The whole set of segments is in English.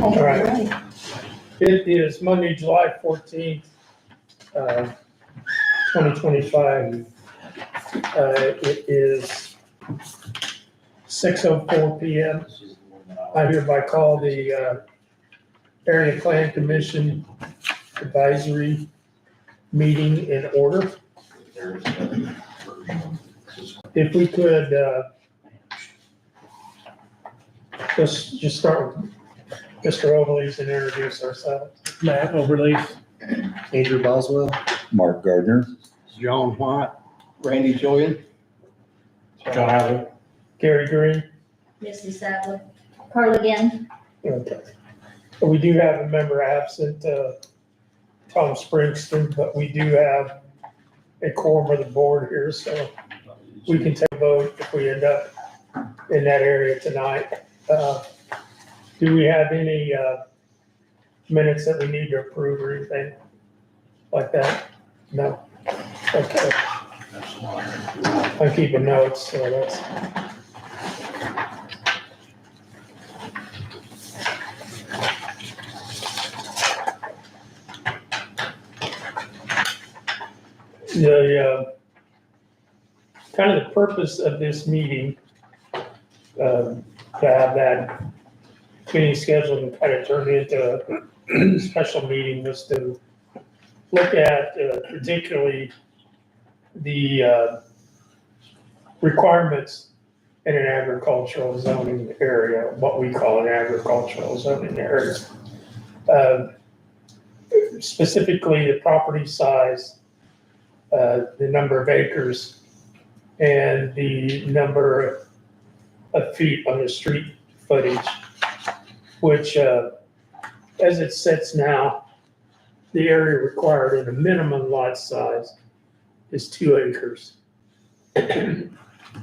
All right. It is Monday, July 14th, 2025. It is 6:04 PM. I hereby call the Area Plan Commission Advisory Meeting in order. If we could just start with Mr. Overlees and introduce ourselves. Matt Overleaf. Andrew Boswell. Mark Gardner. John White. Randy Julian. John Allen. Gary Green. Misty Sadler. Carl again. Okay. We do have a member absent, Tom Springston, but we do have a quorum of the board here, so we can take a vote if we end up in that area tonight. Do we have any minutes that we need to approve or anything like that? No? Okay. I'm keeping notes, so that's. The kind of the purpose of this meeting, to have that meeting scheduled and kind of turn into a special meeting, was to look at particularly the requirements in an agricultural zoning area, what we call an agricultural zoning area. Specifically, the property size, the number of acres, and the number of feet on the street footage, which, as it sits now, the area required in a minimum lot size is 2 acres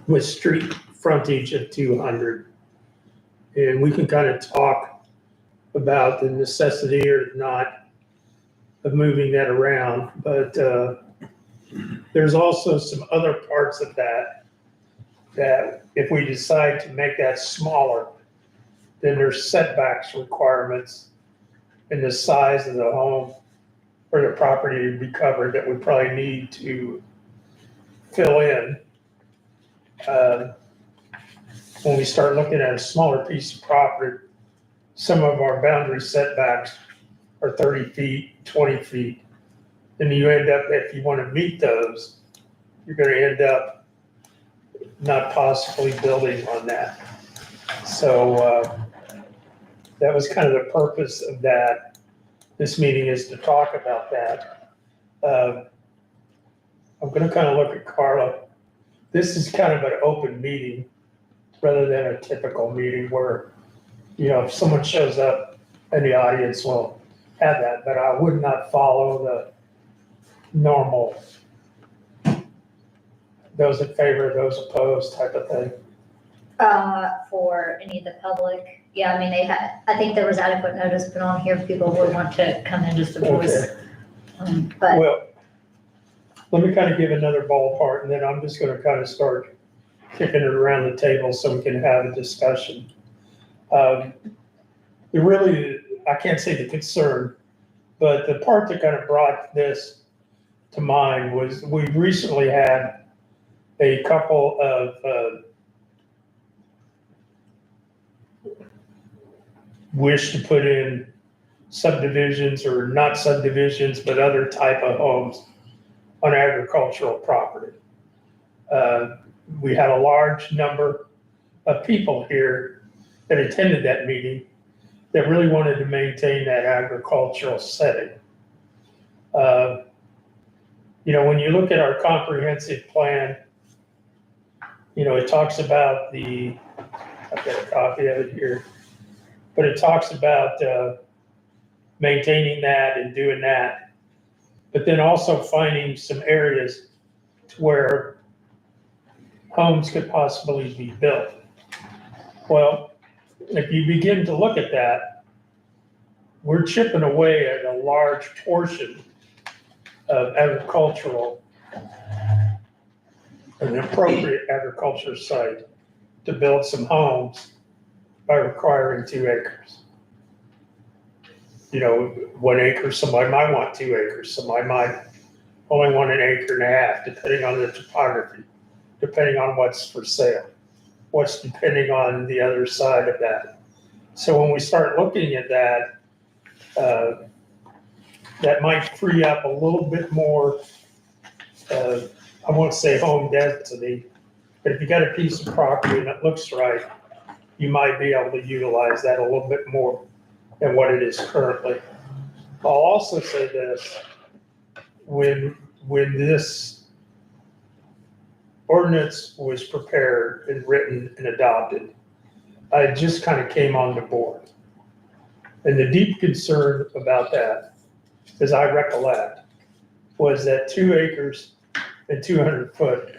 with street frontage of 200. And we can kind of talk about the necessity or not of moving that around, but there's also some other parts of that if we decide to make that smaller, then there's setbacks requirements in the size of the home or the property to be covered that we probably need to fill in. When we start looking at a smaller piece of property, some of our boundary setbacks are 30 feet, 20 feet. And you end up, if you want to meet those, you're going to end up not possibly building on that. So that was kind of the purpose of that. This meeting is to talk about that. I'm going to kind of look at Carla. This is kind of an open meeting rather than a typical meeting where, you know, if someone shows up in the audience, we'll have that, but I would not follow the normal, those in favor, those opposed type of thing. For any of the public, yeah, I mean, I think there was adequate notice put on here if people would want to come in just to voice. But Well, let me kind of give another ballpark, and then I'm just going to kind of start kicking it around the table so we can have a discussion. I can't say the concern, but the part that kind of brought this to mind was we recently had a couple of wish to put in subdivisions or not subdivisions, but other type of homes on agricultural property. We had a large number of people here that attended that meeting that really wanted to maintain that agricultural setting. You know, when you look at our comprehensive plan, you know, it talks about I've got a copy of it here, but it talks about maintaining that and doing that, but then also finding some areas where homes could possibly be built. Well, if you begin to look at that, we're chipping away at a large portion of agricultural, an appropriate agriculture site to build some homes by requiring 2 acres. 1 acre, somebody might want 2 acres, somebody might only want 1.5 acres, depending on the topography, depending on what's for sale, what's depending on the other side of that. So when we start looking at that, that might free up a little bit more, I won't say home density, but if you got a piece of property and it looks right, you might be able to utilize that a little bit more than what it is currently. I'll also say this, when this ordinance was prepared and written and adopted, I just kind of came on the board. And the deep concern about that, as I recollect, was that 2 acres and 200 foot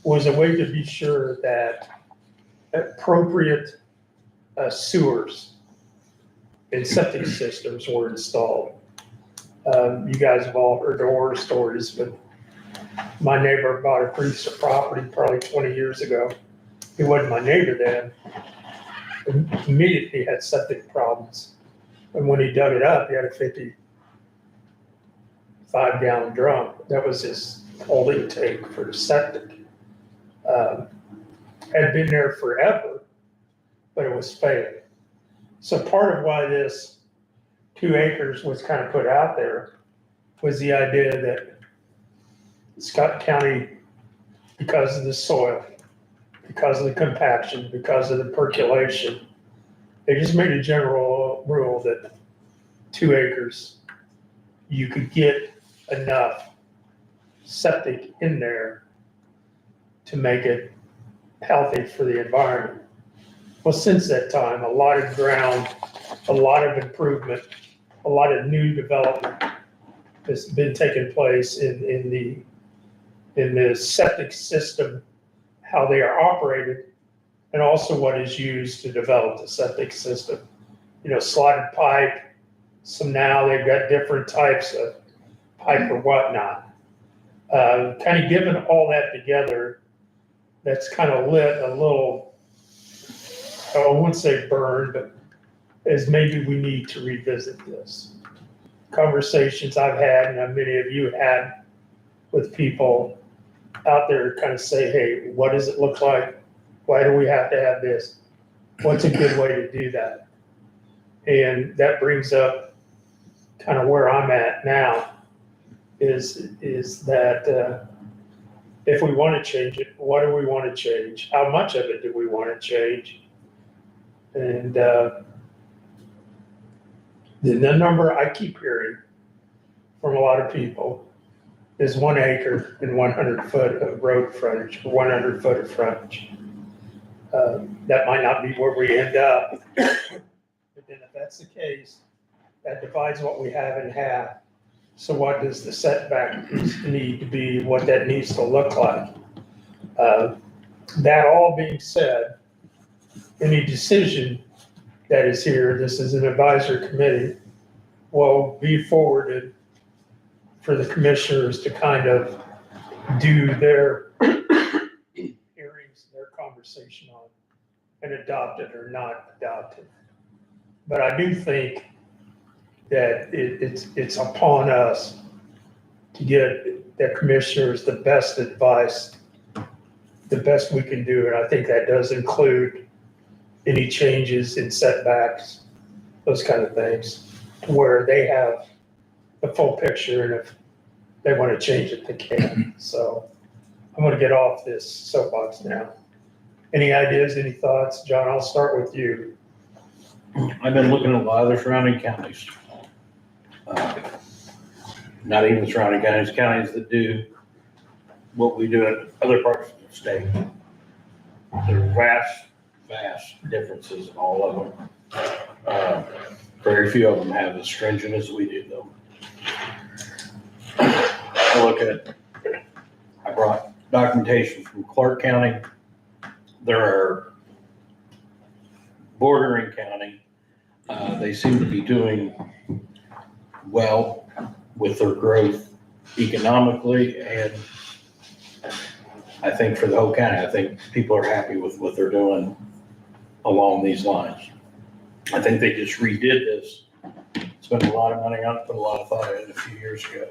was a way to be sure that appropriate sewers and septic systems were installed. You guys have all heard horror stories, but my neighbor bought a piece of property probably 20 years ago. He wasn't my neighbor then. Immediately had septic problems. And when he dug it up, he had a 55-gallon drum. That was his holding tank for the septic. Had been there forever, but it was failing. So part of why this 2 acres was kind of put out there was the idea that Scott County, because of the soil, because of the compaction, because of the percolation, they just made a general rule that 2 acres, you could get enough septic in there to make it healthy for the environment. Well, since that time, a lot of ground, a lot of improvement, a lot of new development has been taking place in the septic system, how they are operated, and also what is used to develop the septic system. Slotted pipe, some now they've got different types of pipe or whatnot. Kind of given all that together, that's kind of lit a little, I wouldn't say burned, but as maybe we need to revisit this. Conversations I've had, and many of you had with people out there kind of say, hey, what does it look like? Why do we have to have this? What's a good way to do that? And that brings up kind of where I'm at now is that if we want to change it, what do we want to change? How much of it do we want to change? And the number I keep hearing from a lot of people is 1 acre and 100 foot of road frontage, or 100 foot of frontage. That might not be where we end up, but then if that's the case, that divides what we have in half. So what does the setback need to be, what that needs to look like? That all being said, any decision that is here, this is an advisory committee, will be forwarded for the commissioners to kind of do their hearings, their conversation on, and adopt it or not adopt it. But I do think that it's upon us to get the commissioners the best advice, the best we can do. And I think that does include any changes in setbacks, those kind of things, where they have the full picture, and if they want to change it, they can. So I'm going to get off this soapbox now. Any ideas, any thoughts? John, I'll start with you. I've been looking at a lot of the surrounding counties. Not even surrounding counties, counties that do what we do in other parts of the state. There are vast differences in all of them. Very few of them have as stringent as we do, though. I brought documentation from Clark County. There are bordering county. They seem to be doing well with their growth economically, and I think for the whole county, I think people are happy with what they're doing along these lines. I think they just redid this. It's spent a lot of money on it, put a lot of thought in it a few years ago.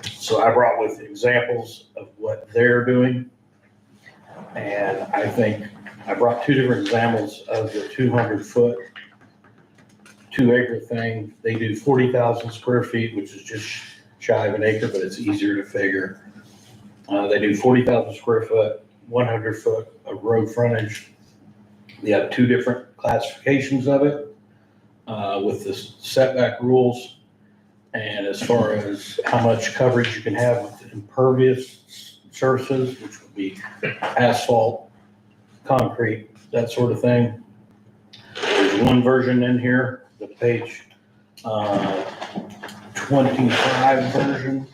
So I brought with examples of what they're doing. And I think I brought two different examples of the 200-foot, 2-acre thing. They do 40,000 square feet, which is just shy of an acre, but it's easier to figure. They do 40,000 square foot, 100 foot of road frontage. They have two different classifications of it with the setback rules. And as far as how much coverage you can have with impervious surfaces, which would be asphalt, concrete, that sort of thing. There's one version in here, the page 25 version,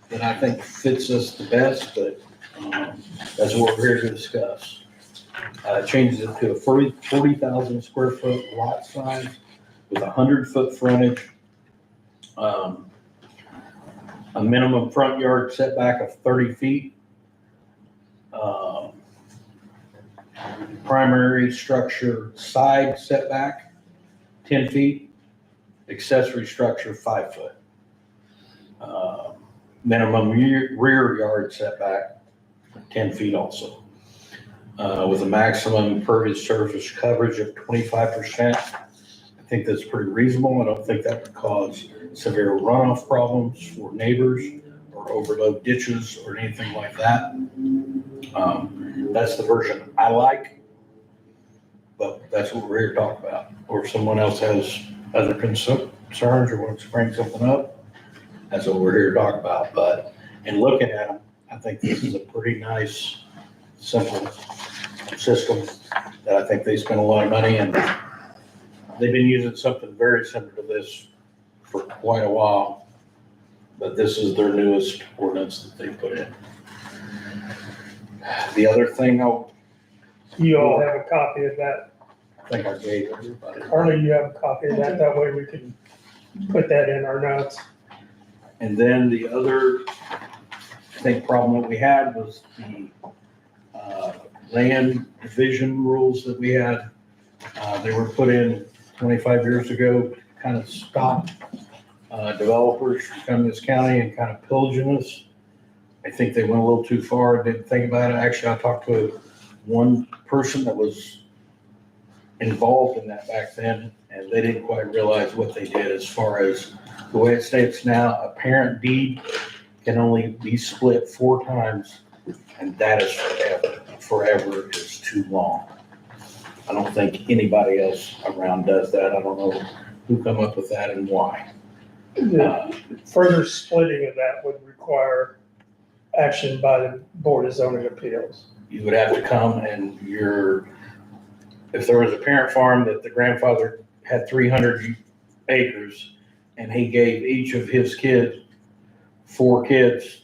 that I think fits us the best, but that's what we're here to discuss. Changes it to a 40,000 square foot lot size with 100-foot frontage. A minimum front yard setback of 30 feet. Primary structure side setback, 10 feet. Accessory structure, 5 foot. Minimum rear yard setback, 10 feet also. With a maximum impervious surface coverage of 25%. I think that's pretty reasonable. I don't think that would cause severe runoff problems for neighbors or overload ditches or anything like that. That's the version I like, but that's what we're here to talk about. Or if someone else has other concerns or wants to bring something up, that's what we're here to talk about. But in looking at them, I think this is a pretty nice, simple system that I think they spend a lot of money, and they've been using something very similar to this for quite a while, but this is their newest ordinance that they put in. The other thing You all have a copy of that. I think I gave everybody. Carly, you have a copy of that. That way we can put that in our notes. And then the other, I think, problem that we had was the land division rules that we had. They were put in 25 years ago to kind of stop developers from coming to this county and kind of pillaging us. I think they went a little too far, didn't think about it. Actually, I talked to one person that was involved in that back then, and they didn't quite realize what they did as far as the way it states now. A parent deed can only be split 4 times, and that is forever. Forever is too long. I don't think anybody else around does that. I don't know who come up with that and why. The further splitting of that would require action by the Board of Zoning Appeals. You would have to come and if there was a parent farm that the grandfather had 300 acres and he gave each of his kids, 4 kids,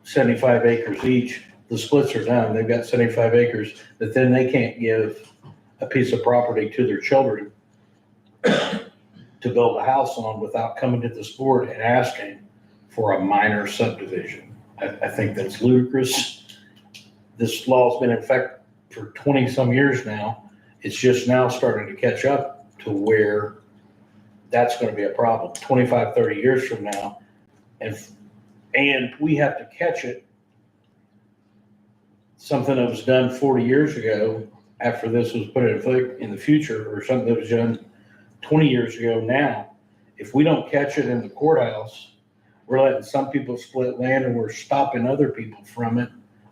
75 acres each, the splits are done. They've got 75 acres that then they can't give a piece of property to their children to build a house on without coming to this board and asking for a minor subdivision. I think that's ludicrous. This law's been in effect for 20 some years now. It's just now starting to catch up to where that's going to be a problem 25, 30 years from now. And we have to catch it. Something that was done 40 years ago after this was put in effect in the future, or something that was done 20 years ago now. If we don't catch it in the courthouse, we're letting some people split land and we're stopping other people from it.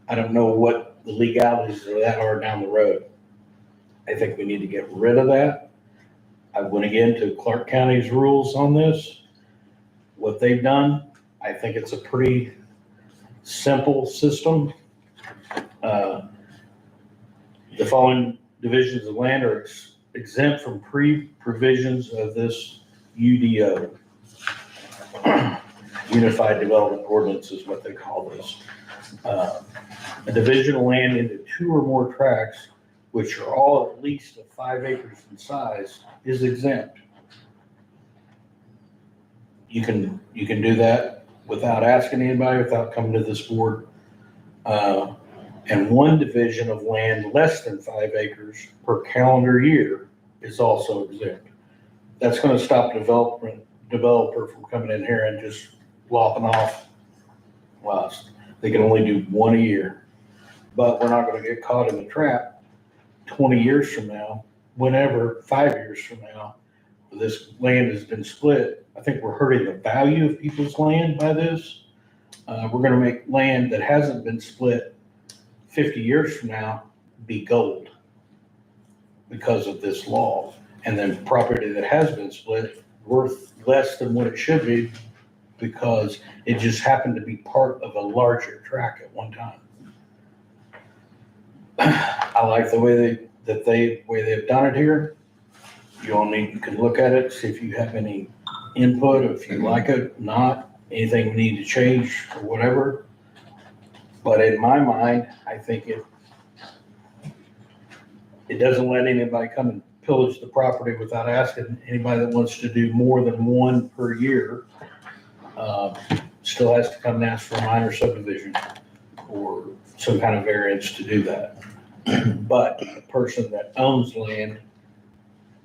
I don't know what the legalities of that are down the road. I think we need to get rid of that. I went again to Clark County's rules on this. What they've done, I think it's a pretty simple system. The following divisions of land are exempt from pre-provisions of this UDO. Unified Development Ordinance is what they call this. A division of land into 2 or more tracts, which are all at least 5 acres in size, is exempt. You can do that without asking anybody, without coming to this board. And 1 division of land less than 5 acres per calendar year is also exempt. that's gonna stop developer from coming in here and just lopping off lots. They can only do one a year, but we're not gonna get caught in the trap 20 years from now, whenever, 5 years from now, this land has been split. I think we're hurting the value of people's land by this. We're gonna make land that hasn't been split 50 years from now be gold because of this law. And then property that has been split worth less than what it should be because it just happened to be part of a larger tract at one time. I like the way they've done it here. You all can look at it, see if you have any input, if you like it, not, anything we need to change or whatever. But in my mind, I think it doesn't let anybody come and pillage the property without asking. Anybody that wants to do more than one per year still has to come and ask for a minor subdivision or some kind of variance to do that. But a person that owns land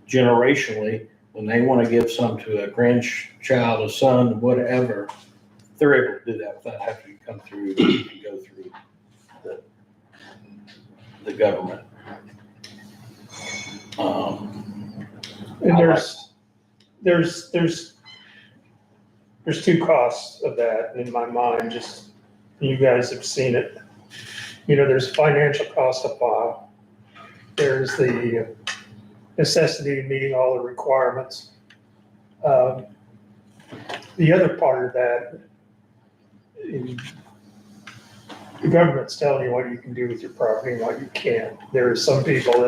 generationally, when they want to give some to a grandchild, a son, whatever, they're able to do that without having to come through and go through the government. And there's two costs of that in my mind, just, you guys have seen it. There's financial cost to file. There's the necessity of meeting all the requirements. The other part of that, the government's telling you what you can do with your property and what you can't. There are some people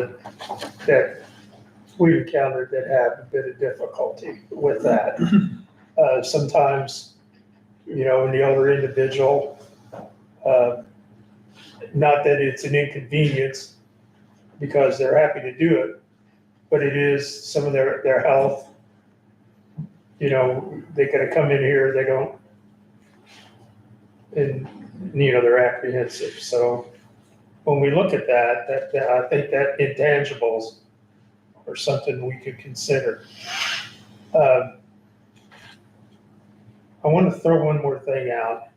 that we've encountered that have a bit of difficulty with that. Sometimes, in the older individual, not that it's an inconvenience because they're happy to do it, but it is some of their health. They gotta come in here, they don't, and they're apprehensive. So when we look at that I think that intangibles are something we could consider. I want to throw one more thing out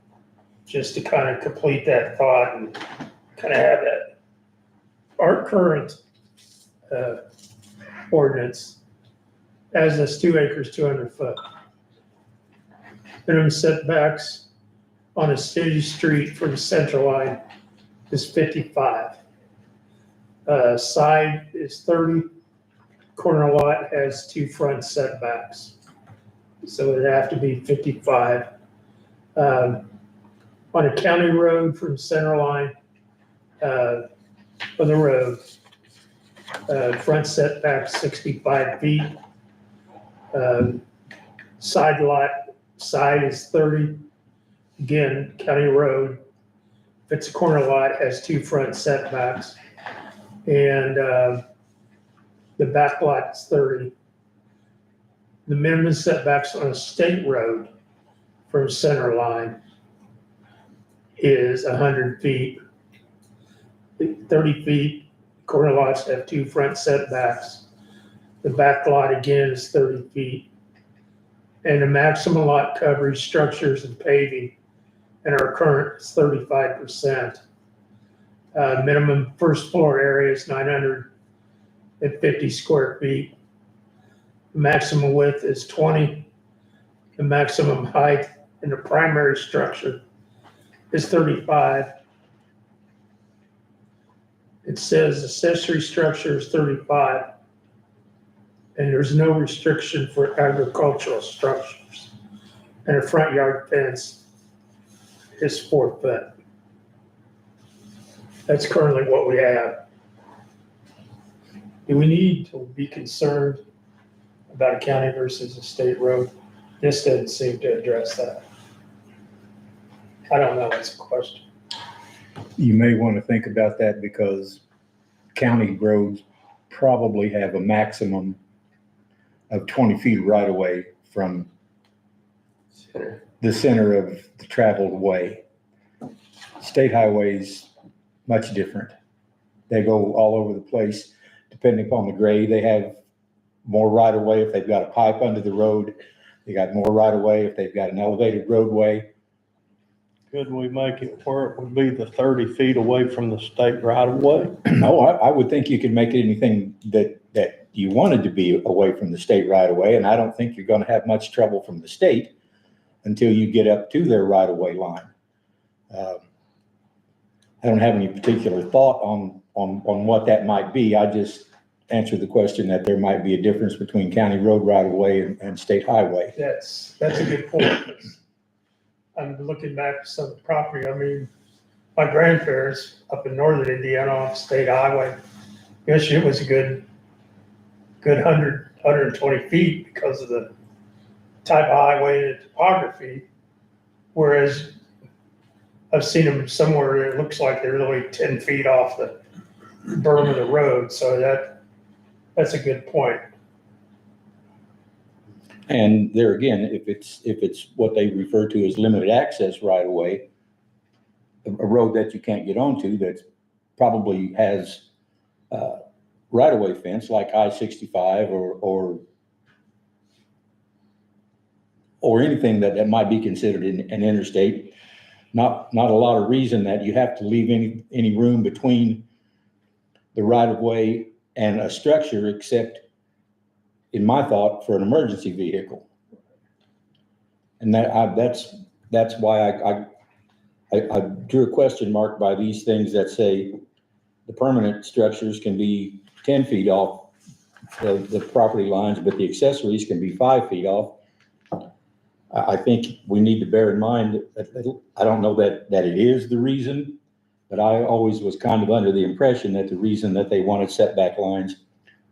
just to kind of complete that thought and kind of have that. Our current ordinance has this 2 acres, 200 foot. Minimum setbacks on a city street for the center line is 55. Side is 30. Corner lot has 2 front setbacks. So it'd have to be 55. On a county road from center line of the road, front setback 65 feet. Side is 30. Again, county road. If it's a corner lot, it has 2 front setbacks. And the back lot is 30. The minimum setbacks on a state road from center line is 100 feet. 30 feet, corner lots have 2 front setbacks. The back lot again is 30 feet. And the maximum lot coverage, structures and paving in our current is 35%. Minimum first floor area is 950 square feet. The maximum width is 20. The maximum height in the primary structure is 35. It says accessory structure is 35. And there's no restriction for agricultural structures. And a front yard fence is 4 foot. That's currently what we have. Do we need to be concerned about a county versus a state road? This doesn't seem to address that. I don't know, it's a question. You may want to think about that because county roads probably have a maximum of 20 feet right away from the center of the traveled way. State highways, much different. They go all over the place depending upon the grade. They have more right of way if they've got a pipe under the road. They got more right of way if they've got an elevated roadway. Could we make it where it would be the 30 feet away from the state right of way? No, I would think you could make it anything that you wanted to be away from the state right of way, and I don't think you're gonna have much trouble from the state until you get up to their right of way line. I don't have any particular thought on what that might be. I just answered the question that there might be a difference between county road right of way and state highway. That's a good point. I'm looking back at some property, I mean, my grandparents up in northern Indiana on state highway, yes, it was a good 120 feet because of the type of highway and the topography. Whereas I've seen them somewhere, it looks like they're only 10 feet off the berm of the road, so that's a good point. And there again, if it's what they refer to as limited access right of way, a road that you can't get onto that probably has right of way fence like I-65 or anything that might be considered an interstate. Not a lot of reason that you have to leave any room between the right of way and a structure, except, in my thought, for an emergency vehicle. And that's why I drew a question mark by these things that say the permanent structures can be 10 feet off the property lines, but the accessories can be 5 feet off. I think we need to bear in mind that I don't know that it is the reason, but I always was kind of under the impression that the reason that they wanted setback lines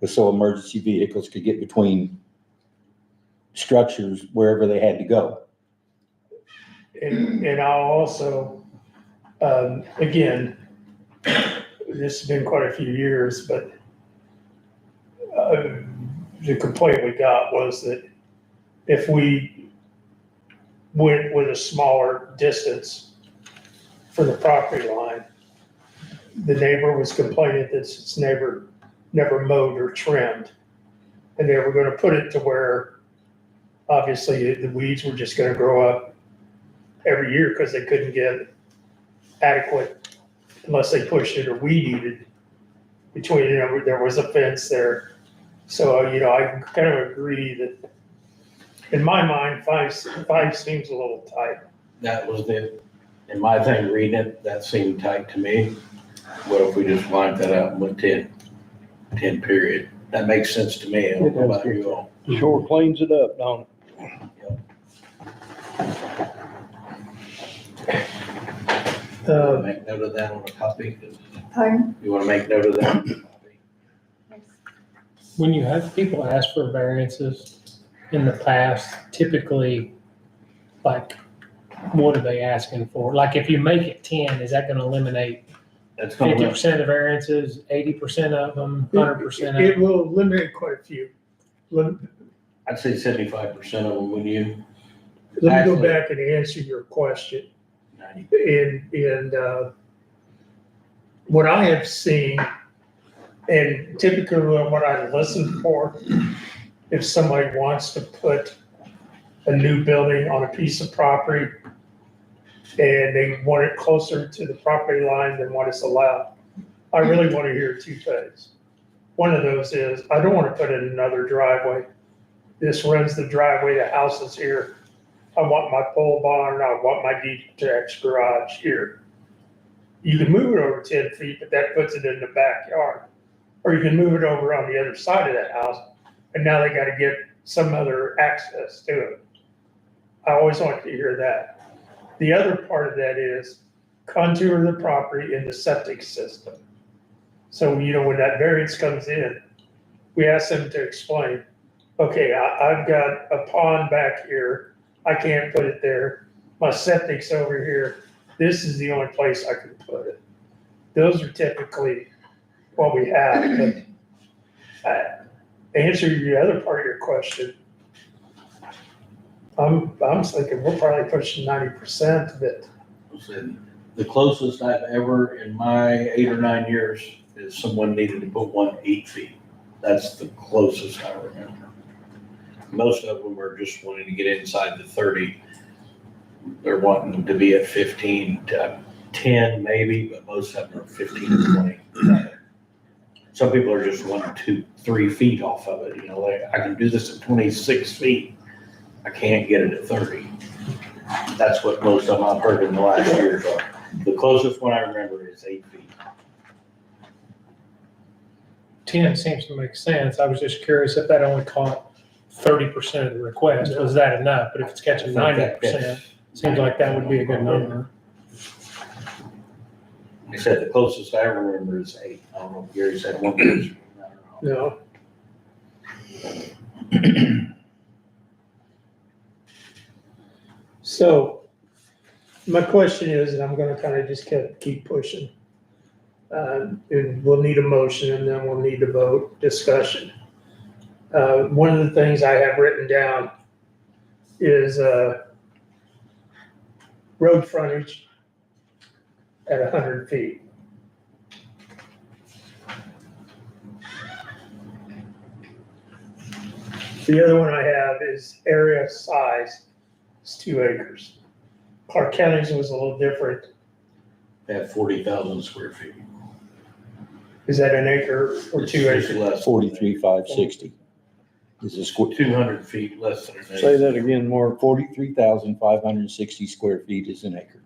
was so emergency vehicles could get between structures wherever they had to go. And I'll also, again, this has been quite a few years, but the complaint we got was that if we went with a smaller distance for the property line, the neighbor was complaining that its neighbor never mowed or trimmed. And they were gonna put it to where, obviously, the weeds were just gonna grow up every year because they couldn't get adequate, unless they pushed it or weed eated between, there was a fence there. So, I kind of agree that, in my mind, five seems a little tight. That was in my thing, reading it, that seemed tight to me. What if we just lined that out with 10 period? That makes sense to me. I don't know about you all. Sure cleans it up, don't it? Make note of that on a copy. Pardon? You want to make note of that on a copy? When you have people ask for variances in the past, typically, like, what are they asking for? Like, if you make it 10, is that gonna eliminate That's gonna 50% of the variances, 80% of them, 100% of It them? will eliminate quite a few. I'd say 75% of them, when you, Let me Actually- go back and answer your question. 90. And what I have seen, and typically what I listen for, if somebody wants to put a new building on a piece of property and they want it closer to the property line than what is allowed, I really want to hear two things. One of those is, I don't want to put in another driveway. This runs the driveway, the house is here. I want my pole barn, I want my detached garage here. You can move it over 10 feet, but that puts it in the backyard. Or you can move it over on the other side of that house, and now they gotta get some other access to it. I always want to hear that. The other part of that is contour the property in the septic system. So, when that variance comes in, we ask them to explain, okay, I've got a pond back here, I can't put it there. My septic's over here. This is the only place I can put it. Those are typically what we have, but to answer the other part of your question, I'm thinking we're probably pushing 90% of it. The closest I've ever, in my 8 or 9 years, is someone needed to put one 8 feet. That's the closest I remember. Most of them are just wanting to get inside the 30. They're wanting them to be at 15 to 10 maybe, but most of them are 15 to 20. Some people are just 1 or 2, 3 feet off of it, like, I can do this at 26 feet. I can't get it at 30. That's what most of them I've heard in the last year or so. The closest one I remember is 8 feet. 10 seems to make sense. I was just curious if that only caught 30% of the request. Was that enough? But if it's catching 90%, seems like that would be a good number. Like I said, the closest I ever remember is 8. I don't know if Gary said 1 person. I don't know. No. So my question is, and I'm gonna kind of just keep pushing. And we'll need a motion and then we'll need to vote, discussion. One of the things I have written down is, road frontage at 100 feet. The other one I have is area size, it's 2 acres. Clark County's was a little different. They have 40,000 square feet. Is that an acre or 2 It's just acres? less. 43,560. This is 200 feet less than an acre. Say that again, Mark. 43,560 square feet is an acre.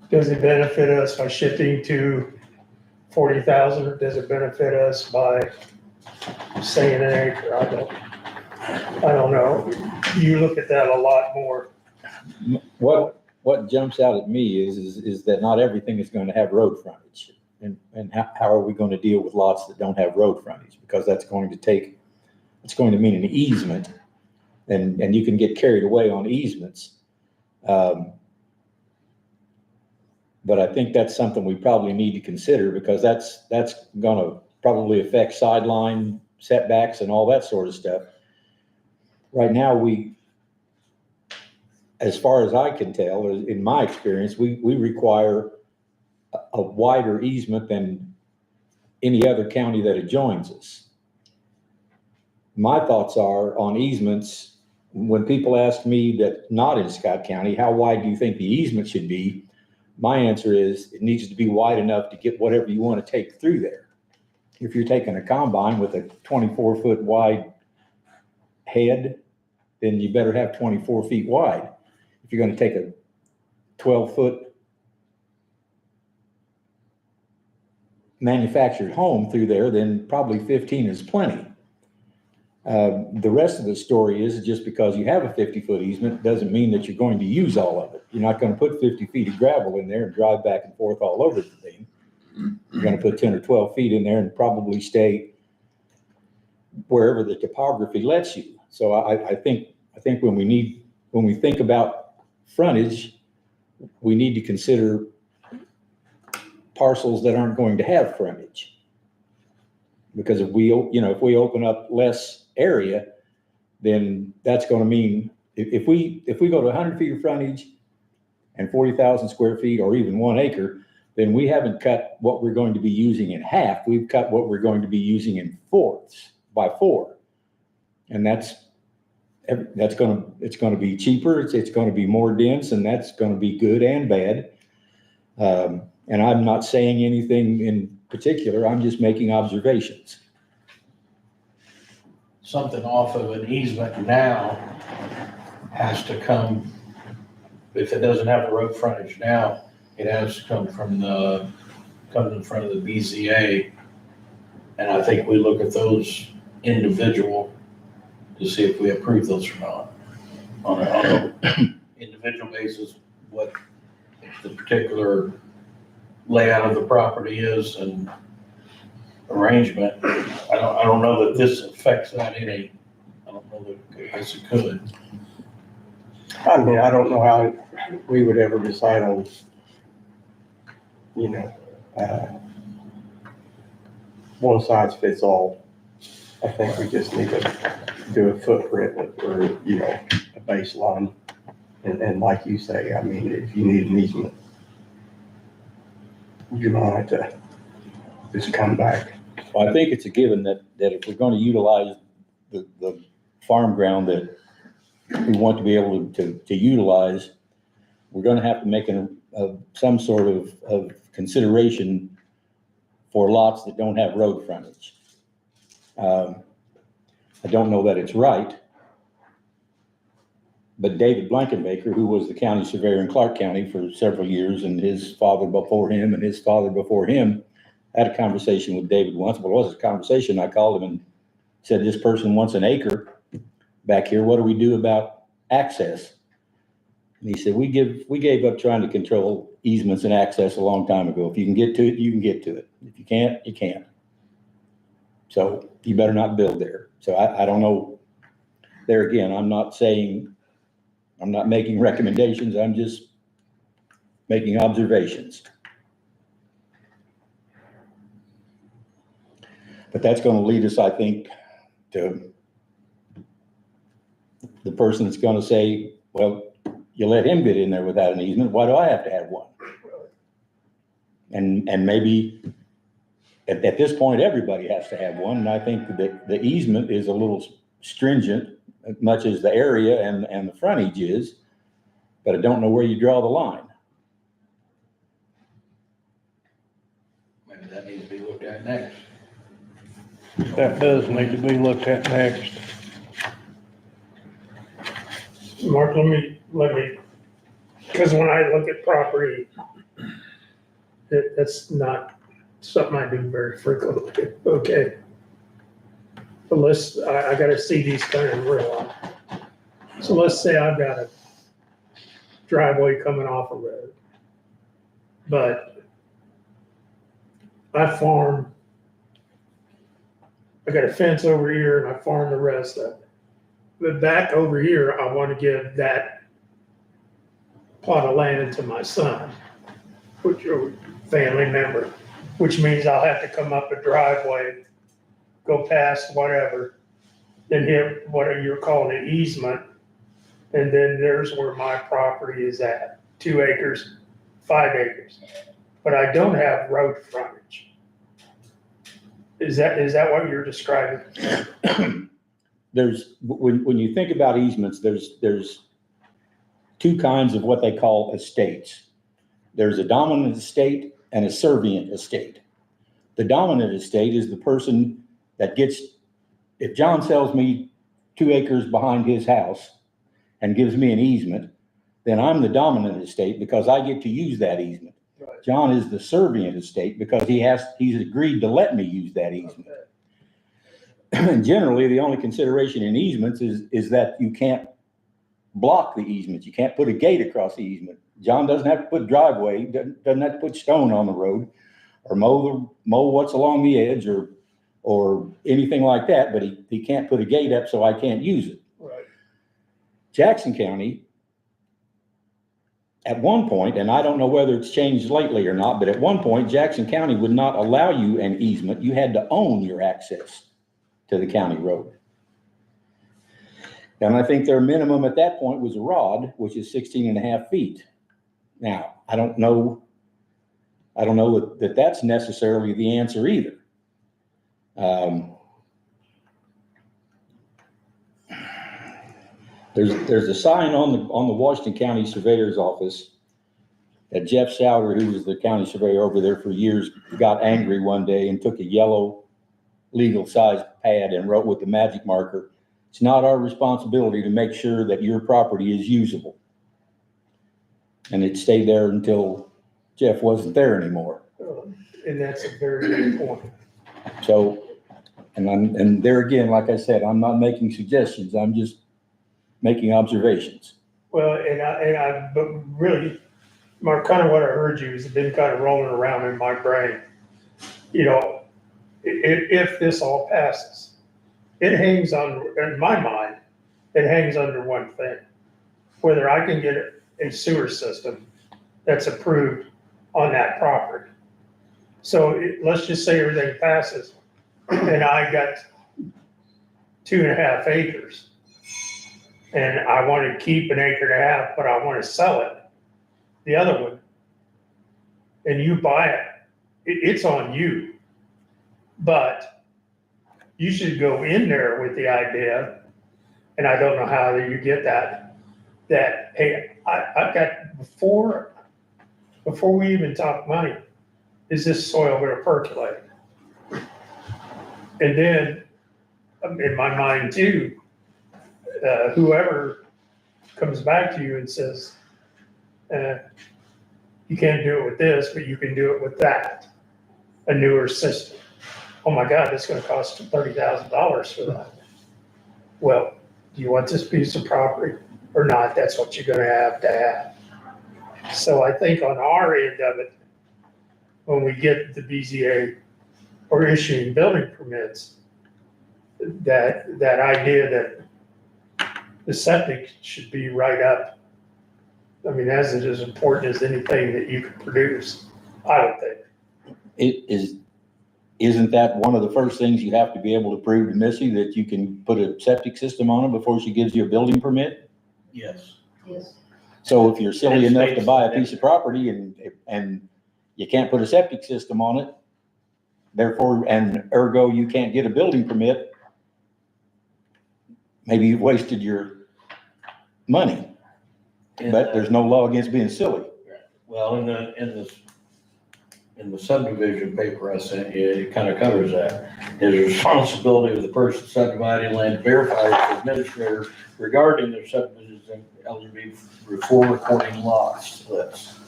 Does it benefit us by shifting to 40,000 or does it benefit us by saying an acre? I don't know. You look at that a lot more. What jumps out at me is that not everything is going to have road frontage. And how are we going to deal with lots that don't have road frontage? Because it's going to mean an easement, and you can get carried away on easements. But I think that's something we probably need to consider, because that's going to probably affect sideline setbacks and all that sort of stuff. Right now, as far as I can tell, in my experience, we require a wider easement than any other county that adjoins us. My thoughts are on easements. When people ask me that not in Scott County, how wide do you think the easement should be? My answer is it needs to be wide enough to get whatever you want to take through there. If you're taking a combine with a 24-foot wide head, then you better have 24 feet wide. If you're going to take a 12-foot manufactured home through there, then probably 15 is plenty. The rest of the story is just because you have a 50-foot easement doesn't mean that you're going to use all of it. You're not going to put 50 feet of gravel in there and drive back and forth all over the thing. You're going to put 10 or 12 feet in there and probably stay wherever the topography lets you. So I think when we think about frontage, we need to consider parcels that aren't going to have frontage. Because if we open up less area, then that's going to mean if we go to 100 feet of frontage and 40,000 square feet or even 1 acre, then we haven't cut what we're going to be using in half. We've cut what we're going to be using in fourths by 4. And it's going to be cheaper. It's going to be more dense, and that's going to be good and bad. And I'm not saying anything in particular. I'm just making observations. Something off of an easement now has to come, if it doesn't have a road frontage now, it has to come in front of the BZA. And I think we look at those individual to see if we approve those or not. On an individual basis, what the particular layout of the property is and arrangement. I don't know that this affects that any. I don't know that, I guess it could. I mean, I don't know how we would ever decide on, one size fits all. I think we just need to do a footprint or, a baseline. And like you say, I mean, if you need an easement, you're gonna have to just come back. Well, I think it's a given that if we're gonna utilize the farm ground that we want to be able to utilize, we're gonna have to make some sort of consideration for lots that don't have road frontage. I don't know that it's right, but David Blankenbaker, who was the county surveyor in Clark County for several years, and his father before him and his father before him, had a conversation with David once. Well, it was a conversation. I called him and said, this person wants an acre back here. What do we do about access? And he said, we gave up trying to control easements and access a long time ago. If you can get to it, you can get to it. If you can't, you can't. So you better not build there. So I don't know. There again, I'm not making recommendations. I'm just making observations. But that's going to lead us, I think, to the person that's going to say, well, you let him get in there without an easement. Why do I have to have one? And maybe at this point, everybody has to have one. And I think that the easement is a little stringent, as much as the area and the frontage is, but I don't know where you draw the line. Maybe that needs to be looked at next. That does need to be looked at next. Mark, let me, because when I look at property, that's not something I do very frequently, okay? But I gotta see these kind of real life. So let's say I've got a driveway coming off a road, but I farm, I got a fence over here and I farm the rest of it. But back over here, I want to give that plot of land to my son, which are family member, which means I'll have to come up a driveway, go past whatever, then hit what you're calling an easement. And then there's where my property is at, 2 acres, 5 acres. But I don't have road frontage. Is that what you're describing? There's, when you think about easements, there's two kinds of what they call estates. There's a dominant estate and a servient estate. The dominant estate is the person that gets, if John sells me 2 acres behind his house and gives me an easement, then I'm the dominant estate because I get to use that easement. Right. John is the servient estate because he's agreed to let me use that easement. Okay. And generally, the only consideration in easements is that you can't block the easement. You can't put a gate across the easement. John doesn't have to put driveway, doesn't have to put stone on the road or mow what's along the edge or anything like that, but he can't put a gate up so I can't use it. Right. Jackson County, at one point, and I don't know whether it's changed lately or not, but at one point, Jackson County would not allow you an easement. You had to own your access to the county road. And I think their minimum at that point was a rod, which is 16.5 feet. Now, I don't know that that's necessarily the answer either. There's a sign on the Washington County Surveyor's office that Jeff Souter, who was the county surveyor over there for years, got angry one day and took a yellow legal size pad and wrote with the magic marker, "It's not our responsibility to make sure that your property is usable." And it stayed there until Jeff wasn't there anymore. And that's a very good point. So, and there again, like I said, I'm not making suggestions. I'm just making observations. Well, but really, Mark, kind of what I heard you has been kind of rolling around in my brain. You know, if this all passes, it hangs on, in my mind, it hangs under one thing, whether I can get a sewer system that's approved on that property. So let's just say everything passes and I got 2.5 acres. and I want to keep an acre and a half, but I want to sell it, the other one, and you buy it, it's on you. But you should go in there with the idea, and I don't know how that you get that, hey, I've got, before we even talk money, is this soil gonna percolate? And then, in my mind too, whoever comes back to you and says, you can't do it with this, but you can do it with that, a newer system. Oh my God, that's gonna cost $30,000 for that. Well, do you want this piece of property or not? That's what you're gonna have to have. So I think on our end of it, when we get the BZA or issuing building permits, that idea that the septic should be right up. I mean, as it is important as anything that you can produce, I would think. Isn't that one of the first things you have to be able to prove to Missy, that you can put a septic system on it before she gives you a building permit? Yes. Yes. So if you're silly It enough to states buy a that. piece of property and you can't put a septic system on it, therefore, and ergo, you can't get a building permit, maybe you've wasted your money, but there's no law against being silly. Well, in the subdivision paper I sent you, it kind of covers that. It is responsibility of the person subdividing land to verify with the administrator regarding their subdivision eligibility before recording lot splits.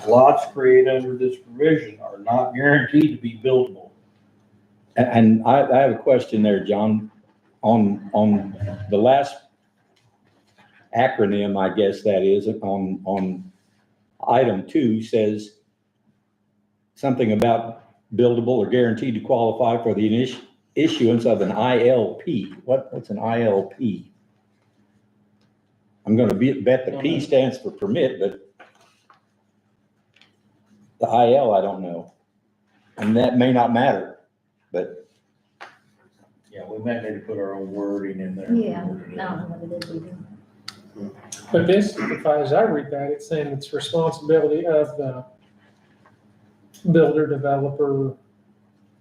Lots created under this provision are not guaranteed to be buildable. And I have a question there, John, on the last acronym, I guess that is, on item 2 says something about buildable or guaranteed to qualify for the issuance of an ILP. What's an ILP? I'm gonna bet the P stands for permit, but the IL, I don't know. And that may not matter, but Yeah, we might need to put our own wording in there. Yeah, I don't know what it is either. But this, as I read that, it's saying it's responsibility of the builder, developer,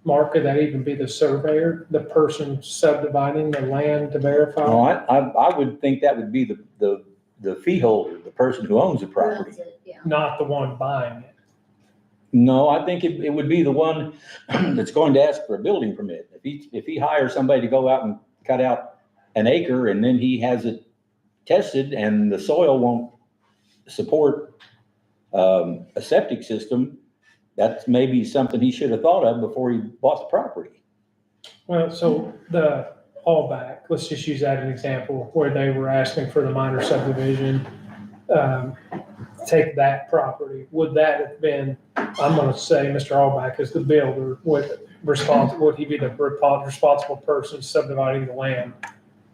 Mark, could that even be the surveyor, the person subdividing the land to verify? no, I would think that would be the fee holder, the person who owns the property. Runs it, yeah. Not the one buying it. No, I think it would be the one that's going to ask for a building permit. If he hires somebody to go out and cut out an acre and then he has it tested and the soil won't support a septic system, that's maybe something he should have thought of before he bought the property. Well, so the Allback, let's just use that as an example, where they were asking for the minor subdivision, take that property, would that have been, I'm gonna say Mr. Allback is the builder, would he be the responsible person subdividing the land?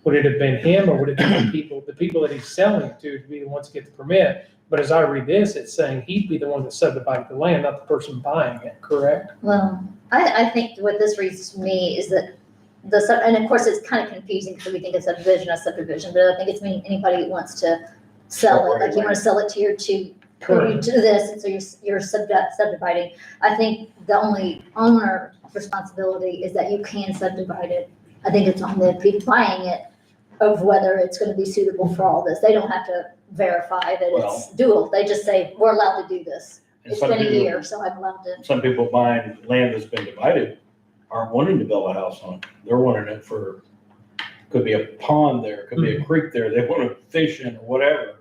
Would it have been him, or would it be the people that he's selling it to be the ones to get the permit? But as I read this, it's saying he'd be the one that subdivided the land, not the person buying it, correct? Well, I think what this reads to me is that and of course, it's kind of confusing because we think of subdivision as subdivision, but I think it's meaning anybody who wants to sell it, like you want to sell it to your to this, and so you're subdividing. I think the only owner responsibility is that you can subdivide it. I think it's on the people buying it of whether it's going to be suitable for all this. They don't have to verify that it's doable. They just say, we're allowed to do this. And It's some been a people- year, so I'm allowed to. Some people buying land that's been divided aren't wanting to build a house on it. They're wanting it for, could be a pond there, could be a creek there. They want to fish in or whatever.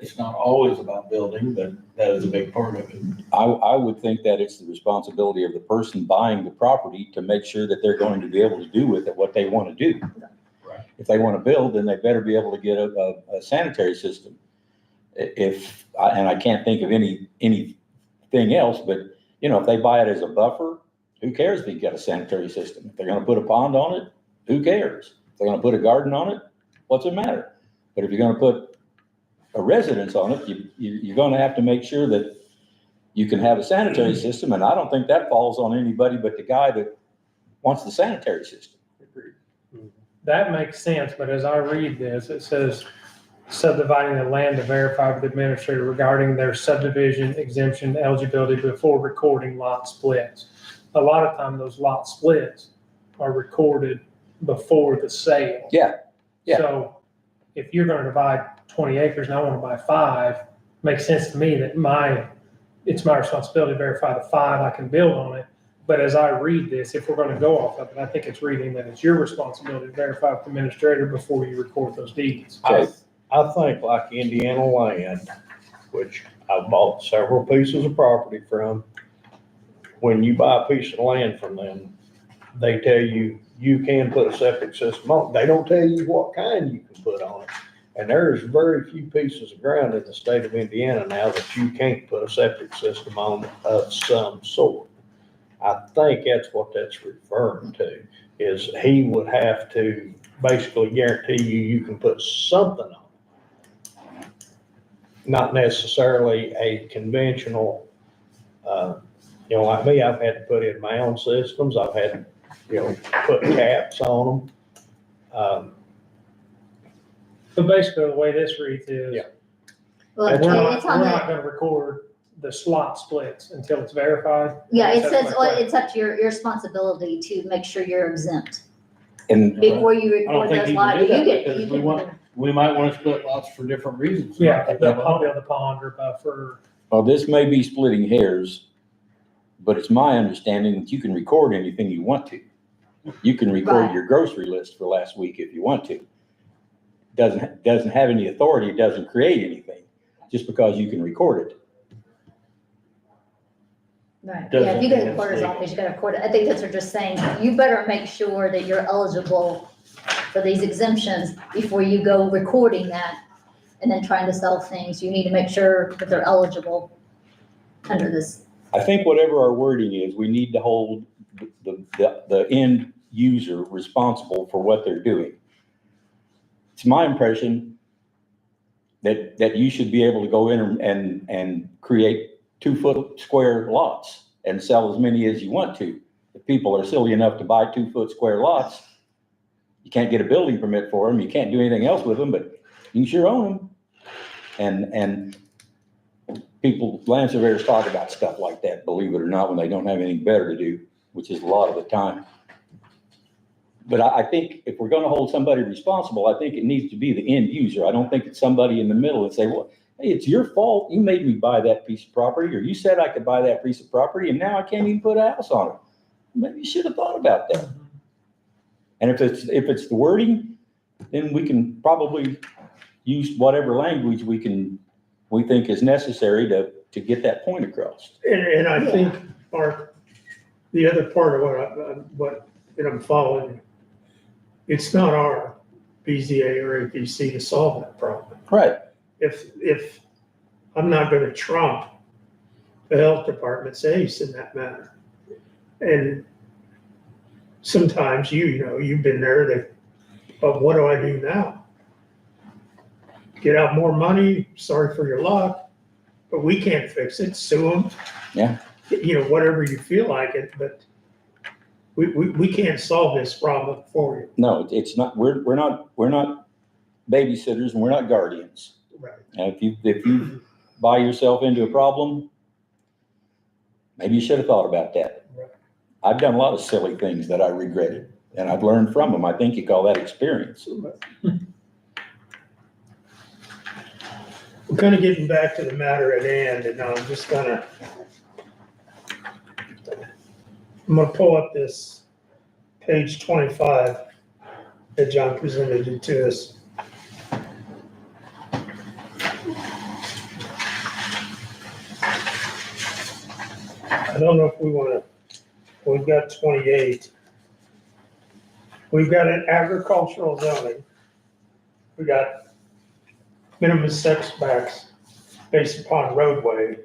It's not always about building, but that is a big part of it. I would think that it's the responsibility of the person buying the property to make sure that they're going to be able to do with it what they want to do. Right. If they want to build, then they better be able to get a sanitary system. And I can't think of anything else, but if they buy it as a buffer, who cares if you got a sanitary system? If they're going to put a pond on it, who cares? If they're going to put a garden on it, what's it matter? But if you're going to put a residence on it, you're going to have to make sure that you can have a sanitary system, and I don't think that falls on anybody but the guy that wants the sanitary system. that makes sense, but as I read this, it says subdividing the land to verify with the administrator regarding their subdivision exemption eligibility before recording lot splits. A lot of time, those lot splits are recorded before the sale. Yeah, yeah. So if you're gonna divide 20 acres and I wanna buy 5, makes sense to me that it's my responsibility to verify the 5, I can build on it. But as I read this, if we're gonna go off of it, I think it's reading that it's your responsibility to verify with the administrator before you record those deeds. I think like Indiana land, which I've bought several pieces of property from, when you buy a piece of land from them, they tell you, you can put a septic system on. They don't tell you what kind you can put on it. And there's very few pieces of ground in the state of Indiana now that you can't put a septic system on of some sort. I think that's what that's referring to, is he would have to basically guarantee you can put something on it. Not necessarily a conventional, like me, I've had to put in my own systems. I've had to, put caps on them. But basically, the way this reads is, Yeah. Well, we're it's not, on we're the, not gonna record the slot splits until it's verified. yeah, it That's says, my well, question. it's up to your responsibility to make sure you're exempt. And Before you I don't record think those he lots, can do you that get, because we might want to split lots for different reasons. Yeah, the pond or buffer. well, this may be splitting hairs, but it's my understanding that you can record anything you want to. You can record Right. your grocery list for last week if you want to. Doesn't have any authority, it doesn't create anything, just because you can record it. right, Doesn't yeah, if you go to mean the it's quarters legal. office, you gotta record it. I think that's what they're saying. You better make sure that you're eligible for these exemptions before you go recording that and then trying to sell things. You need to make sure that they're eligible under this. I think whatever our wording is, we need to hold the end user responsible for what they're doing. It's my impression that you should be able to go in and create 2-foot square lots and sell as many as you want to. If people are silly enough to buy 2-foot square lots, you can't get a building permit for them, you can't do anything else with them, but you can sure own them. And people, land surveyors talk about stuff like that, believe it or not, when they don't have anything better to do, which is a lot of the time. But I think if we're gonna hold somebody responsible, I think it needs to be the end user. I don't think it's somebody in the middle and say, well, hey, it's your fault. You made me buy that piece of property, or you said I could buy that piece of property, and now I can't even put a house on it. Maybe you should have thought about that. And if it's the wording, then we can probably use whatever language we think is necessary to get that point across. And I think, Mark, the other part of what I'm following, it's not our BZA or APC to solve that problem. Right. If I'm not gonna trump the health department's ace in that matter. And sometimes you've been there, but what do I do now? Get out more money, sorry for your luck, but we can't fix it, sue them. Yeah. Whatever you feel like it, but we can't solve this problem for you. No, it's not, we're not babysitters and we're not guardians. Right. And if you buy yourself into a problem, maybe you should have thought about that. Right. I've done a lot of silly things that I regretted, and I've learned from them. I think you call that experience. We're kind of getting back to the matter at hand, and I'm just I'm gonna pull up this page 25 that John presented it to us. I don't know if we've got 28. We've got an agricultural zoning. We got minimum setbacks based upon roadway.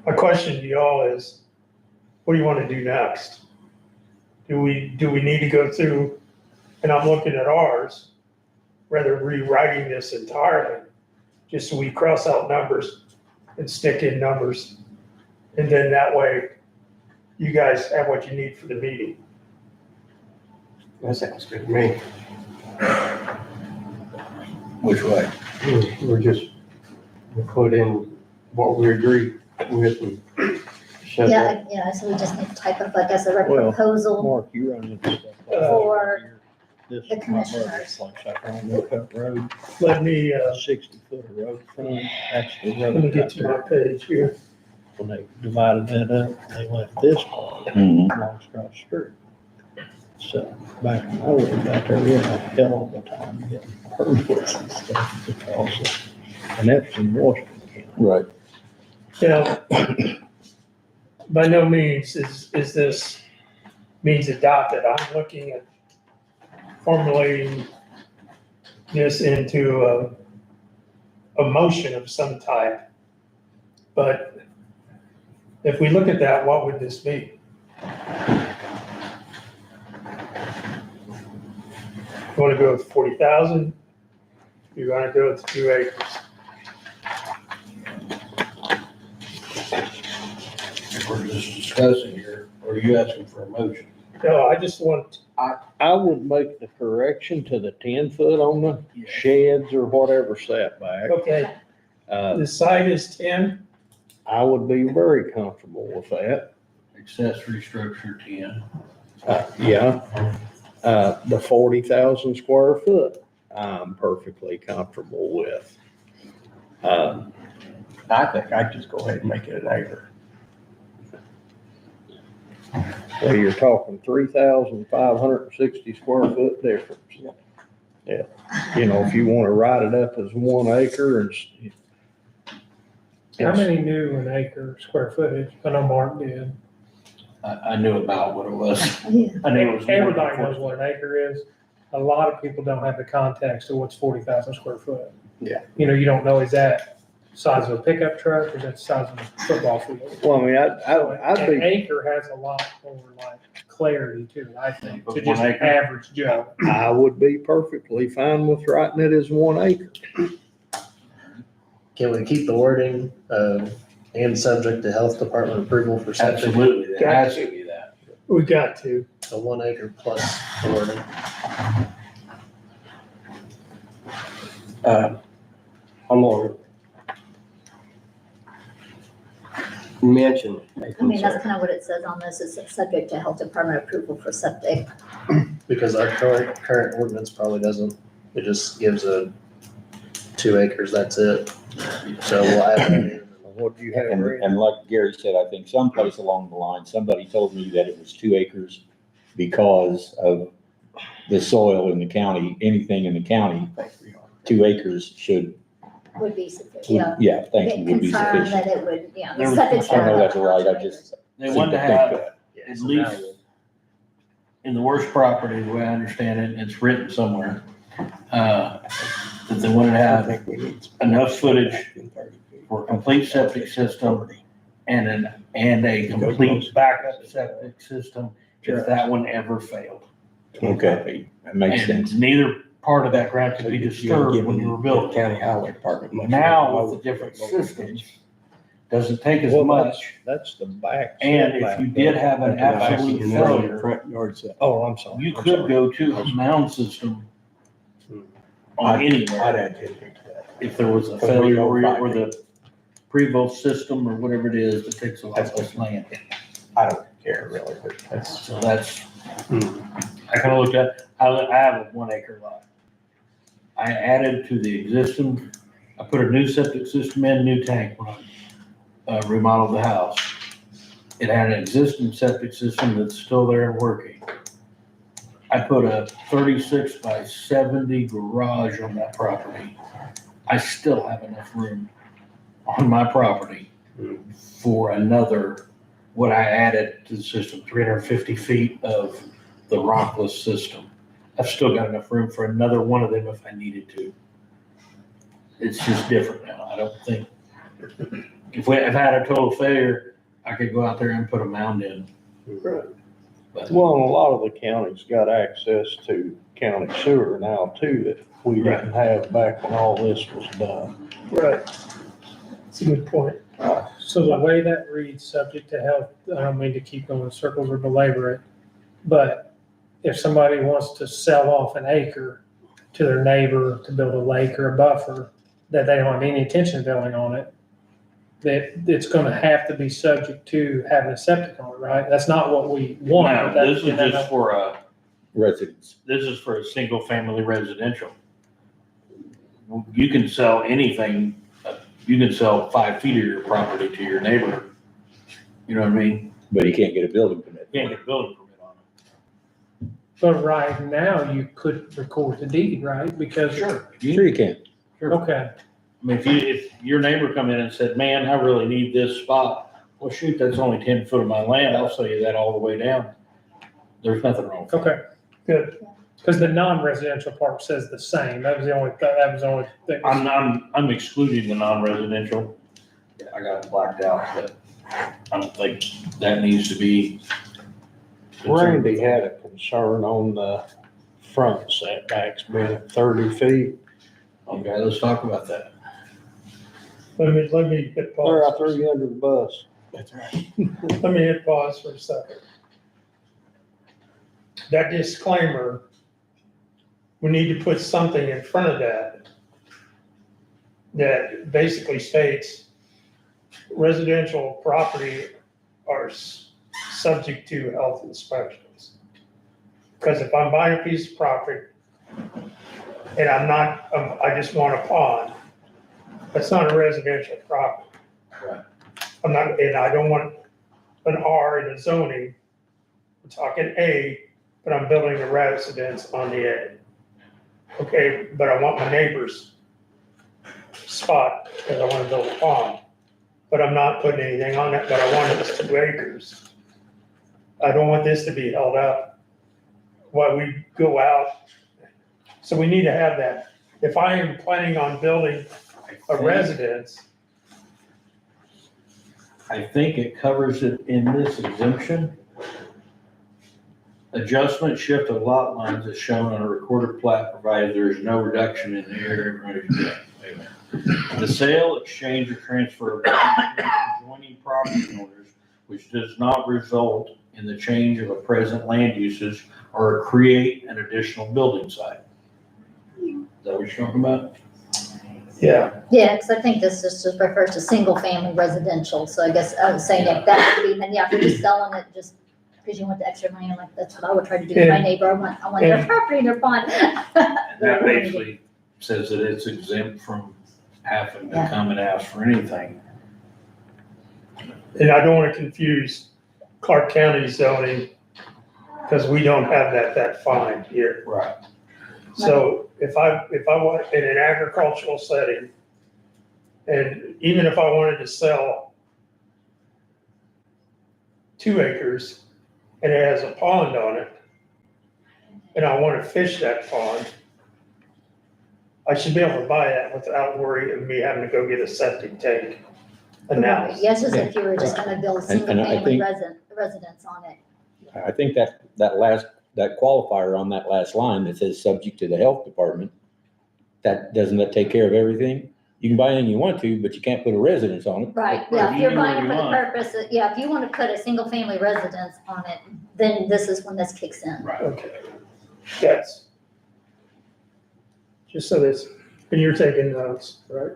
My question to y'all is, what do you want to do next? Do we need to go through, and I'm looking at ours, rather rewriting this entirely, just so we cross out numbers and stick in numbers. And then that way, you guys have what you need for the meeting. That sounds good to me. Which way? We put in what we agree with and shut that. Yeah, so we just need to type up, like, as a Well, proposal. Mark, you run into stuff like that. For This the is my brother's commissioners. place, I own Millcut Road, Let me, 60 foot of road front, that's the let me road get right to my there. page here. When they divided that up, they left this part Mhm. along Scott Street. So back when I lived out there, we had a hell of a time getting permits and stuff because of, and that's in Washington County. Right. Now, by no means is this means adopted. I'm looking at formulating this into a motion of some type. But if we look at that, what would this be? You want to go with 40,000? You're going to go with 2 acres. If we're just discussing here, or are you asking for a motion? No, I just want, I would make the correction to the 10 foot on the sheds or whatever setback. okay, the side is 10. I would be very comfortable with that. Accessory structure 10. Yeah. The 40,000 square foot, I'm perfectly comfortable with. I think I'd just go ahead and make it an acre. So you're talking 3,560 square foot difference. Yeah. You know, if you want to write it up as 1 acre and. How many knew an acre square footage? I know Mark did. I knew about what it was. Yeah. I knew it was. more than Everybody knows 40. what an acre is. A lot of people don't have the context of what's 40,000 square foot. Yeah. You know, you don't know, is that size of a pickup truck or is that the size of a football field? Well, I mean, I'd An be, acre has a lot more like clarity to it, I think, to But just 1 acre? average Joe. I would be perfectly fine with writing it as 1 acre. Can we keep the wording, and subject to health department approval for septic? Absolutely, it has to be that. We got to. So 1 acre plus the wording. I'm gonna mention a I mean, that's concern. kind of what it says on this, is subject to health department approval for septic. Because our current ordinance probably doesn't, it just gives 2 acres, that's it. So we'll add that in. What do you have, And, Randy? and like Gary said, I think someplace along the line, somebody told me that it was 2 acres because of the soil in the county, anything in the county, 2 acres should, Would be sufficient, yeah, thank you, would be Confirm sufficient. that it would, yeah. There was septic's I know got that's about right, I 2 just, They seem wanted to to think have, that. at least, in the worst property, the way I understand it, it's written somewhere, that they wanted to I have think we need enough footage 30 feet. for a complete septic system and a complete backup septic system if that one ever failed. Okay, that makes And sense. neither part of that ground could be disturbed when you were building. County Highway Department. much Now, more. with the different systems, doesn't take as Well, much. That's the back. And if you did have an absolute And then on the failure, front yard set. Oh, I'm sorry. you I'm could sorry. go to a mound system on I'd anywhere. add 10 feet to that. If there was a Because we failure go or 5 the Prevost system or whatever it is that takes a lot less land. I don't care really, but that's. So that's, I kind of looked at, I have a 1 acre lot. I added to the existing, I put a new septic system in, new tank when I remodeled the house. It had an existing septic system that's still there and working. I put a 36 by 70 garage on that property. I still have enough room on my property for another, what I added to the system, 350 feet of the rockless system. I've still got enough room for another one of them if I needed to. It's just different now. I don't think, if I had a total failure, I could go out there and put a mound in. But Well, and a lot of the counties got access to county sewer now too, that we didn't have back when all this was done. Right. It's a good point. So the way that reads, subject to health, I don't mean to keep going in circles or belabor it, but if somebody wants to sell off an acre to their neighbor to build a lake or a buffer, that they don't have any intention of building on it, that it's gonna have to be subject to having a septic on it, right? That's not what we want. but Now, that's- this is just for Residents. this is for a single family residential. You can sell anything, you can sell 5 feet of your property to your neighbor. You know what I mean? But he can't get a building permit. You can't get a building permit on it. But right now, you could record the deed, right? Because. Sure. Sure you can. Okay, I mean, if your neighbor come in and said, man, I really need this spot, well, shoot, that's only 10 foot of my land, I'll sell you that all the way down. There's nothing wrong with it. okay, good. Because the non-residential part says the same. That was the only thing. I'm excluding the non-residential. I got it blacked out, but I don't think that needs to be. Randy had a concern on the front setbacks being at 30 feet. Okay, let's talk about that. Let me hit They're pause. out there under the bus. That's right. Let me hit pause for a second. That disclaimer, we need to put something in front of that basically states residential property are subject to health inspections. Because if I'm buying a piece of property and I just want a pond, that's not a residential property. Right. And I don't want an R in the zoning. We're talking A, but I'm building a residence on the A. Okay, but I want my neighbor's spot because I want to build a pond. But I'm not putting anything on it, but I want it as 2 acres. I don't want this to be held up while we go out. So we need to have that. If I am planning on building a residence, I think it covers it in this exemption. Adjustment, shift of lot lines is shown on a recorded plat provided there is no reduction in the area. Wait a minute. The sale, exchange, or transfer of adjoining property owners, which does not result in the change of a present land uses or create an additional building site. Is that what you're talking about? yeah, Yeah, because I think this just refers to single-family residential, so I guess I was saying if that would be, then yeah, if you're just selling it just because you want the extra money, I'm like, that's what I would try to do with my neighbor, I want their property in their pond. And that basically says that it's exempt from having to come and ask for anything. and I don't want to confuse Clark County zoning because we don't have that fine here. Right. So if I want in an agricultural setting, and even if I wanted to sell 2 acres and it has a pond on it, and I want to fish that pond, I should be able to buy that without worry of me having to go get a septic tank announced. Yes, as if you were just gonna build And I single-family think- residence on it. I think that qualifier on that last line that says subject to the health department, doesn't that take care of everything? You can buy anything you want to, but you can't put a residence on it. Right, Or yeah, if you you're do buying it what for you the want. purpose, if you want to put a single-family residence on it, then this is when this kicks in. Right. Okay, yes. Just so this, and you're taking notes, right?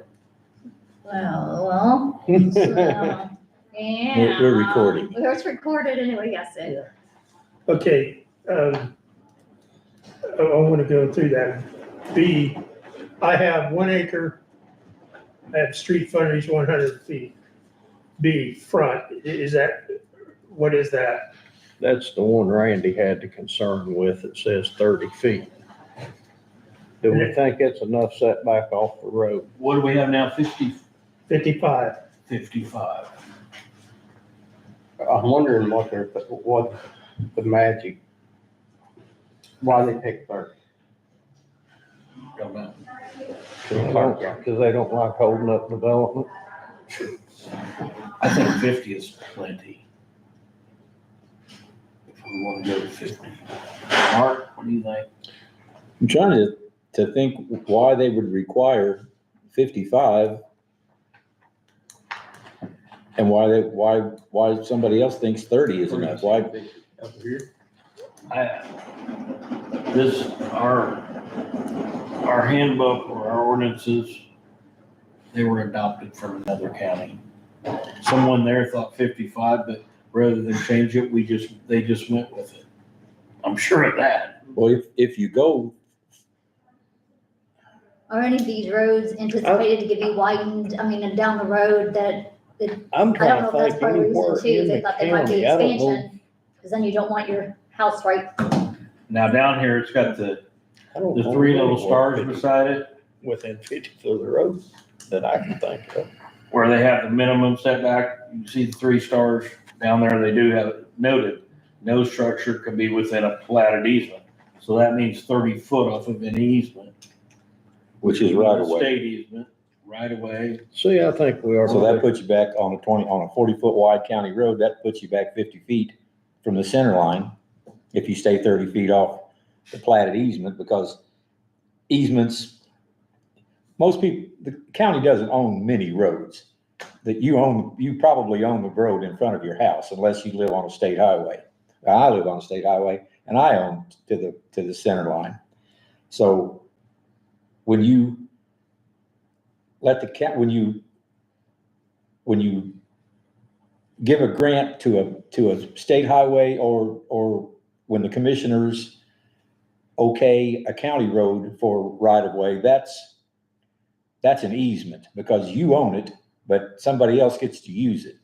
Well, so, yeah. We're recording. It's recorded anyway, yes, it. Okay, I want to go through that. B, I have 1 acre, I have street frontage 100 feet. B, front, what is that? That's the one Randy had the concern with. It says 30 feet. Do we think it's enough setback off the road? What do we have now? 55. 55. I'm wondering what the magic, why they pick 30. Don't know. Because they don't like holding up development. I think 50 is plenty. If we want to go to 50. Mark, what do you think? I'm trying to think why they would require 55. And why somebody else thinks 30 is enough? Why? Up here. Our handbook or our ordinances, they were adopted from another county. Someone there thought 55, but rather than change it, they just went with it. I'm sure of that. Well, if you go, Are any of these roads anticipated to be widened, I mean, and down the road that, I'm I don't trying know to if that's think part of the anywhere reason too, in they the thought they might be county, I don't know. expansion, because then you don't want your house right. Now down here, it's got the I don't know 3 little anywhere stars beside it, within 50 foot of the road that I can think of. where they have the minimum setback. You see the 3 stars down there, they do have it noted. No structure can be within a platted easement. So that means 30 foot off of an easement. which is right away. State easement, right away. See, I think we are. So that puts you back on a 40-foot wide county road, that puts you back 50 feet from the center line if you stay 30 feet off the platted easement, because easements, most people, the county doesn't own many roads. That you probably own the road in front of your house unless you live on a state highway. I live on a state highway and I own to the center line. So when you let when you give a grant to a state highway, or when the commissioners okay a county road for right of way, that's an easement because you own it, but somebody else gets to use it.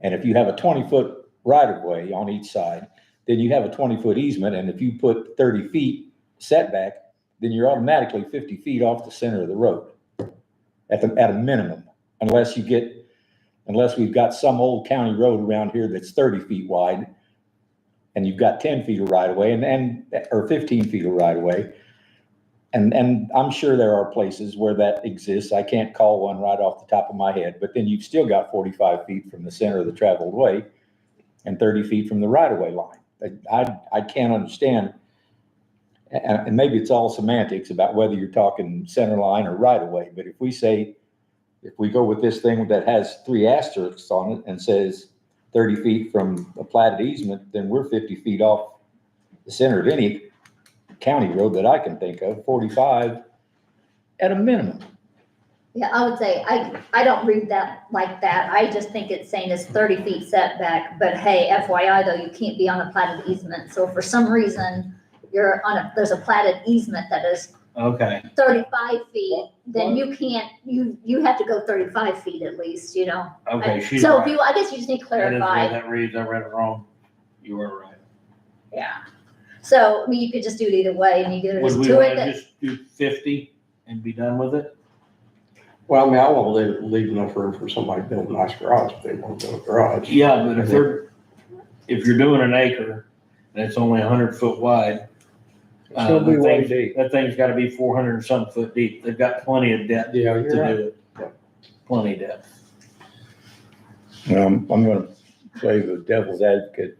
And if you have a 20-foot right of way on each side, then you have a 20-foot easement. And if you put 30 feet setback, then you're automatically 50 feet off the center of the road at a minimum, unless we've got some old county road around here that's 30 feet wide and you've got 10 feet of right of way or 15 feet of right of way. And I'm sure there are places where that exists. I can't call one right off the top of my head, but then you've still got 45 feet from the center of the traveled way and 30 feet from the right of way line. I can't understand. And maybe it's all semantics about whether you're talking center line or right of way. But if we go with this thing that has 3 asterisks on it and says 30 feet from a platted easement, then we're 50 feet off the center of any county road that I can think of, 45 at a minimum. Yeah, I would say, I don't read that like that. I just think it's saying it's 30 feet setback, but hey, FYI though, you can't be on a platted easement. So if for some reason there's a platted easement that is Okay. 35 feet, then you can't, you have to go 35 feet at least, you know? Okay, she's So right. I guess you just need to That is the way clarify. that reads. I read it wrong. You are right. Yeah. So, I mean, you could just do it either way and you could Would just we do want it. to just do 50 and be done with it? Well, I mean, I want to leave enough room for somebody to build a nice garage if they want to build a garage. Yeah, but if you're doing an acre and it's only 100 foot wide, It's gonna be way deep. that thing's got to be 400 and some foot deep. They've got plenty of depth Yeah, to you're right. do it. Plenty of depth. I'm going to play the devil's advocate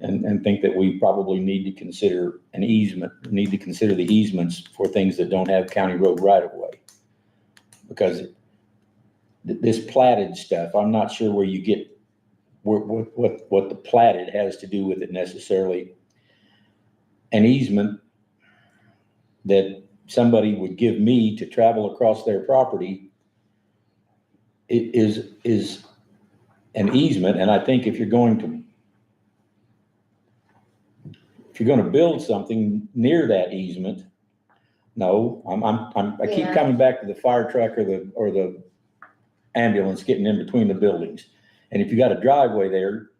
and think that we probably need to consider the easements for things that don't have county road right of way. Because this platted stuff, I'm not sure where you get, what the platted has to do with it necessarily. An easement that somebody would give me to travel across their property is an easement. And I think if you're going to build something near that easement, no, I keep Yeah. coming back to the fire truck or the ambulance getting in between the buildings. And if you got a driveway there,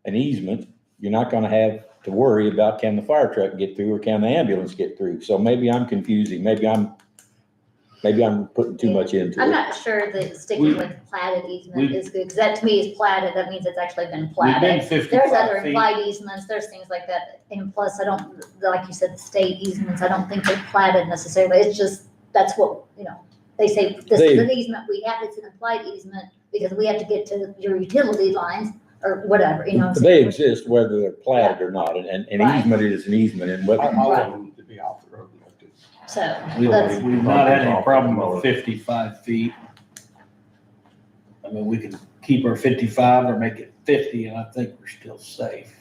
an easement, you're not gonna have to worry about can the fire truck get through or can the ambulance get through. So maybe I'm confusing, maybe I'm putting too much into I'm it. not sure that sticking We- with platted easement we- is good, because that to me is platted, that means it's actually been We've been platted. 55 There's other feet. implied easements, there's things like that, and plus, I don't, like you said, the state easements, I don't think they're platted necessarily, it's just, that's what, they say, this is an easement, we have, it's an implied easement, because we have to get to your utility lines, or whatever, They exist whether they're platted or not, and an Right. easement is an easement, and whether, I want them to be off the road. So, We've that's, not had any problem with 55 feet. I mean, we can keep our 55 or make it 50, and I think we're still safe.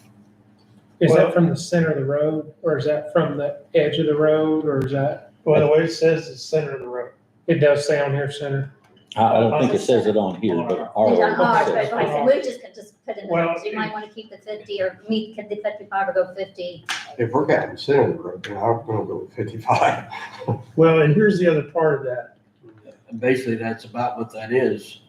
Is Well- that from the center of the road, or is that from the edge of the road, or is that, Well, the way it says is center of the road. it does say on here center? I don't think it says it on here, but our It's on ours, ordinance but says. like I said, we just could just put in the Well, numbers, you might wanna keep the 50 or meet the 55 or go 50. If we're getting the center of the road, then I'm gonna go with 55. Well, and here's the other part of that. And basically, that's about what that is.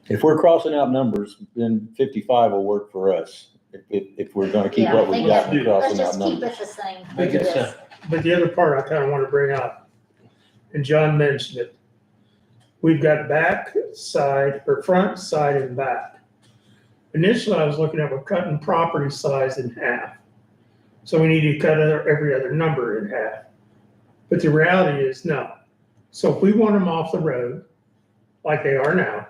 If we're crossing out numbers, then 55 will work for us. If we're gonna keep Yeah, I what we've think got and Let's crossing out just keep numbers. it the same. Make as it it is. simple. But the other part I kind of want to bring up, and John mentioned it, we've got back, side, or front, side, and back. Initially, I was looking at we're cutting property size in half. So we need to cut every other number in half. But the reality is no. So if we want them off the road, like they are now,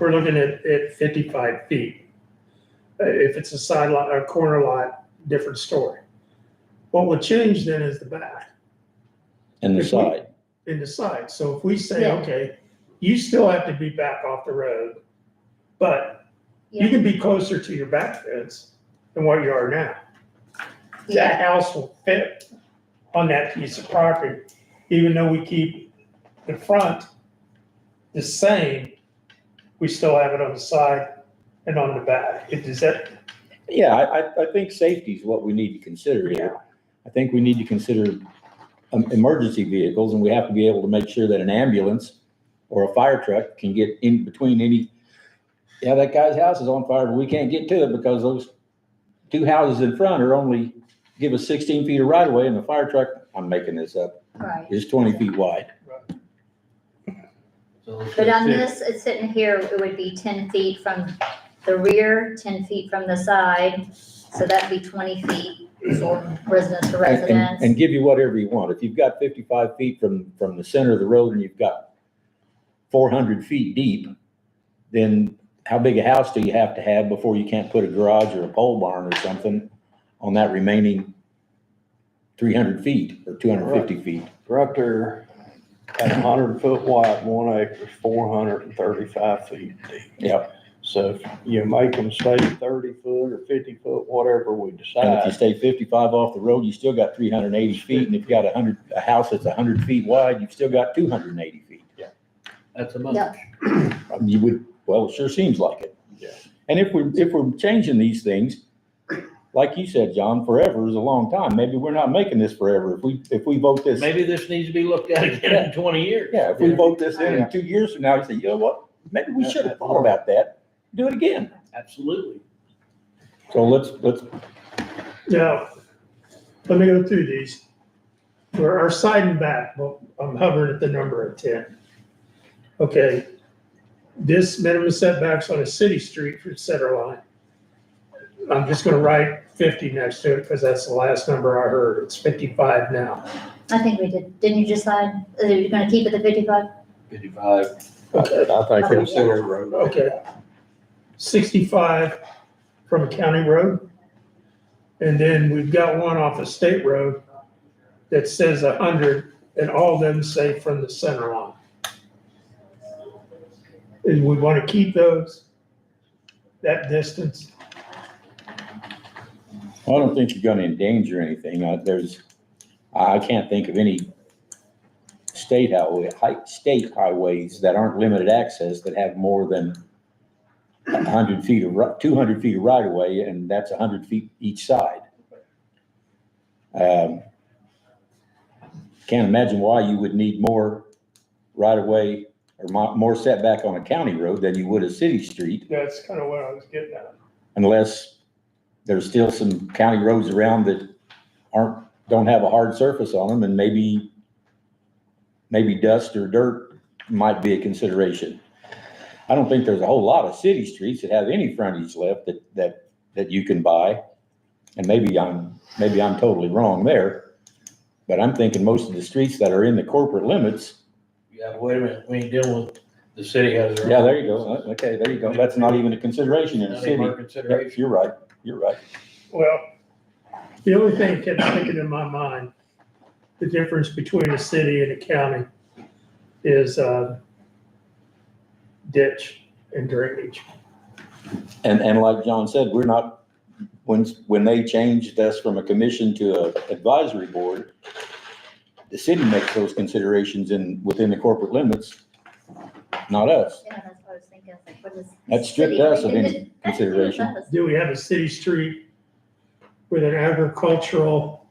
we're looking at 55 feet. If it's a side lot, or corner lot, different story. What would change then is the back And the if we- side. and the side. So if we say, Yeah. okay, you still have to be back off the road, but you Yeah. can be closer to your back fence than what you are now. That Yeah, house will fit on that piece of property, even though we keep the front the same, we still have it on the side and on the back. Is that, Yeah, I think safety is what we need to consider here. I think we need to consider emergency vehicles, and we have to be able to make sure that an ambulance or a fire truck can get in between yeah, that guy's house is on fire, but we can't get to it because those two houses in front are only, give us 16 feet of right of way, and the fire truck, I'm making this up, right. is 20 feet wide. So let's But go on 50. this, it's sitting here, it would be 10 feet from the rear, 10 feet from the side, so that'd be 20 feet for residence to And residence. give you whatever you want. If you've got 55 feet from the center of the road and you've got 400 feet deep, then how big a house do you have to have before you can't put a garage or a pole barn or something on that remaining 300 feet or 250 feet? Right there, at 100 foot wide, 1 acre, 435 feet deep. Yep. So if you make them stay 30 foot or 50 foot, whatever we And if decide. you stay 55 off the road, you still got 380 feet. And if you got a house that's 100 feet wide, you've still got 280 feet. That's a month. Yeah. You would, well, it sure seems like it. Yeah. And if we're changing these things, like you said, John, forever is a long time. Maybe we're not making this forever. If we vote this, Maybe this needs to be looked at again in 20 years. yeah, if we vote this in 2 years from now, you say, you know what? Maybe we should have thought about that. Do it again. Absolutely. So let's, now, let me go through these. For our side and back, well, I'm hovering at the number of 10. Okay, this minimum setbacks on a city street for center line. I'm just gonna write 50 next to it because that's the last number I heard. It's 55 now. I think we did, didn't you decide, are you gonna keep it at 55? 55. Okay, I think For the it's, center of the road. okay. 65 from a county road. And then we've got one off a state road that says 100, and all of them say from the center line. And we want to keep those, that distance. I don't think you're gonna endanger anything. I can't think of any state highways that aren't limited access that have more than 100 feet of, 200 feet of right of way, and that's 100 feet each side. Can't imagine why you would need more right of way or more setback on a county road than you would a city street, That's kind of what I was getting at. unless there's still some county roads around that don't have a hard surface on them, and maybe dust or dirt might be a consideration. I don't think there's a whole lot of city streets that have any frontage left that you can buy. And maybe I'm totally wrong there, but I'm thinking most of the streets that are in the corporate limits. Yeah, wait a minute, we ain't dealing with, the city has their own. Yeah, there you go. Okay, there you go. That's not even a consideration in the Not even city. our consideration. Yep, you're right. Well, the only thing that kept thinking in my mind, the difference between a city and a county is ditch and drainage. And like John said, we're not, when they changed us from a commission to a advisory board, the city makes those considerations within the corporate limits, not us. Yeah, that's what I was thinking. I was like, what is? That stripped us of any consideration. Do we have a city street with an agricultural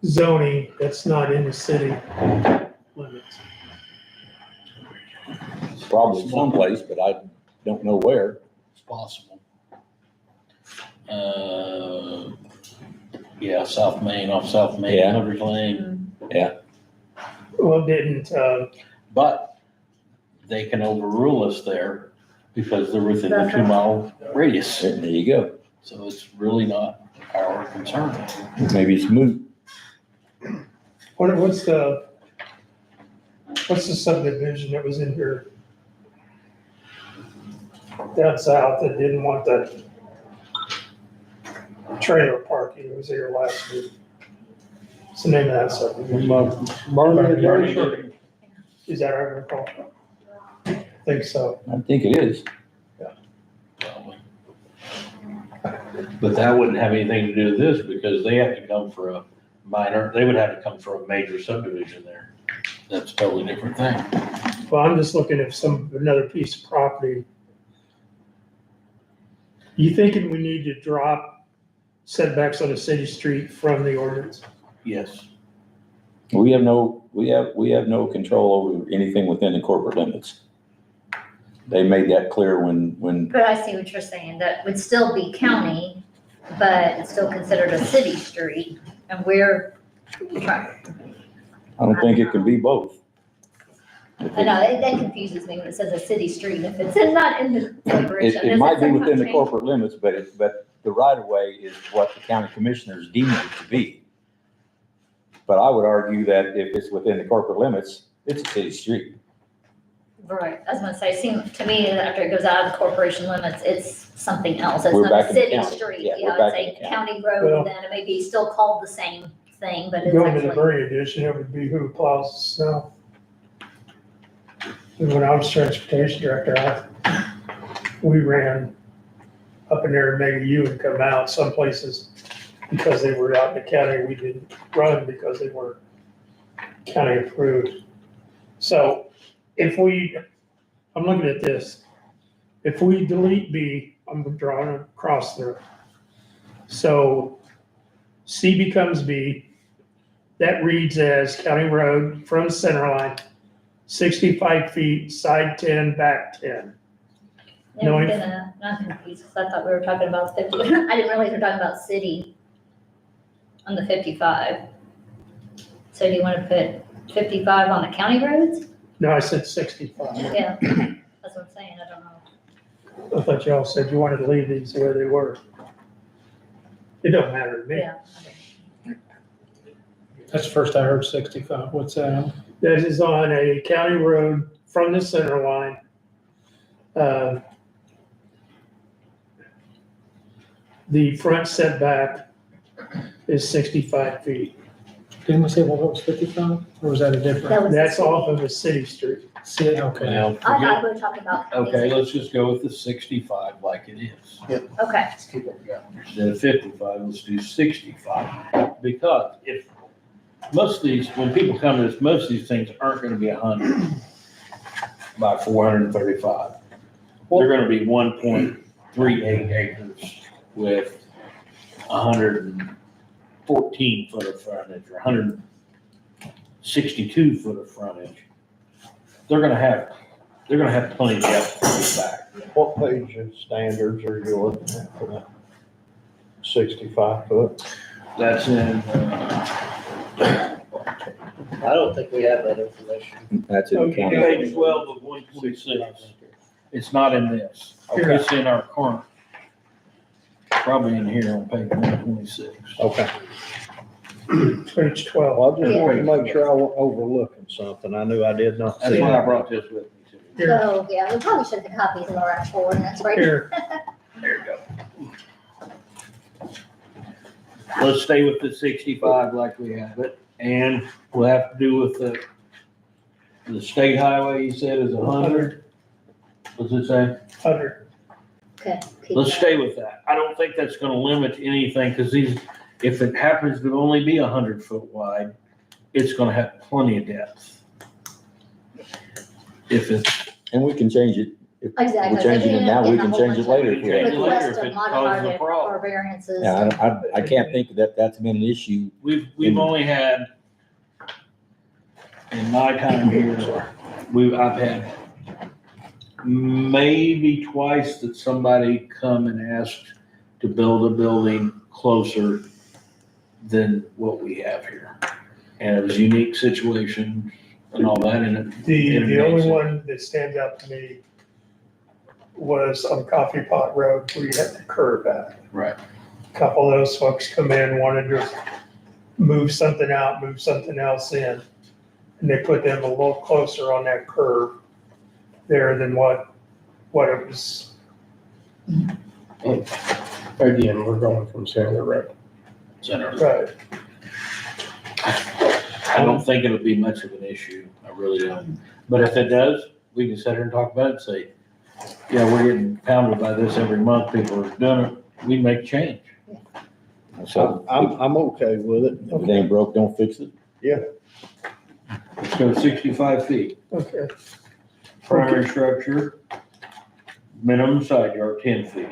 zoning that's not in the city limits? Probably someplace, but I don't know where. It's possible. Yeah, South Main, off South Main, Yeah. Hunter's Lane, Well, didn't, but they can overrule us there because they're within the That's 2 mile radius. There you go. So it's really not our concern. Maybe it's moot. what's the subdivision that was in here down south that didn't want the trailer parking? It was here last week. What's the name of that subdivision? Burning. Is that agricultural? I think so. I think it is. Probably. But that wouldn't have anything to do with this because they have to come for a minor, they would have to come for a major subdivision there. That's a totally different thing. Well, I'm just looking at another piece of property. You thinking we need to drop setbacks on a city street from the ordinance? Yes. We have no control over anything within the corporate limits. They made that clear when, But I see what you're saying. That would still be county, but it's still considered a city street, and we're trying. I don't think it can be both. I know, that confuses me when it says a city street, if it's not in the corporation. It Does might be somehow within the change? corporate limits, but the right of way is what the county commissioners deem it to be. But I would argue that if it's within the corporate limits, it's a city street. Right, I was gonna say, to me, after it goes out of the corporation limits, it's something else, it's We're not back a in the city county. street, Yeah, we're yeah, back it's in a the county Well- road, then it may be still called the same thing, but it's Going to the actually. Berry Edition, it would be who plows the snow. And when I was transportation director, we ran up in there and maybe you would come out some places because they were out in the county, we didn't run because they were county approved. So I'm looking at this, if we delete B, I'm drawing a cross through. So C becomes B, that reads as county road from center line, 65 feet, side 10, back 10. Yeah, I'm confused, because I thought we were talking about 50, I didn't realize we were talking about city on the 55. So do you want to put 55 on the county roads? No, I said 65. Yeah, that's what I'm saying, I don't know. I thought y'all said you wanted to leave these the way they were. It don't matter to me. Yeah. That's the first I heard 65. What's that? That is on a county road from the center line. The front setback is 65 feet. Didn't we say what was 55? Or was that a That different? was the That's city. off of a city street. See, okay. Well, I forget, thought we were talking about. okay, let's just go with the 65 like it is. Okay, Let's keep it going. Instead of 55, let's do 65. Because if most of these, when people come to this, most of these things aren't gonna be 100 by 435. They're gonna be 1.38 acres with 114 foot of frontage or 162 foot of frontage. They're gonna have plenty of depth to get back. What page of standards are you looking at for that? 65 foot? That's in, I don't think we have that information. That's in the county. page 12 of 126. It's not in this. Here. It's in our current, probably in here on page 126. Okay. Page 12. Well, I just wanted to make sure I wasn't overlooking something. I knew I did not That's see why I it. brought this with me too. Here, so, yeah, we probably should have copies of our actual ordinance, right? here. There you go. Let's stay with the 65 like we have it, and we'll have to do with the state highway you said is 100. What's it say? 100. Okay. keep Let's that. stay with that. I don't think that's gonna limit anything, cause if it happens to only be 100 foot wide, it's gonna have plenty of depth. If it's, And we can change it. If Exactly. we're changing it now, we can change it later if we have Change it to. later Request if to it modify causes a it problem. or variances. Yeah, I can't think that that's been an issue. we've only had, in my time here, I've had maybe twice that somebody come and asked to build a building closer than what we have here. And it was a unique situation and all that, and it The makes only it- one that stands out to me was on Coffee Pot Road where you had the curve at. Right. Couple of those folks come in, wanted to move something out, move something else in. And they put them a little closer on that curve there than what it was. Again, we're going from center of the road. Center. Right. I don't think it'll be much of an issue. I really don't. But if it does, we can sit here and talk about it and say, yeah, we're getting pounded by this every month. People are doing it. We make change. So I'm okay with it. if it ain't broke, don't fix it. Let's go 65 feet. Okay. Primary structure, minimum side yard 10 feet.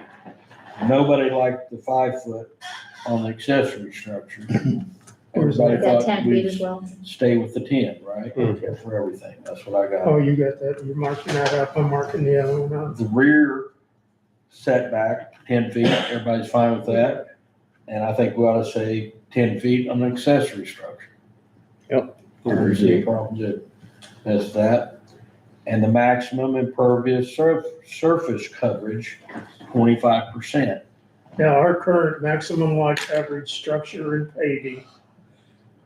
Nobody liked the 5 foot on the accessory structure. Everybody Is that thought 10 feet as we'd well? stay with the 10, right? Okay. For everything. That's what I got. Oh, you got that. You're marking that up. I'm marking the other one up. The rear setback, 10 feet, everybody's fine with that. And I think we ought to say 10 feet on the accessory structure. Yep. There's any problems that, that's that. And the maximum impervious surface coverage, 25%. Now, our current maximum lot coverage structure and paving,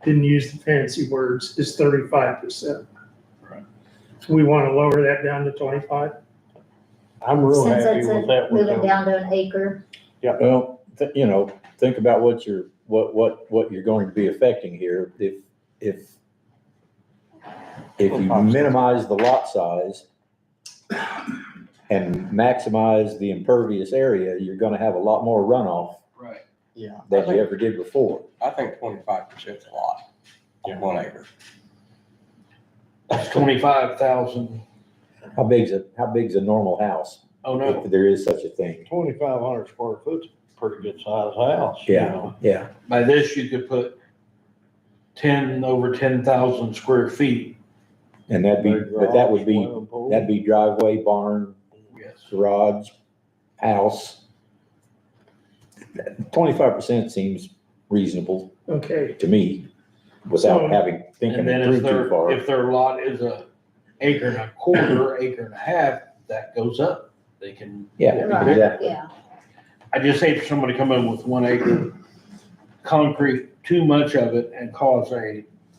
didn't use the fancy words, is 35%. Right. We want to lower that down to 25? I'm real Since happy it's with that. moving down to an acre. Well, think about what you're going to be affecting here. If you minimize the lot size and maximize the impervious area, you're gonna have a lot more runoff Right. Yeah. than you ever did before. I think 25% is a lot on 1 acre. That's 25,000. How big's a normal house, Oh, no. if there is such a thing? 2,500 square foot's a pretty good sized house. you know. Yeah. By this, you could put over 10,000 square feet. And that'd be driveway, barn, Yes. garage, house. 25% seems reasonable Okay, to me, without So- thinking And then it through too far. if their lot is a acre and a quarter, acre and a half, that goes up. They can, Yeah, Right, exactly. yeah. I just hate for somebody to come in with 1 acre concrete, too much of it, and cause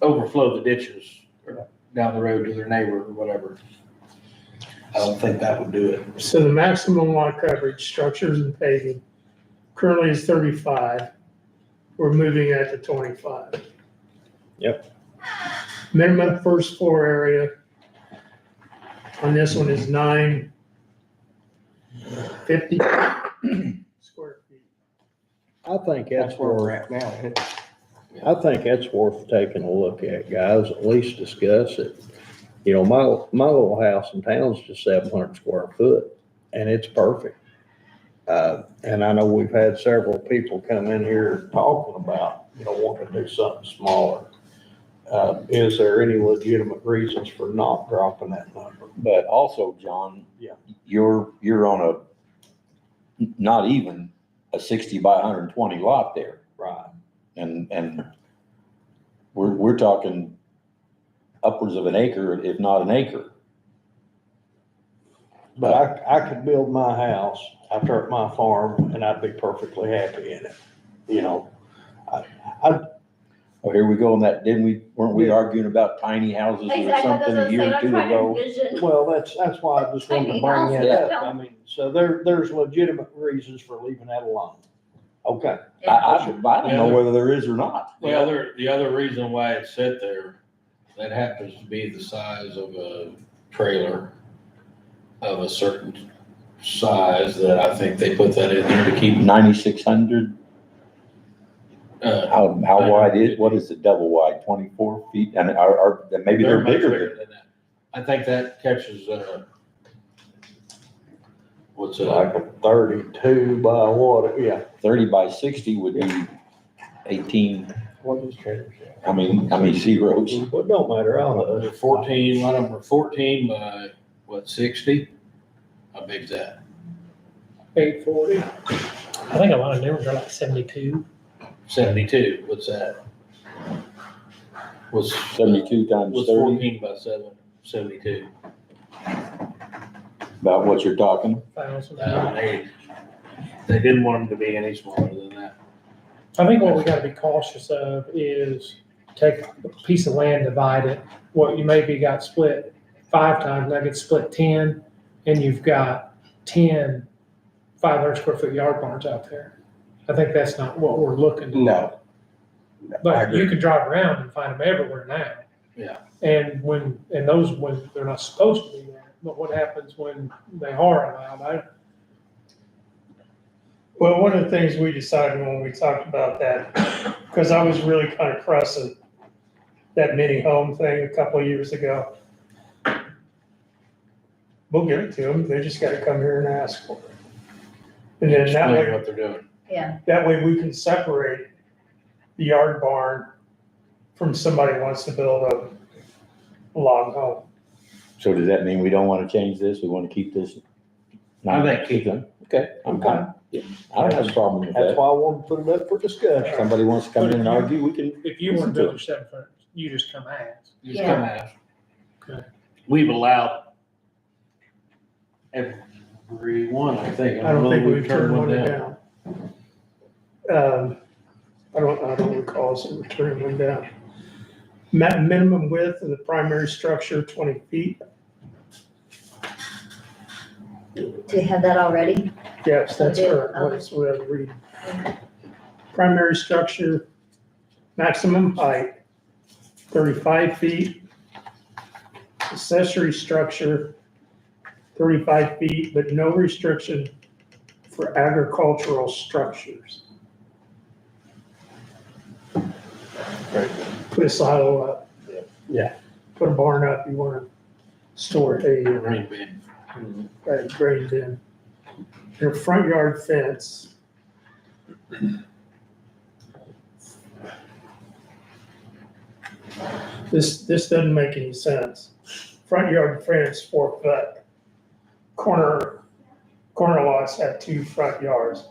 overflow the ditches or down the road to their neighbor or whatever. I don't think that would do it. so the maximum lot coverage, structures and paving, currently is 35. We're moving that to 25. Yep. Minimum first floor area on this one is 950 square feet. I think That's where we're at now. I think that's worth taking a look at, guys, at least discuss it. You know, my little house in town's just 700 square foot, and it's perfect. And I know we've had several people come in here talking about, wanting to do something smaller. Is there any legitimate reasons for not dropping that number? But also, John. Yeah. You're on not even a 60 by 120 lot there. Right. And we're talking upwards of an acre, if not an acre. But I could build my house out there at my farm, and I'd be perfectly happy in it. Oh, here we go on that, weren't we arguing about tiny houses or Exactly, something a year or two ago? Well, that's why I just wanted to bring that Yeah. up. I mean, so there's legitimate reasons for leaving that alone. Okay. I don't know whether there is or not. The other reason why it's set there, that happens to be the size of a trailer. of a certain size that I think they put that in there to keep, 9,600, uh, how wide is, what is the double wide, 24 feet? And maybe they're much bigger. than that. I think that catches, what's it, Like a 32 by what, yeah. 30 by 60 would be 18, What is trailers? I mean zeros. Well, it don't matter, I'll, 14, one of them are 14 by, what, 60? How big's that? 840. I think a lot of new ones are like 72. 72, what's that? Was 72 times was 30, 14 by 72. about what you're talking. 1,000. They didn't want them to be any smaller than that. I think what we gotta be cautious of is take a piece of land, divide it, what you maybe got split 5 times, now gets split 10, and you've got 10 500 square foot yard barns out there. I think that's not what we're looking to do. No. I But agree. you can drive around and find them everywhere now. Yeah. And when they're not supposed to be there, but what happens when they are allowed? Well, one of the things we decided when we talked about that, because I was really kind of pressing that mini home thing a couple of years ago. We'll give it to them, they just gotta come here and ask for it. And then that Explain way, what they're doing. Yeah, that way we can separate the yard barn from somebody who wants to build a log home. So does that mean we don't want to change this? We want to keep this? I think keep it. Okay, I'm fine. Yeah, I don't have a problem with that's that. why I wanted to put it up for discussion. If somebody wants to come in and argue, we can. If you want to build your 7 foot, you just come ask. Just Yeah. come ask. Okay. We've allowed everyone, I think. I don't think know we've turned one down. I don't recall us ever turning one down. Minimum width of the primary structure, 20 feet. do you have that already? Yes, that's Okay, correct. What's what I read. Primary structure, maximum height, 35 feet. Accessory structure, 35 feet, but no restriction for agricultural structures. Put a silo up. Yeah. Put a barn up, you wanna store hay or Rain bin. grain bin. Your front yard fence. This doesn't make any sense. Front yard fence, 4 foot. Corner lots have 2 front yards.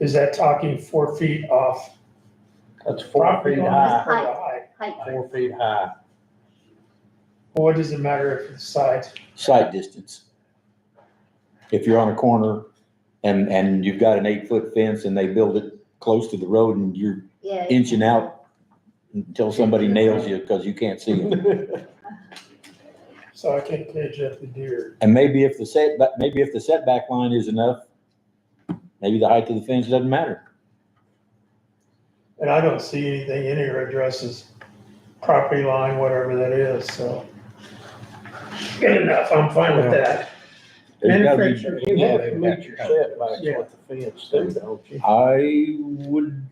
Is that talking 4 feet off That's 4 property feet line high, or the height? Height. 4 feet high. What does it matter if it's sides? Sight distance. If you're on a corner and you've got an 8-foot fence and they build it close to the road and you're Yeah, inching out until somebody nails you because you can't see them. So I can't cage up the deer. And maybe if the setback line is enough, maybe the height of the fence doesn't matter. And I don't see anything in here addresses property line, whatever that is, so. Good enough, I'm fine with that. There's gotta be- Manufactured, You have to meet your setbacks Yeah. with the fence too, don't you?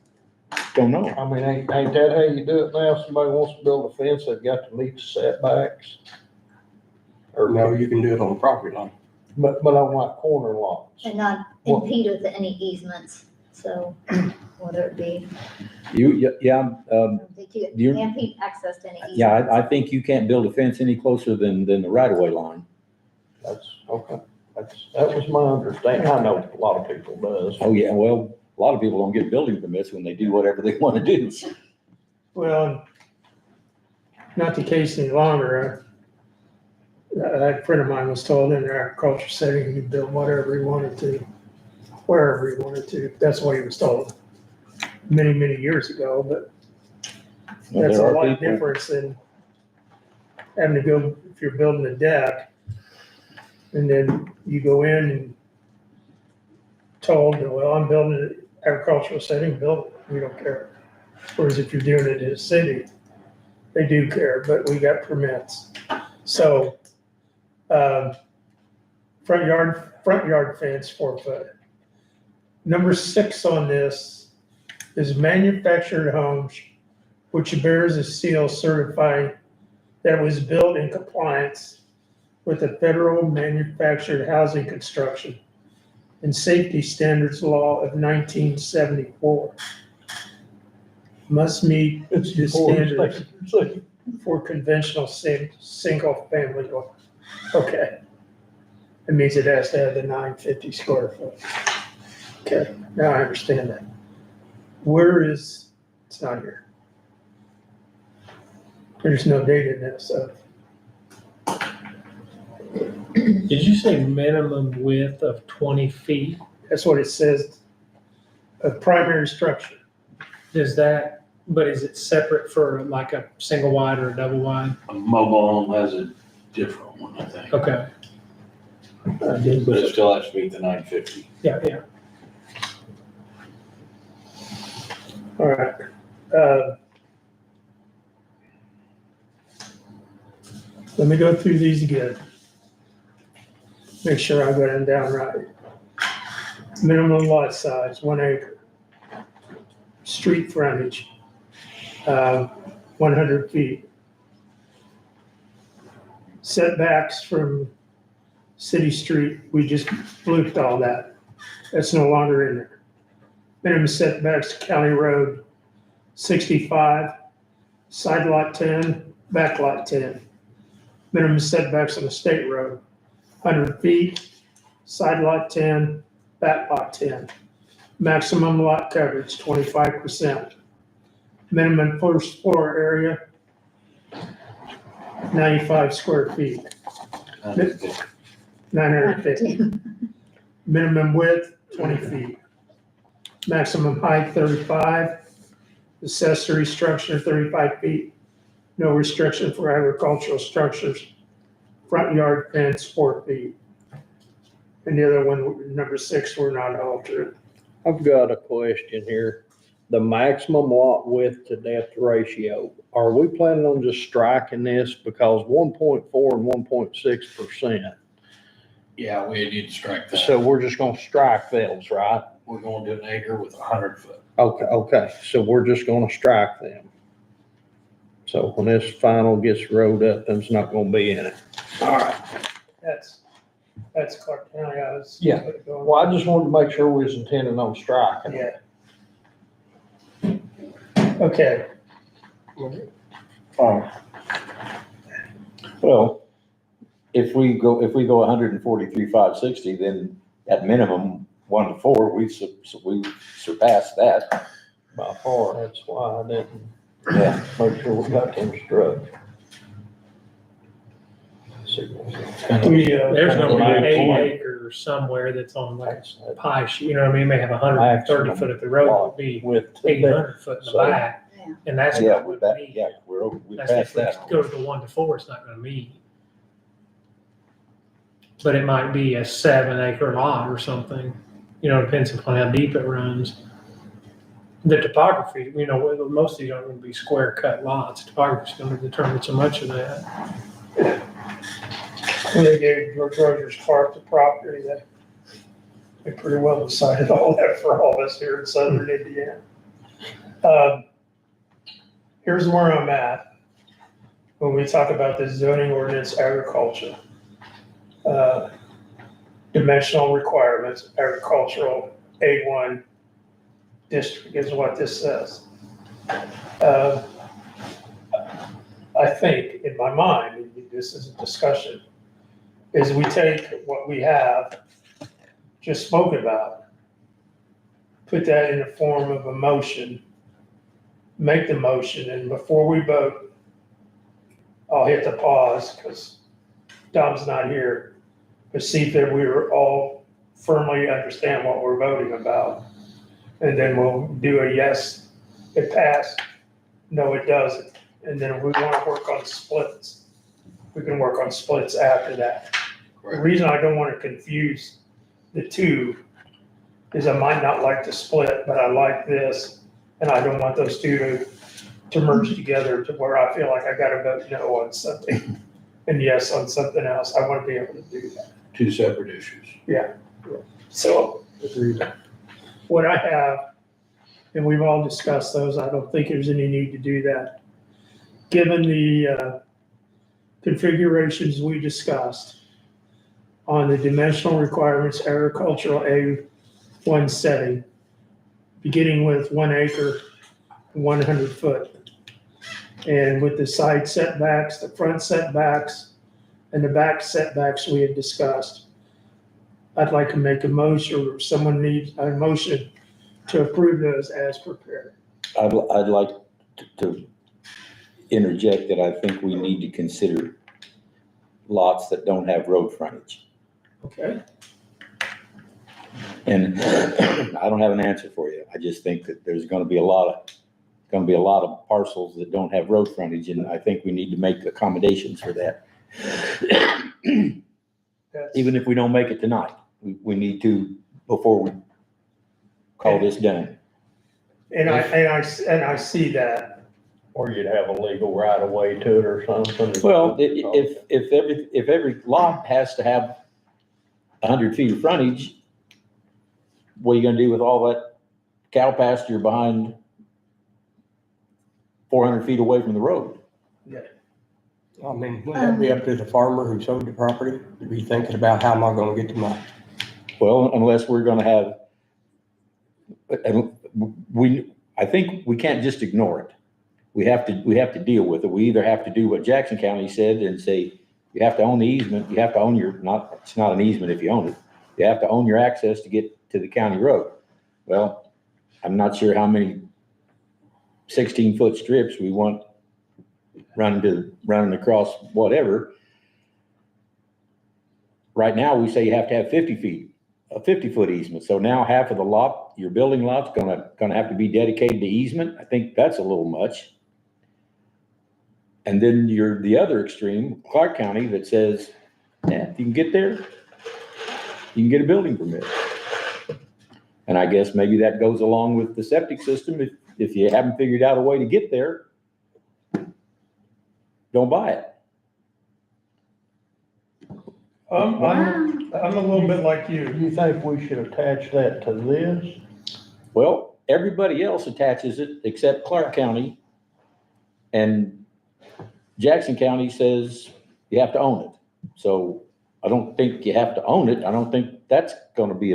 Don't know. I mean, ain't that how you do it now? Somebody wants to build a fence, they've got to meet the setbacks. Or No, you can do it on the property line. But on like corner lots. and not impede with any easements, so whether it be, I don't think you You're- can impede access to any easements. Yeah, I think you can't build a fence any closer than the right-of-way line. That's, okay. That was my understanding. I know a lot of people does. Oh, yeah, well, a lot of people don't get building permits when they do whatever they want to do. well, not the case any longer. A friend of mine was told in the agriculture setting, he could build whatever he wanted to, wherever he wanted to. That's what he was told many, many years ago, but that's a There are lot people- difference than having to go, if you're building a deck, and then you go in and told, well, I'm building an agricultural setting, build it, we don't care. Whereas if you're doing it in a city, they do care, but we got permits. So, Front yard fence, 4 foot. Number 6 on this is manufactured homes which bears a seal certifying that was built in compliance with the federal manufactured housing construction and safety standards law of 1974. Must meet the standards for conventional single family. Okay. It means it has to have the 950 square foot. Okay, now I understand that. Where is, it's not here. There's no date in this, so. Did you say minimum width of 20 feet? That's what it says. A primary structure. Is that, but is it separate for like a single wide or a double wide? A mobile home has a different one, I think. Okay, But it still has to meet the 950. yeah, yeah. All right. Let me go through these again. Make sure I got them down right. Minimum lot size, 1 acre. Street frontage, 100 feet. Setbacks from city street, we just blooped all that. That's no longer in there. Minimum setbacks to county road, 65, side lot 10, back lot 10. Minimum setbacks on the state road, 100 feet, side lot 10, back lot 10. Maximum lot coverage, 25%. Minimum first floor area, 95 square feet, 950. Minimum width, 20 feet. Maximum height, 35. Accessory structure, 35 feet. No restriction for agricultural structures. Front yard fence, 4 feet. And the other one, number 6, we're not altering. I've got a question here. The maximum lot width to depth ratio, are we planning on just striking this because 1.4 and 1.6%? Yeah, we need to strike that. So we're just gonna strike those, right? We're going to an acre with 100 foot. Okay, so we're just gonna strike them. So when this final gets rolled up, there's not gonna be in it. All right. That's Clark County. Yeah. Well, I just wanted to make sure we was intending on striking. Yeah. Okay. Well, if we go 143,560, then at minimum 1 to 4, we surpassed that. By far, that's why I didn't Yeah. make sure we got them struck. There's gonna be Nine 8 point. acres somewhere that's on like That's a pie sheet, you know what I mean? May have 130 foot at the road, would be with 800 foot in the So- back. Yeah. And that's Yeah, not with gonna that, meet. yeah, we That's passed if we that. go to the 1 to 4, it's not gonna meet. But it might be a 7 acre lot or something, you know, depends upon how deep it runs. The topography, you know, most of these aren't gonna be square cut lots, topography's gonna determine so much of that. When they gave George Rogers Park the property, they pretty well decided all that for all of us here in southern Indiana. Here's where I'm at when we talk about the zoning ordinance agriculture. Dimensional requirements, agricultural A1 district is what this says. I think, in my mind, this is a discussion, is we take what we have just spoken about, put that in the form of a motion, make the motion, and before we vote, I'll hit the pause because Dom's not here, to see that we all firmly understand what we're voting about. And then we'll do a yes, it passed, no, it doesn't. And then if we want to work on splits, we can work on splits after that. The reason I don't want to confuse the two is I might not like the split, but I like this, and I don't want those two to merge together to where I feel like I gotta vote no on something and yes on something else. I want to be able to do that. two separate issues. So what I have, and we've all discussed those, I don't think there's any need to do that. Given the configurations we discussed on the dimensional requirements, agricultural A1 setting, beginning with 1 acre, 100 foot. And with the side setbacks, the front setbacks, and the back setbacks we had discussed, I'd like to make a motion, or someone needs a motion to approve those as prepared. I'd like to interject that I think we need to consider lots that don't have road frontage. Okay? And I don't have an answer for you. I just think that there's gonna be a lot of parcels that don't have road frontage, and I think we need to make accommodations for that. Even if we don't make it tonight, we need to before we call this done. And I see that. Or you'd have a legal right of way to it or something. Well, if every lot has to have 100 feet of frontage, what are you gonna do with all that cow pasture behind 400 feet away from the road? I mean, would that be up to the farmer who sold the property to be thinking about how am I gonna get the money? Well, unless we're gonna have, I think we can't just ignore it. We have to deal with it. We either have to do what Jackson County said and say, you have to own the easement, you have to own it's not an easement if you own it. You have to own your access to get to the county road. Well, I'm not sure how many 16-foot strips we want running across whatever. Right now, we say you have to have 50 feet, a 50-foot easement. So now half of the lot, your building lot's gonna have to be dedicated to easement. I think that's a little much. And then you're the other extreme, Clark County, that says, yeah, if you can get there, you can get a building permit. And I guess maybe that goes along with the septic system. If you haven't figured out a way to get there, don't buy it. I'm a little bit like Do you. you think we should attach that to this? Well, everybody else attaches it except Clark County. And Jackson County says you have to own it. So I don't think you have to own it. I don't think that's gonna be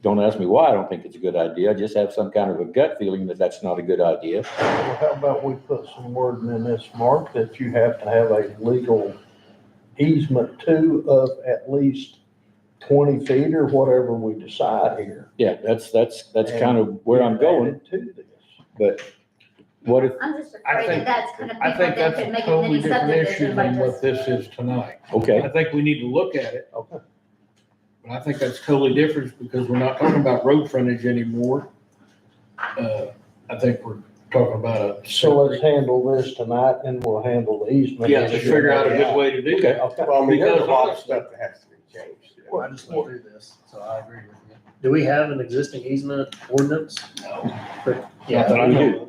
don't ask me why I don't think it's a good idea. I just have some kind of a gut feeling that that's not a good idea. Well, how about we put some wording in this, Mark, that you have to have a legal easement of at least 20 feet or whatever we decide here. Yeah, that's kind of where I'm going, Add it to this. but what if, I'm just I afraid think- that that's kind of I people think that that's could a make a totally mini different issue subdivision by than what just. this is tonight. okay, I think we need to look at it, Okay. but I think that's totally different because we're not talking about road frontage anymore. I think we're talking about So let's handle this tonight and we'll handle the easement. yeah, just figure out a good way to do Okay. that. Okay. Well, I mean, there's a Because lot of honestly- stuff that has to be changed. Well, I just went through this, so I agree with you. Do we have an existing easement ordinance? yeah, we do,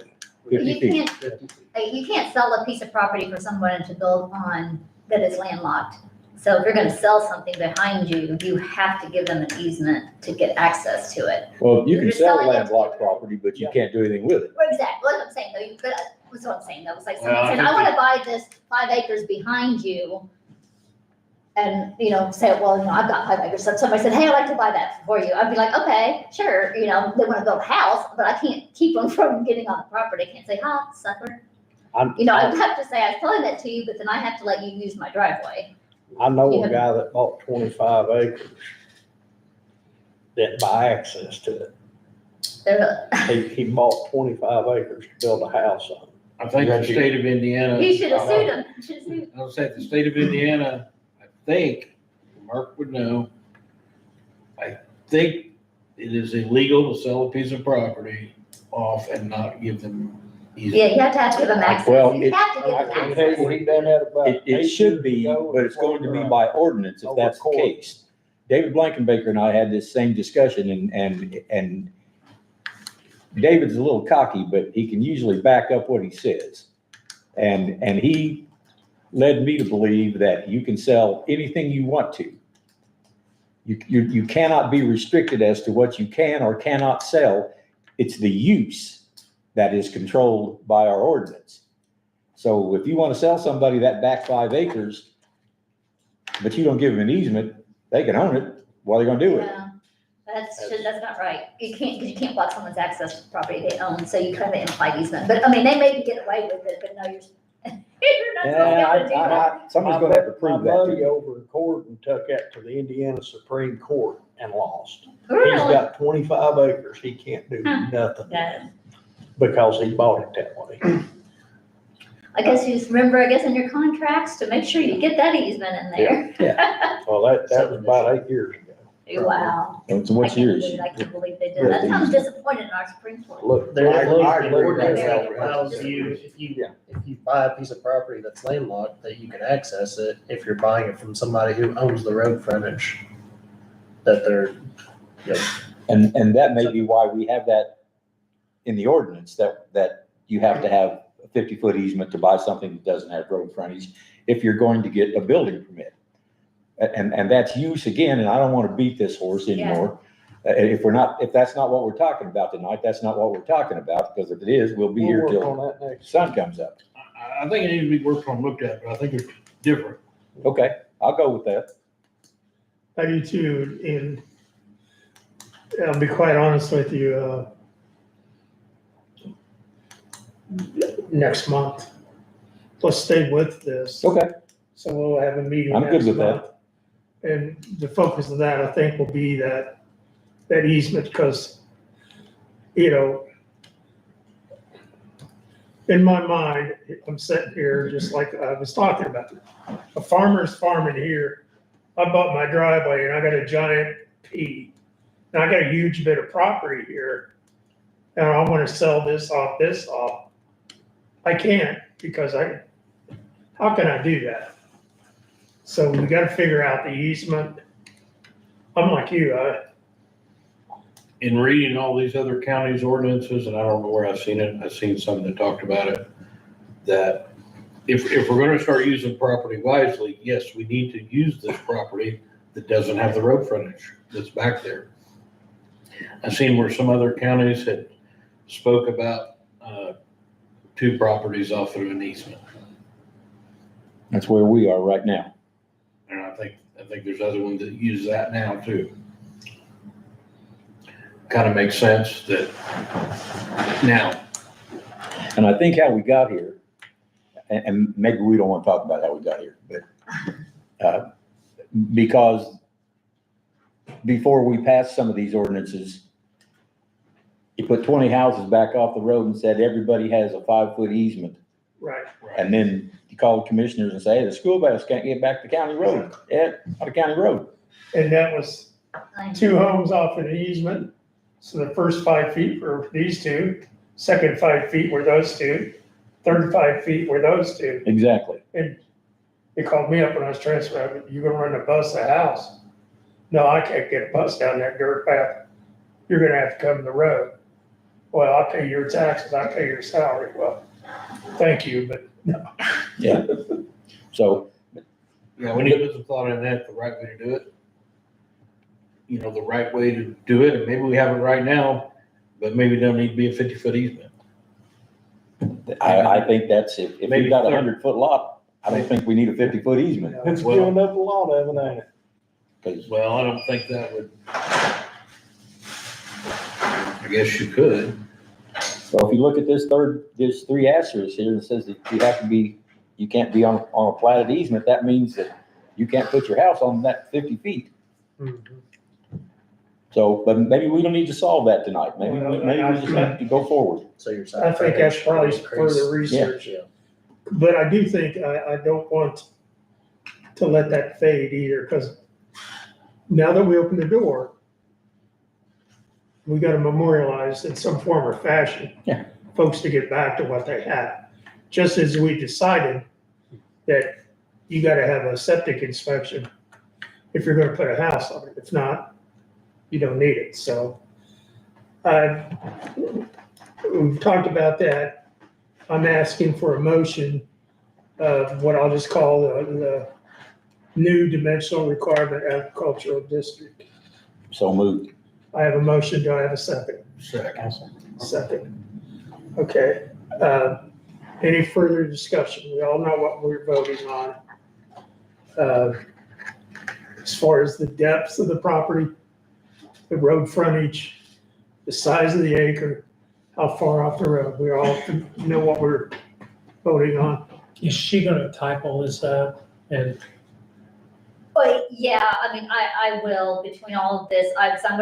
50 You feet. can't, you can't sell a piece of property for someone to build on that is landlocked. So if you're gonna sell something behind you, you have to give them an easement to get access to it. Well, you can You're sell selling it. landlocked property, but you can't do anything with it. Well, exactly, what I'm saying though, that's what I'm saying though, it's like Well, someone I saying, think I wanna buy this 5 acres behind you. And, say, well, I've got 5 acres, so somebody said, hey, I'd like to buy that for you, I'd be like, okay, sure, they wanna build a house, but I can't keep them from getting on the property, I can't say, ha, sucker. I'd have to say, I sold that to you, but then I have to let you use my driveway. I know You a guy that bought 25 acres. Didn't buy access to it. They're- He bought 25 acres to build a house on. I think the state of Indiana. You should have sued them, you should have sued. I was saying, the state of Indiana, I think, Mark would know, I think it is illegal to sell a piece of property off and not give them easement. Yeah, you have to give them access, Well, you have to give I them can tell you, access. he done that about. It 8 should years be, ago. but it's going to be by ordinance if that's the case. David Blankenbaker and I had this same discussion and David's a little cocky, but he can usually back up what he says. And he led me to believe that you can sell anything you want to. You cannot be restricted as to what you can or cannot sell. It's the use that is controlled by our ordinance. So if you want to sell somebody that back 5 acres, but you don't give them an easement, they can own it. What are they gonna do with it? Yeah, that's not right. You can't, because you can't block someone's access to the property they own, so you kind of imply easement. But I mean, they may get away with it, but no, you're not gonna do that. Somebody's gonna have to prove My that to buddy you. over in court and took that to the Indiana Supreme Court and lost. He's Really? got 25 acres. He can't do nothing Yeah. because he bought it that way. I guess you just remember, I guess in your contracts to make sure you get that easement in there. Well, that was about 8 years ago. Wow. And so what's yours? I can't believe they did that. Sounds disappointed in our Supreme Court. Look, There's I- a little I- ordinance I- that allows you, if you buy a piece of property that's landlocked, that you can access it if you're buying it from somebody who owns the road frontage. That they're, And that may be why we have that in the ordinance, that you have to have a 50-foot easement to buy something that doesn't have road frontage if you're going to get a building permit. And that's use again, and I don't want to beat this horse anymore. If that's not what we're talking about tonight, that's not what we're talking about, because if it is, we'll be here We'll work till on that the next. sun comes up. I think it needs to be worked on, looked at, but I think it's different. Okay, I'll go with that. I do too, and I'll be quite honest with you, next month, let's stay with this. Okay, So we'll have a meeting I'm good next with that. month. And the focus of that, I think, will be that easement, because, in my mind, I'm sitting here just like I was talking about. A farmer's farming here. I bought my driveway and I got a giant P. And I got a huge bit of property here. And I want to sell this off. I can't, because how can I do that? So we gotta figure out the easement. I'm like you, In reading all these other counties' ordinances, and I don't know where I've seen it, I've seen some that talked about it, that if we're gonna start using property wisely, yes, we need to use this property that doesn't have the road frontage that's back there. I've seen where some other counties had spoke about 2 properties off of an easement. that's where we are right now. And I think there's other ones that use that now too. Kind of makes sense that now, And I think how we got here, and maybe we don't want to talk about how we got here, but because before we passed some of these ordinances, you put 20 houses back off the road and said, everybody has a 5-foot easement. right. And then you call the commissioners and say, hey, the school bus can't get back to county road. Yeah, not a county road. And that was 2 homes off an easement. So the first 5 feet were these 2, second 5 feet were those 2, third 5 feet were those 2. Exactly. And they called me up when I was transferring, you're gonna run a bus a house? No, I can't get a bus down that dirt path. You're gonna have to come to the road. Well, I'll pay your taxes, I'll pay your salary. Well, thank you, but no. Yeah. So, yeah, we need to put some thought in that, the right way to do it. The right way to do it, and maybe we have it right now, but maybe there don't need to be a 50-foot easement. I think that's, if Maybe we've got a 30. 100-foot lot, I don't think we need a 50-foot easement. It's Well- giving up a lot of it, ain't it? Because Well, I don't think that would. I guess you could. so if you look at there's 3 asterisks here, and it says that you can't be on a platted easement, that means that you can't put your house on that 50 feet. So, but maybe we don't need to solve that tonight. Maybe we just have to go forward. so you're. I think that's probably further research. Yeah. But I do think, I don't want to let that fade either, because now that we open the door, we gotta memorialize in some form or fashion. Yeah. Folks to get back to what they had. Just as we decided that you gotta have a septic inspection if you're gonna put a house on it. If not, you don't need it. So, we've talked about that. I'm asking for a motion of what I'll just call the new dimensional requirement agricultural district. So moved. I have a motion, do I have a second? Second. Second. Okay, any further discussion? We all know what we're voting on. As far as the depths of the property, the road frontage, the size of the acre, how far off the road, we all know what we're voting on. Is she gonna type all this up and But yeah, I mean, I will, between all of this, I'm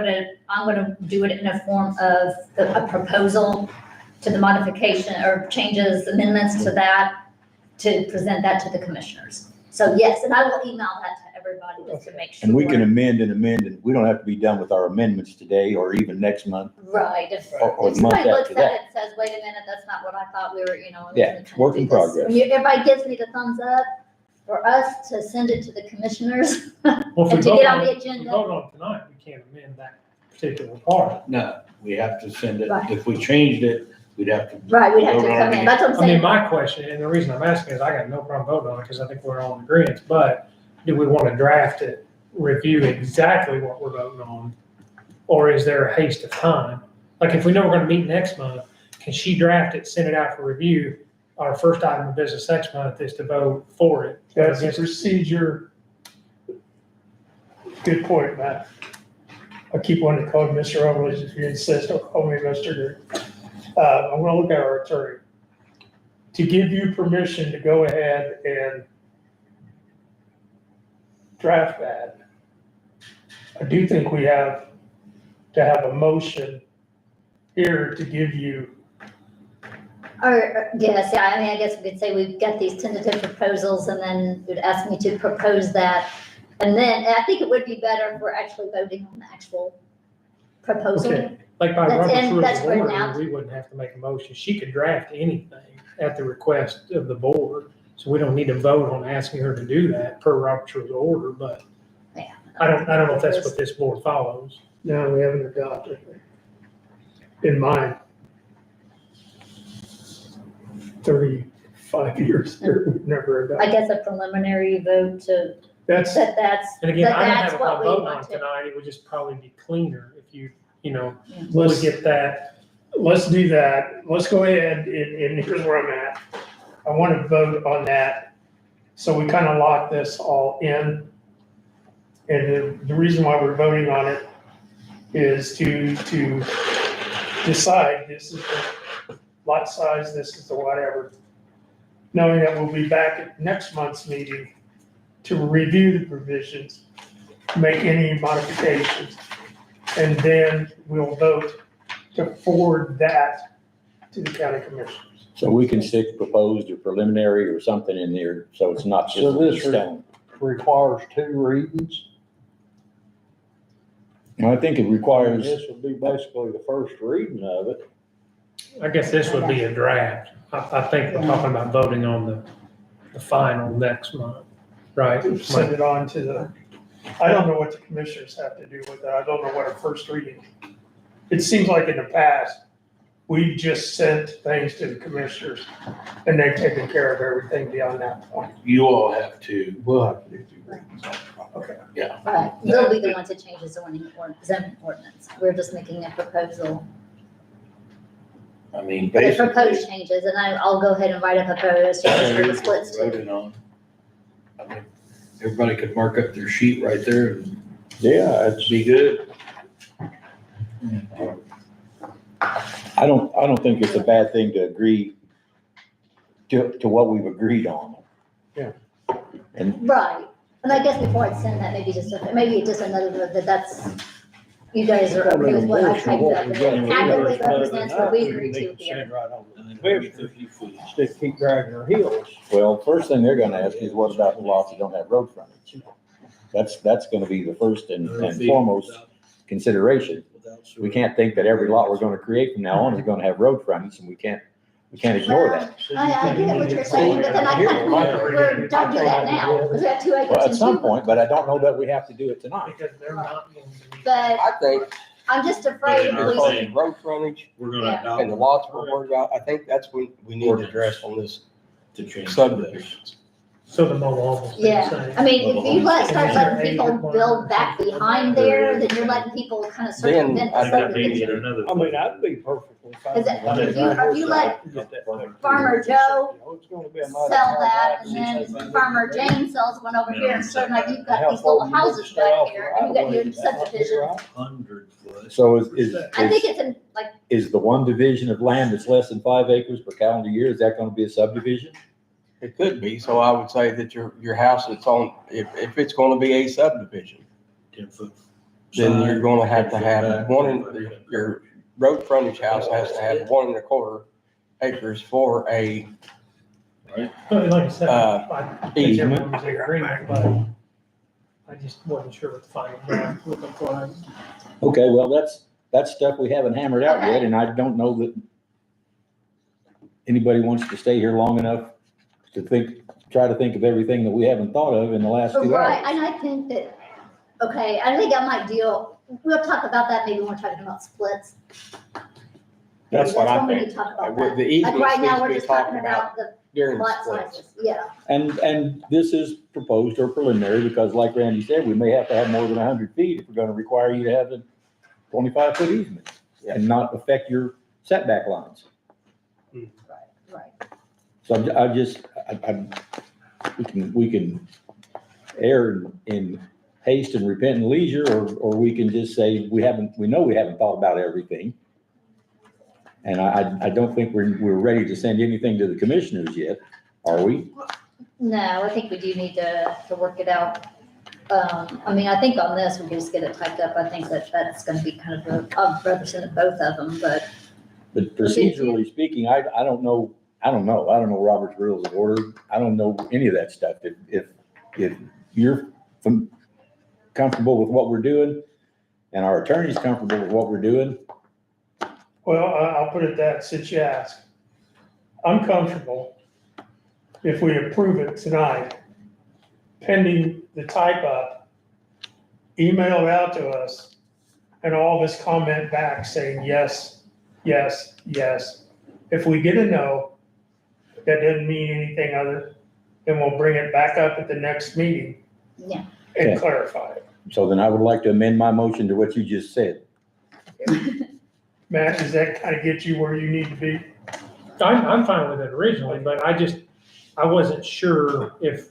gonna do it in a form of a proposal to the modification or changes, amendments to that, to present that to the commissioners. So yes, and I will email that to everybody just to make sure. And we can amend, and we don't have to be done with our amendments today or even next month. Right, if Or if the month somebody looks after at that. it and says, wait a minute, that's not what I thought we were, you know. Yeah, it's work in progress. When everybody gives me the thumbs up for us to send it to the commissioners well, if we and to vote get on on, the if we agenda. vote on tonight, we can't amend that particular part. No, we have to send it, Right. if we changed it, we'd have to. Right, we'd have to vote on come it in, that's what I'm I mean, saying. my question, and the reason I'm asking is I got no problem voting on it, because I think we're all in agreement, but do we want to draft it, review exactly what we're voting on? Or is there a haste of time? Like, if we know we're gonna meet next month, can she draft it, send it out for review? Our first item of business next month is to vote for it. or That's the against it. procedure. Good point, Matt. I keep wanting to call him Mr. Overledge, if you insist, don't call me Mr. Green. I'm gonna look at our attorney. To give you permission to go ahead and draft that, I do think we have to have a motion here to give you, Or, yes, yeah, I mean, I guess we could say we've got these tentative proposals and then you'd ask me to propose that. And then, and I think it would be better if we're actually voting on the actual proposal. Okay. Like by That's- Robert's and rules that's of written order, out. we wouldn't have to make a motion. She could draft anything at the request of the board. So we don't need to vote on asking her to do that per Robert's rules of order, but Yeah. I don't know if that's what this board follows. no, we haven't adopted it. In mine. 35 years here, we've never adopted. I guess a preliminary vote to, That's, that's, And again, I don't That's have a what problem we voting on want to- tonight. It would just probably be cleaner if you we let's, get that. let's do that. Let's go ahead and here's where I'm at. I want to vote on that. So we kind of lock this all in. And the reason why we're voting on it is to decide this is the lot size, this is the whatever. Knowing that we'll be back at next month's meeting to review the provisions, make any modifications, and then we'll vote to forward that to the county commissioners. So we can stick proposed or preliminary or something in there, so it's not just So this in stone. requires 2 readings. And I think it requires, This would be basically the first reading of it. I guess this would be a draft. I think we're talking about voting on the final next month, right? Send it on to the, I don't know what the commissioners have to do with that. I don't know what a first reading. It seems like in the past, we've just sent things to the commissioners and they've taken care of everything beyond that point. You all have to, We'll have to do 2 readings. Okay. right, they'll be the ones to change the zoning ordinance. We're just making a proposal. I mean, The basically. proposed changes, and I'll go ahead and write up a proposed changes for the splits too. Voted on. I mean, everybody could mark up their sheet right there and Yeah, it's, be good. I don't think it's a bad thing to agree to what we've agreed on. Yeah. And Right, and I guess before I send that, maybe just another vote that's, you guys are okay with what I typed up, and it accurately represents what we agreed to here. They keep dragging their heels. well, first thing they're gonna ask is what about the lots that don't have road frontage? That's gonna be the first and foremost consideration. We can't think that every lot we're gonna create from now on is gonna have road frontage, and we can't ignore that. I get what you're saying, but then I kind of, don't do that now, because we have 2 acres Well, at and some 2. point, but I don't know that we have to do it tonight. Because they're not going to be. But I think I'm just afraid of as losing. far as road frontage We're Yeah. gonna adopt. and the lots we're worried about, I think that's what we need to address on this To change. subdivisions. So the mobile home will stay the Yeah, same. I mean, if you start letting people Eight build back behind there, then you're letting people kind of circumvent Then the I think subdivision. I mean, I'd be perfectly fine. Is it- with if you let Farmer Joe It's gonna be a mighty sell hard that, ride and to see then Farmer James sells one over here, and so now you've got these little houses back here, and you've got your subdivision. So is, I think it's in, like, is the one division of land that's less than 5 acres per calendar year, is that gonna be a subdivision? It could be, so I would say that your house that's on, if it's gonna be a subdivision, 10-foot. then you're gonna have to have your road frontage house has to have 1.25 acres for a, But like I said, I think easement. everyone was in agreement, but I just wasn't sure what the final draft would look like. Okay, well, that's stuff we haven't hammered out yet, and I don't know that anybody wants to stay here long enough to try to think of everything that we haven't thought of in the last 2 right, hours. and I think that, okay, I think I might we'll talk about that maybe when we're talking about splits. That's what I when we need think. to talk about With that. the Like easement right now, needs to we're be just talking talked about about the during the lot splits. sizes, yeah. And this is proposed or preliminary, because like Randy said, we may have to have more than 100 feet if we're gonna require you to have a 25-foot easement and not affect your setback lines. Right. So we can err in haste and repent in leisure, or we can just say, we know we haven't thought about everything. And I don't think we're ready to send anything to the commissioners yet, are we? No, I think we do need to work it out. I mean, I think on this, we can just get it typed up. I think that's gonna be kind of I'd rather send both of them, but But procedurally speaking, I don't know Robert's Rules of Order. I don't know any of that stuff. If you're comfortable with what we're doing and our attorney's comfortable with what we're doing, Well, I'll put it that, since you asked. I'm comfortable if we approve it tonight, pending the type up, email it out to us, and all of us comment back saying yes, yes, yes. If we get a no, that doesn't mean anything other, then we'll bring it back up at the next meeting. Yeah. And Okay. clarify it. so then I would like to amend my motion to what you just said. Matt, does that kind of get you where you need to be? I'm fine with it originally, but I wasn't sure if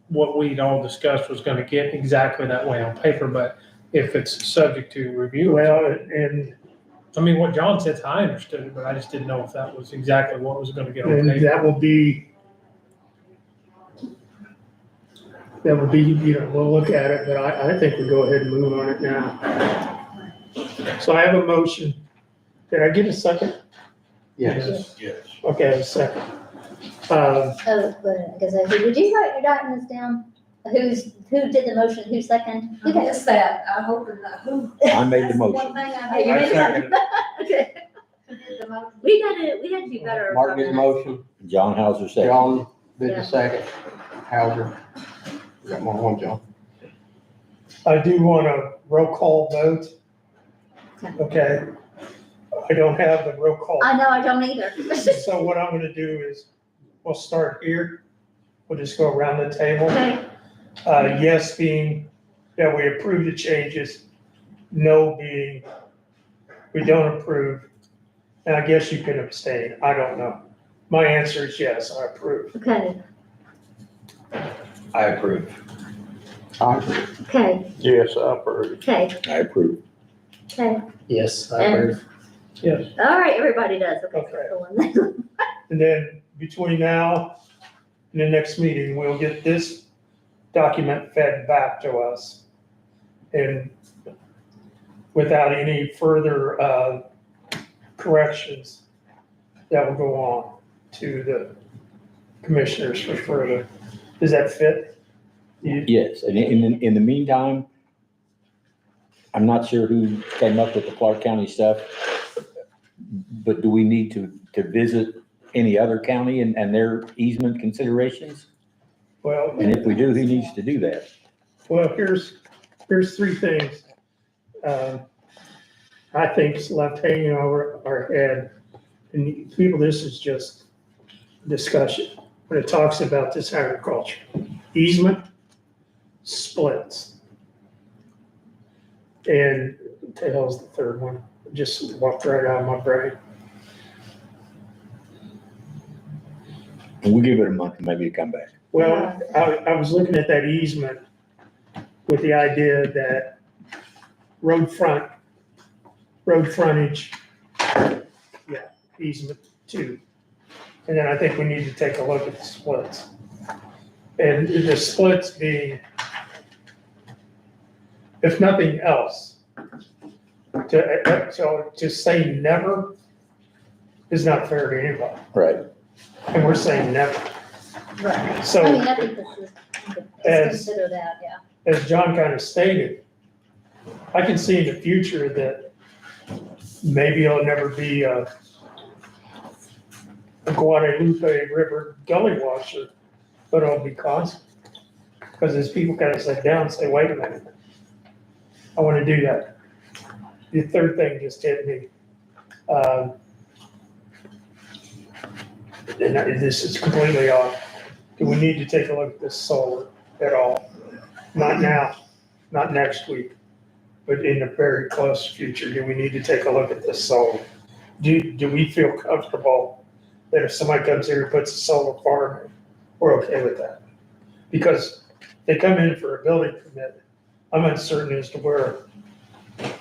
what we'd all discussed was gonna get exactly that way on paper, but if it's subject to review. Well, and I mean, what John said, I understood it, but I just didn't know if that was exactly what was gonna get on and paper. that will be, we'll look at it, but I think we go ahead and move on it now. So I have a motion. Did I get a second? Yes. Yes. Okay, a second. Oh, but I guess did you write your documents down? Who did the motion? Who second? I missed that, I hope that who. I made the That's motion. One thing Oh, I you made. made it. second. Okay. Who did the motion? We had to be better. Martin did the about motion, John Hauser second. John did Yeah. the second, Hauser. You got more than one, John. I do want a roll call vote. Okay. I don't have the roll call. that. I know, I don't either. So what I'm gonna do is, we'll start here. We'll just go around the table. Okay, Yes being that we approve the changes, no being we don't approve. And I guess you can abstain, I don't know. My answer is yes, I approve. okay, I approve. okay, Yes, I approve. okay, I approve. okay. Yes, I And- approve. Yes. All right, everybody does. Okay. Okay. Cool. And then between now and the next meeting, we'll get this document fed back to us. And without any further corrections, that will go on to the commissioners for further. Does that fit? Yes, and in the meantime, I'm not sure who came up with the Clark County stuff, but do we need to visit any other county and their easement considerations? Well, And if we do, who needs to do that? well, here's three things. I think it's left hanging over our head. And people, this is just discussion. when it talks about this agriculture. Easement, splits. And what the hell's the third one? Just walked right out of my brain. And we'll give it a month maybe to come back. Well, I was looking at that easement with the idea that road frontage, yeah, easement two. And then I think we need to take a look at the splits. And the splits being, if nothing else, to say never is not fair to anybody. Right. And we're saying never. Right. So- I mean, I think this is, As- consider that, yeah. As John kind of stated, I can see in the future that maybe it'll never be a Guadalupe River gully washer, but it'll be constant. Because as people kind of sit down and say, wait a minute, I want to do that. The third thing just hit me. And this is completely off. Do we need to take a look at this solar at all? Not now, not next week, but in the very close future, do we need to take a look at this solar? Do we feel comfortable that if somebody comes here and puts a solar farm in, we're okay with that? Because they come in for a building permit, I'm uncertain as to where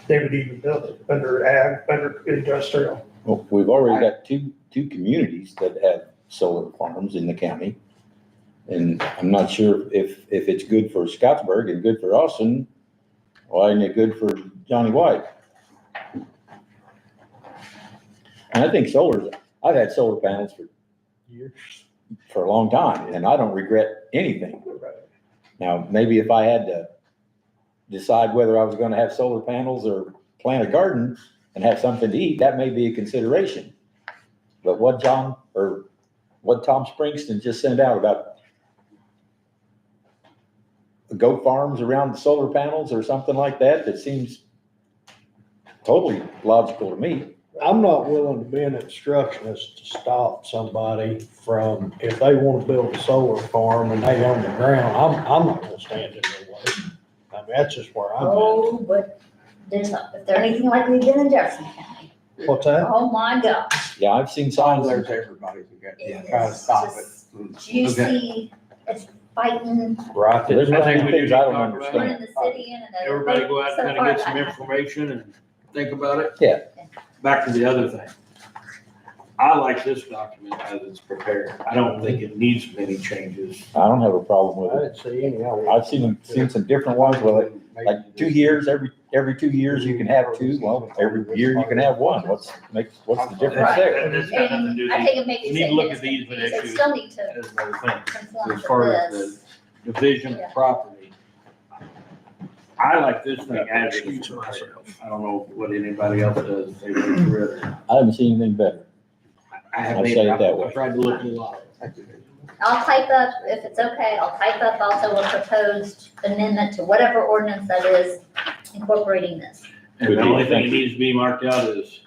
they would even build it, under ag, under industrial. Well, we've already got two communities that have solar farms in the county. And I'm not sure if it's good for Scottsburg and good for Austin, why isn't it good for Johnny White? And I think I've had solar panels for years, for a long time, and I don't regret anything. Now, maybe if I had to decide whether I was gonna have solar panels or plant a garden and have something to eat, that may be a consideration. But what Tom Springston just sent out about goat farms around the solar panels or something like that, that seems totally logical to me. I'm not willing to be an obstructionist to stop somebody from, if they want to build a solar farm and they own the ground, I'm not gonna stand in their way. I mean, that's just where I'm Oh, but if they're anything like we've been in Jefferson County, at. What's that? oh my God. Yeah, I've seen Oh, signs. there's everybody who got, It trying to is stop just it. Juicy, it's fighting, Right. There's I not think many we need things to I don't talk about running understand. the city in and everything. Everybody go out So and far, kind of get some I- information and think about it. Yeah. Back to the other thing. I like this document as it's prepared. I don't think it needs many changes. I don't have a problem I with it. didn't see any. I've seen some different ones with it, like 2 years, every 2 years you can have two, well, every year you can have one. What's the difference there? That's got nothing to do with I think it makes We you need say to look it's at these confusing. They issues. still need to as another thing. conform As to far as this. the division Yeah. of property, I like this thing as it is. I don't know what anybody else does, if they read through it. I haven't seen anything better. I I'll haven't, say it that way. I tried to look at a lot. I'll type up, if it's okay, I'll type up also a proposed amendment to whatever ordinance that is incorporating this. And Good the deal. only thing Thank that you. needs to be marked out is,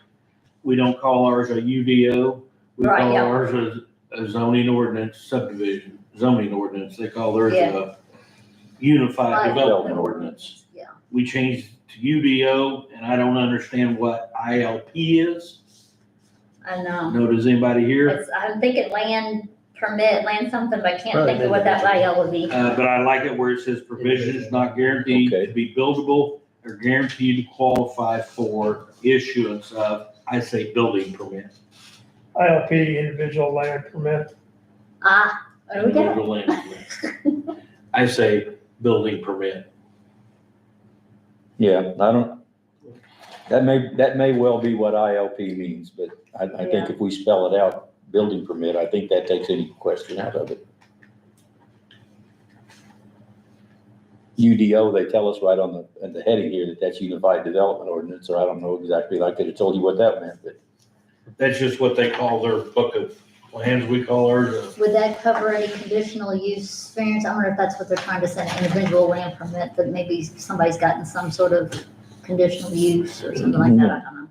we don't call ours a UDO. We Right, call yeah. ours a zoning ordinance subdivision, zoning ordinance. They call theirs Yeah. a unified Right. development ordinance. Yeah. We changed to UDO, and I don't understand what ILP is. I know. No, does anybody here? It's, I'm thinking land permit, land something, but I can't Right, think of what that layout would be. But I like it where it says provisions not guaranteed Okay. to be buildable or guaranteed to qualify for issuance of, I say, building permit. ILP, individual land permit. Ah, there we go. Individual land permit. I say building permit. Yeah, that may well be what ILP means, but I think if we spell it out, building permit, I think that takes any question out of it. UDO, they tell us right on the heading here that that's Unified Development Ordinance, or I don't know exactly, I could have told you what that meant, but. That's just what they call their book of plans. We call ours Would that cover any conditional use variance? I wonder if that's what they're trying to say, an individual land permit, that maybe somebody's gotten some sort of conditional use or something like that, I don't know.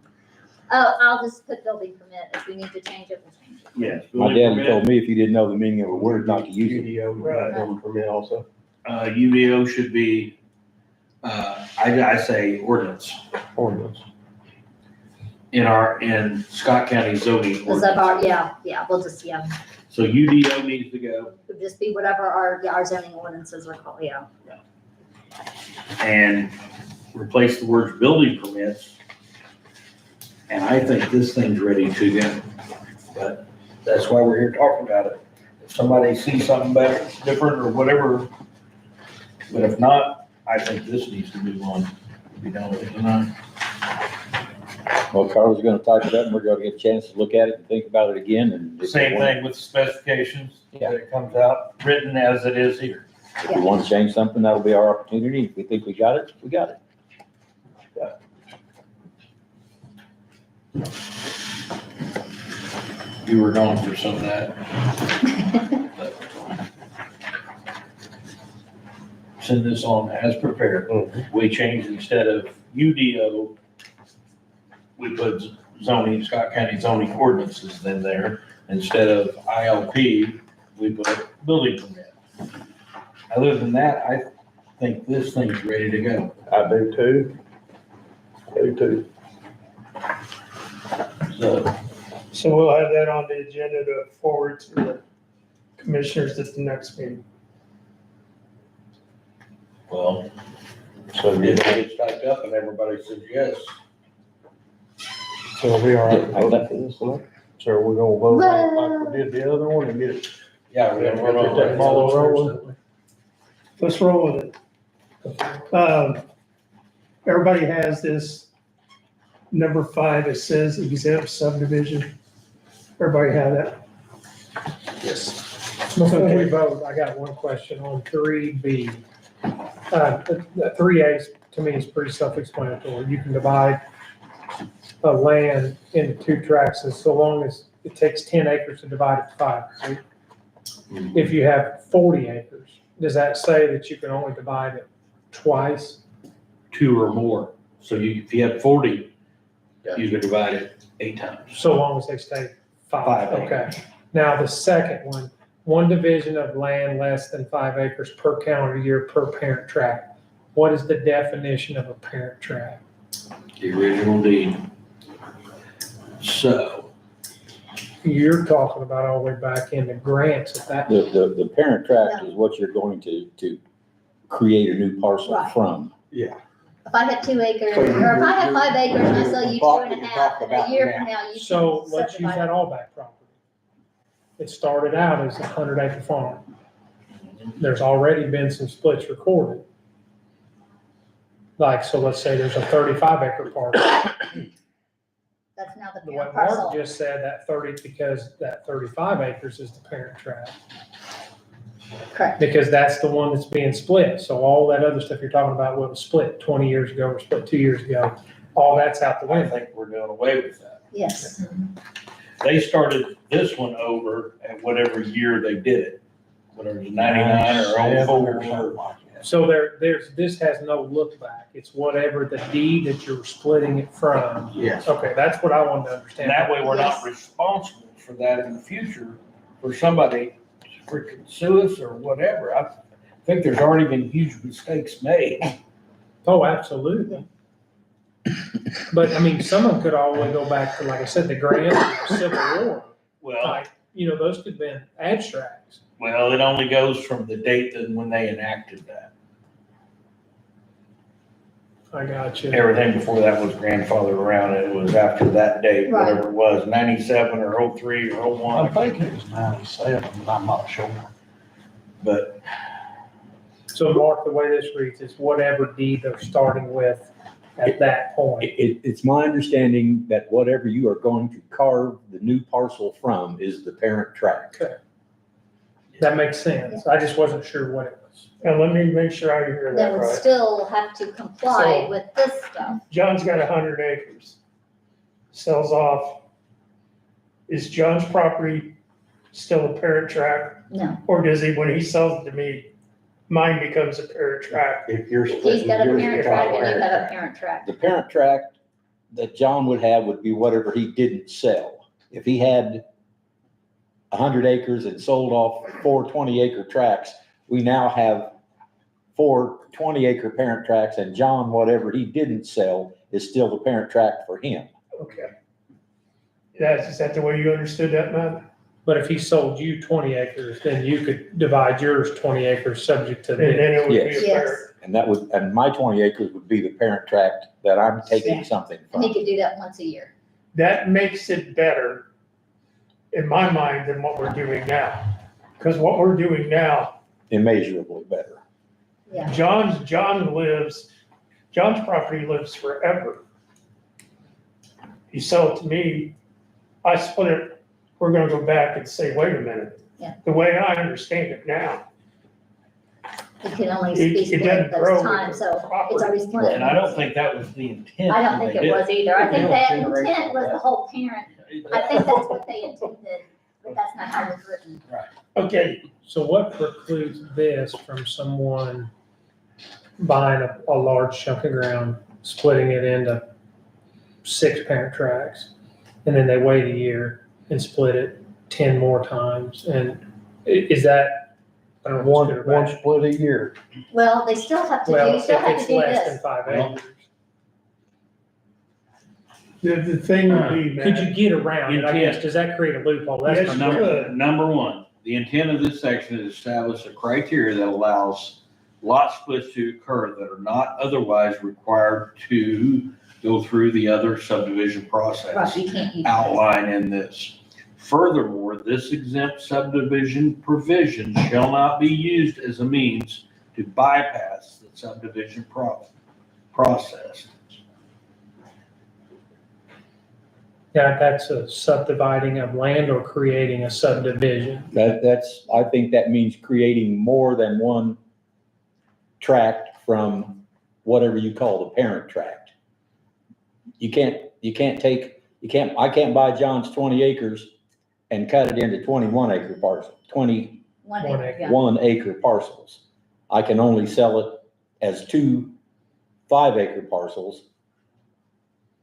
Oh, I'll just put building permit. If we need to change it, we'll change it. Yes. My building dad permit. told me if you didn't know the meaning of a word, not to use it. UDO, Right. building permit also. UDO should be, I say ordinance Ordinance. in Scott County zoning Because of ordinance. our, yeah, we'll just, yeah, So UDO needs to go, it'll just be whatever our zoning ordinances are called, yeah. and replace the words building permits. And I think this thing's ready to go. But that's why we're here talking about it. If somebody sees something better, different or whatever, but if not, I think this needs to move on. Be done with it tonight. Well, Carl's gonna type it up and we're gonna get a chance to look at it and think about it again and. if we Same wanna- thing with specifications, Yeah. that it comes out written as it is here. If we want to change something, that'll be our opportunity. If we think we got it, we got it. You were going for some of that. Send this on as prepared. We changed instead of UDO, we put zoning, Scott County zoning ordinances in there. Instead of ILP, we put building permit. Other than that, I think this thing's ready to go. I do too. So, So we'll have that on the agenda to forward to the commissioners at the next meeting. well, So if it gets typed up and everybody says yes, So we all right with voting for this one? So are we gonna vote on it like we did the other one and get it? yeah, we're gonna run Get that on ball rolling? Let's roll with it. Everybody has this number 5, it says exempt subdivision. Everybody have that? Yes. Before we vote, I got one question on 3B. The 3A to me is pretty self-explanatory. You can divide a land into 2 tracts as so long as it takes 10 acres to divide it to 5, right? If you have 40 acres, does that say that you can only divide it twice? 2 or more. So if you have 40, Yeah. you can divide it 8 times. So long as they stay 5, 5 okay. Now, the second one division of land less than 5 acres per calendar year per parent tract. What is the definition of a parent tract? The original deed. So, You're talking about all the way back into grants at that. The parent tract is what you're going to create a new parcel Right. from. Yeah. If I have 2 acres, So or if I have 5 acres and I you're- sell you you're 2.5, talking a about year now. from now, you So can let's use subdivide that all back property. It started out as a 100-acre farm. There's already been some splits recorded. Like, so let's say there's a 35-acre parcel. That's now the The way parent Mark parcel. just said, that 30, because that 35 acres is the parent tract. Correct. Because that's the one that's being split. So all that other stuff you're talking about was split 20 years ago or split 2 years ago, all that's out the I window. think we're doing away with that. Yes. They started this one over at whatever year they did it. Whatever, 99 or 04. So this has no look back. It's whatever the deed that you're splitting it from. Yes. Okay, that's what I wanted to And understand. that way we're not Yes. responsible for that in the future for somebody to freaking sue us or whatever. I think there's already been huge mistakes made. Oh, absolutely. But I mean, some of them could all the way go back to, like I said, the Grand Civil War. Well, Like, those could have been abstracts. it only goes from the date that when they enacted that. I got you. Everything before that was grandfathered around, and it was after that date, Right. whatever it was, 97 or 03 or 01. I'm thinking it was 97, but I'm not sure. But So Mark, the way this reads is whatever deed they're starting with at that point. It's my understanding that whatever you are going to carve the new parcel from is the parent tract. That makes sense. I just wasn't sure what it was. And let me make sure I hear That that would right. still have to comply So- with this stuff. John's got 100 acres, sells off. Is John's property still a parent tract? No, Or does he, when he sells it to me, mine becomes a parent tract? If you're he's splitting got a yours, parent you're tract not and you parent have a tract. parent tract. The parent tract that John would have would be whatever he didn't sell. If he had 100 acres and sold off 4 20-acre tracts, we now have 4 20-acre parent tracts, and John, whatever he didn't sell is still the parent tract for him. Okay. Is that the way you understood that, Matt? But if he sold you 20 acres, then you could divide yours 20 acres subject to And then this. it would be a Yes. fair. And that would, and my 20 acres would be the parent tract that I'm taking Yeah. something And he from. could do that once a year. That makes it better in my mind than what we're doing now. Because what we're doing now, Immeasurably better. Yeah. John's property lives forever. You sell it to me, I split it, we're gonna go back and say, wait a minute. Yeah. The way I understand it now, It can only It- be it split doesn't at those grow with times, the so it's property. already split. And I don't think that was the intent. I don't when think they it did was either. I think Yeah. that intent was the whole parent. I think that's what they intended, but that's not how it was written. okay, So what precludes this from someone buying a large chunk of ground, splitting it into 6 parent tracts, and then they wait a year and split it 10 more times? And is that, I don't know, what's good or One bad? split a year. Well, they still have to do, Well, you if still have it's to do less than this. 5 Well, acres. the thing would be, Could you Matt, get around it, I guess? Intent. Does that create a loophole? That's Yes, my you question. could. Number one, the intent of this section is to establish a criteria that allows lot splits to occur that are not otherwise required to go through the other subdivision Right, process you can't use. outlined in this. Furthermore, this exempt subdivision provision shall not be used as a means to bypass the subdivision process. Yeah, that's a subdividing of land or creating a subdivision. That's, I think that means creating more than one tract from whatever you call the parent tract. I can't buy John's 20 acres and cut it into 21 acre parcels, 21 One acre, yeah. acre parcels. I can only sell it as 2 5-acre parcels,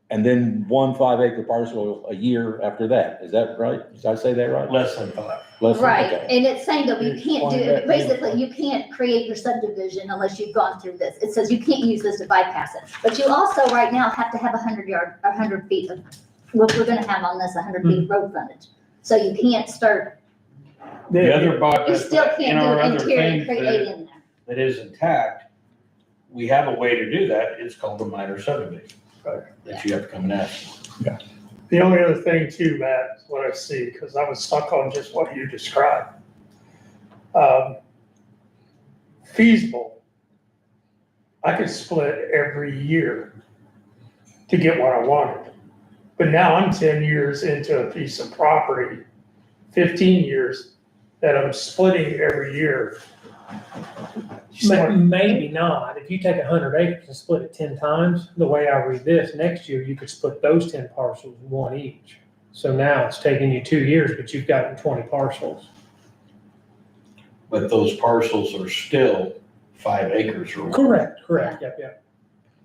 and then 1 5-acre parcel a year after that. Is that right? Did I say that right? Less than 5. Less than- Right, okay. and it's saying that you can't do, Explain that. basically, you can't create your subdivision unless you've gone through this. It says you can't use this to bypass it. But you also right now have to have 100 feet of, what we're gonna have on this, 100 feet of road frontage. So you can't start, The other part, you still in can't our do other interior things creating there. that is intact, we have a way to do that. It's called a minor subdivision. Right. That you have to come and ask. the only other thing too, Matt, is what I see, because I was stuck on just what you described. Feasible. I could split every year to get what I wanted. But now I'm 10 years into a piece of property, 15 years, that I'm splitting every year. Maybe not. If you take 100 acres and split it 10 times, the way I read this, next year you could split those 10 parcels, 1 each. So now it's taking you 2 years, but you've gotten 20 parcels. But those parcels are still 5 acres or more. Correct, yep.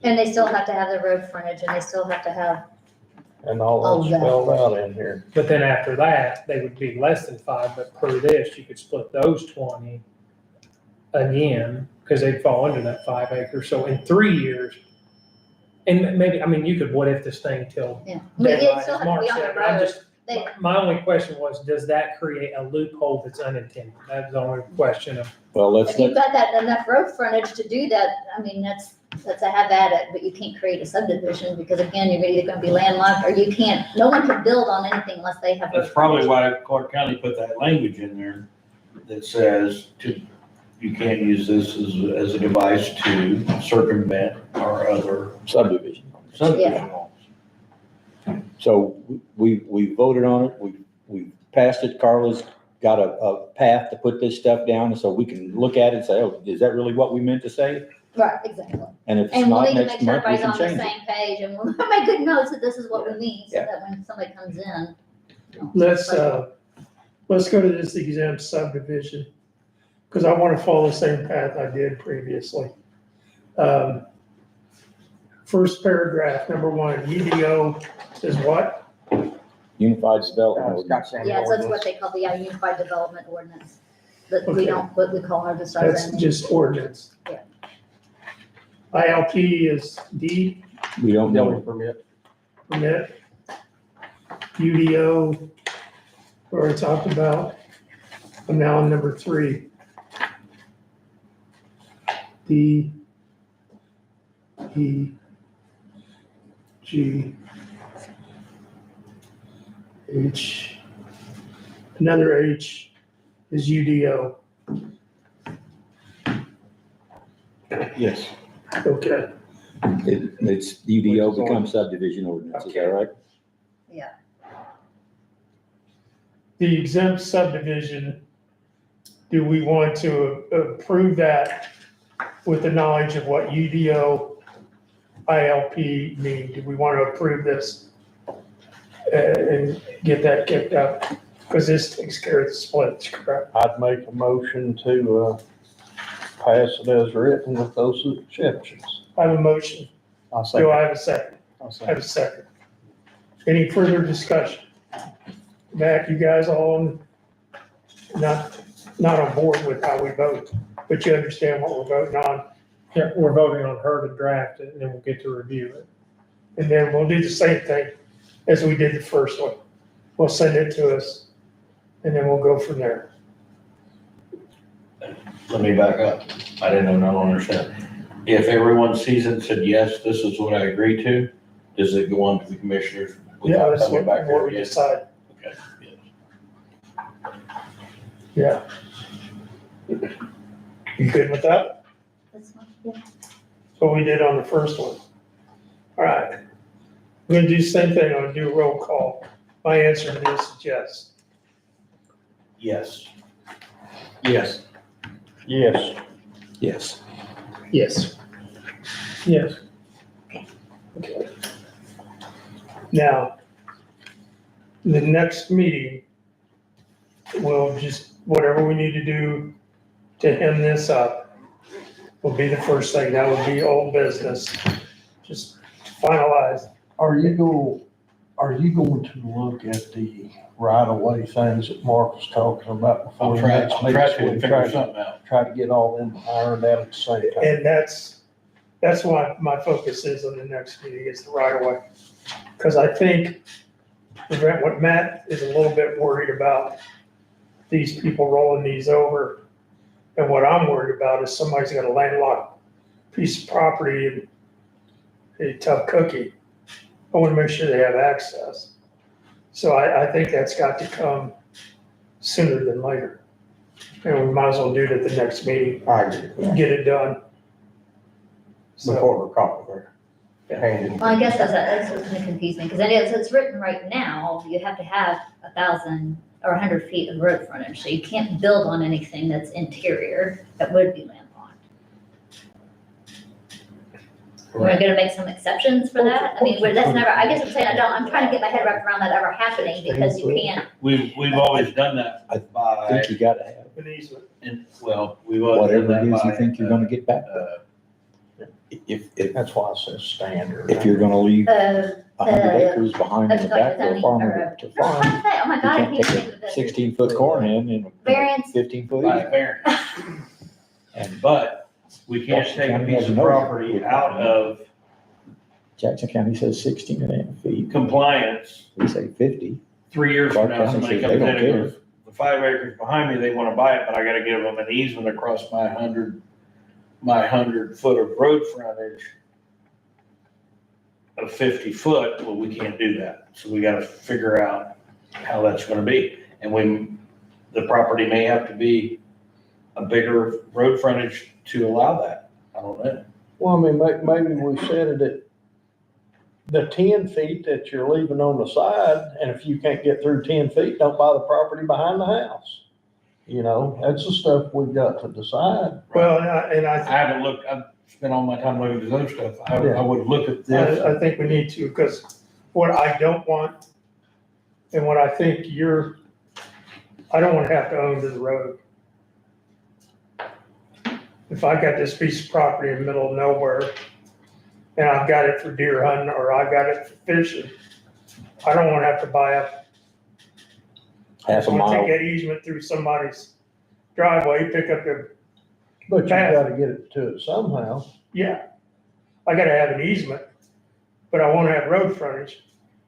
And they still have to have the road frontage and they still have to have, And all All that's that. spelled out in here. But then after that, they would be less than 5, but per this, you could split those 20 again, because they'd fall under that 5 acres. So in 3 years, and maybe, I mean, you could what if this thing till yeah. But it deadline still is have to March be on the 7th. I'm road. just, They, my only question was, does that create a loophole that's unintended? That's the only question of, Well, let's, if you've got that enough road frontage to do that, I mean, that's a have at it, but you can't create a subdivision because again, you're either gonna be landlocked or you can't, no one can build on anything unless they have. That's road probably frontage. why Clark County put that language in there that says you can't use this as a device to circumvent our other subdivision. subdivision laws. So we voted on it, we passed it, Carla's got a path to put this stuff down, so we can look at it and say, oh, is that really what we meant to say? Right, exactly. And if it's And we'll not need to next make sure month, we everybody's can on the change it. same page and we'll make good notes that this is what we mean, so Yeah. that when somebody comes in. you know, Let's go to this exempt subdivision, because I want to follow the same path I did previously. first paragraph, number 1, UDO is what? Unified Development Ordinance. Yeah, so that's what they call the Unified Development Ordinance. That we Okay. don't, what we call our just our That's zoning. just ordinance. Yeah. ILP is D, We don't Building know. permit. permit. UDO, we already talked about. I'm now on number 3. D, E, G, H. Another H is UDO. Yes. Okay. It's UDO becomes subdivision ordinance, is that right? Yeah. The exempt subdivision, do we want to approve that with the knowledge of what UDO, ILP mean? Do we want to approve this and get that kicked up? Because this takes care of the splits, correct? I'd make a motion to, pass it as written with those exceptions. I have a motion. I'll Do second. I have a second? I have a second. Any further discussion? Matt, you guys all not on board with how we vote, but you understand what we're voting on? Yeah, we're voting on her to draft it and then we'll get to review it. And then we'll do the same thing as we did the first one. We'll send it to us, and then we'll go from there. Let me back up. I don't understand. If everyone sees it and said, yes, this is what I agree to, does it go on to the commissioners? Yeah, that's Coming back what here we again? decide. Okay, yes. Yeah. You good with that? That's fine, yeah. That's what we did on the first one. All right. We're gonna do the same thing. I'm gonna do a roll call. My answer to this is yes. Yes. Yes. Yes. Yes. Yes. Yes. Okay. Now, the next meeting, we'll just, whatever we need to do to hem this up will be the first thing. That would be old business. Just finalize. Are you going to look at the right-of-way things that Mark was talking about I'll before? the try, next I'll try meeting? to So we figure something out. Try to get all them ironed out at the same time. And that's why my focus is on the next meeting is the right of way. Because I think what Matt is a little bit worried about, these people rolling these over. And what I'm worried about is somebody's got a landlocked piece of property and a tough cookie. I want to make sure they have access. So I think that's got to come sooner than later. And we might as well do it at the next meeting, I agree. get it done. So, Before we're caught with their hand in. Well, I guess that's what's gonna confuse me, because it's written right now, you have to have 1,000 or 100 feet of road frontage, so you can't build on anything that's interior that would be landlocked. We're gonna make some exceptions for that? I mean, that's never, I guess I'm saying, I'm trying to get my head wrapped around that ever happening, because you can't, We've always done that I by, think you gotta have an easement. we've always done whatever that it is you by, think you're gonna get back. If That's why it says standard. if you're gonna leave uh, 100 acres behind in the like back for a zoning farmer to or, what farm, did I say? Oh my you God, I can't can't take think of a it. 16-foot corn in and Variance. 15-foot by easement. variance. And But we can't Jackson take a County piece has of no- property out of Jackson County says 16 and a half feet. compliance We say 50. 3 years from Clark now. County Somebody says comes they in don't and care. goes, the 5 acres behind me, they wanna buy it, but I gotta give them an easement across my 100 foot of road frontage of 50 foot. Well, we can't do that. So we gotta figure out how that's gonna be. And the property may have to be a bigger road frontage to allow that. I don't know. Well, I mean, maybe we set it at the 10 feet that you're leaving on the side, and if you can't get through 10 feet, don't buy the property behind the house. You know, that's the stuff we've got to decide. Well, and I haven't looked, I've spent all my time looking at this other stuff. I Yeah. would look at this. I think we need to, because what I don't want, and what I think I don't want to have to own to the road. If I got this piece of property in the middle of nowhere, and I've got it for deer hunting, or I've got it for fishing, I don't wanna have to buy up. Half a I wanna mile. take that easement through somebody's driveway, pick up the, But you gotta get it to it somehow. yeah. I gotta have an easement, but I wanna have road frontage.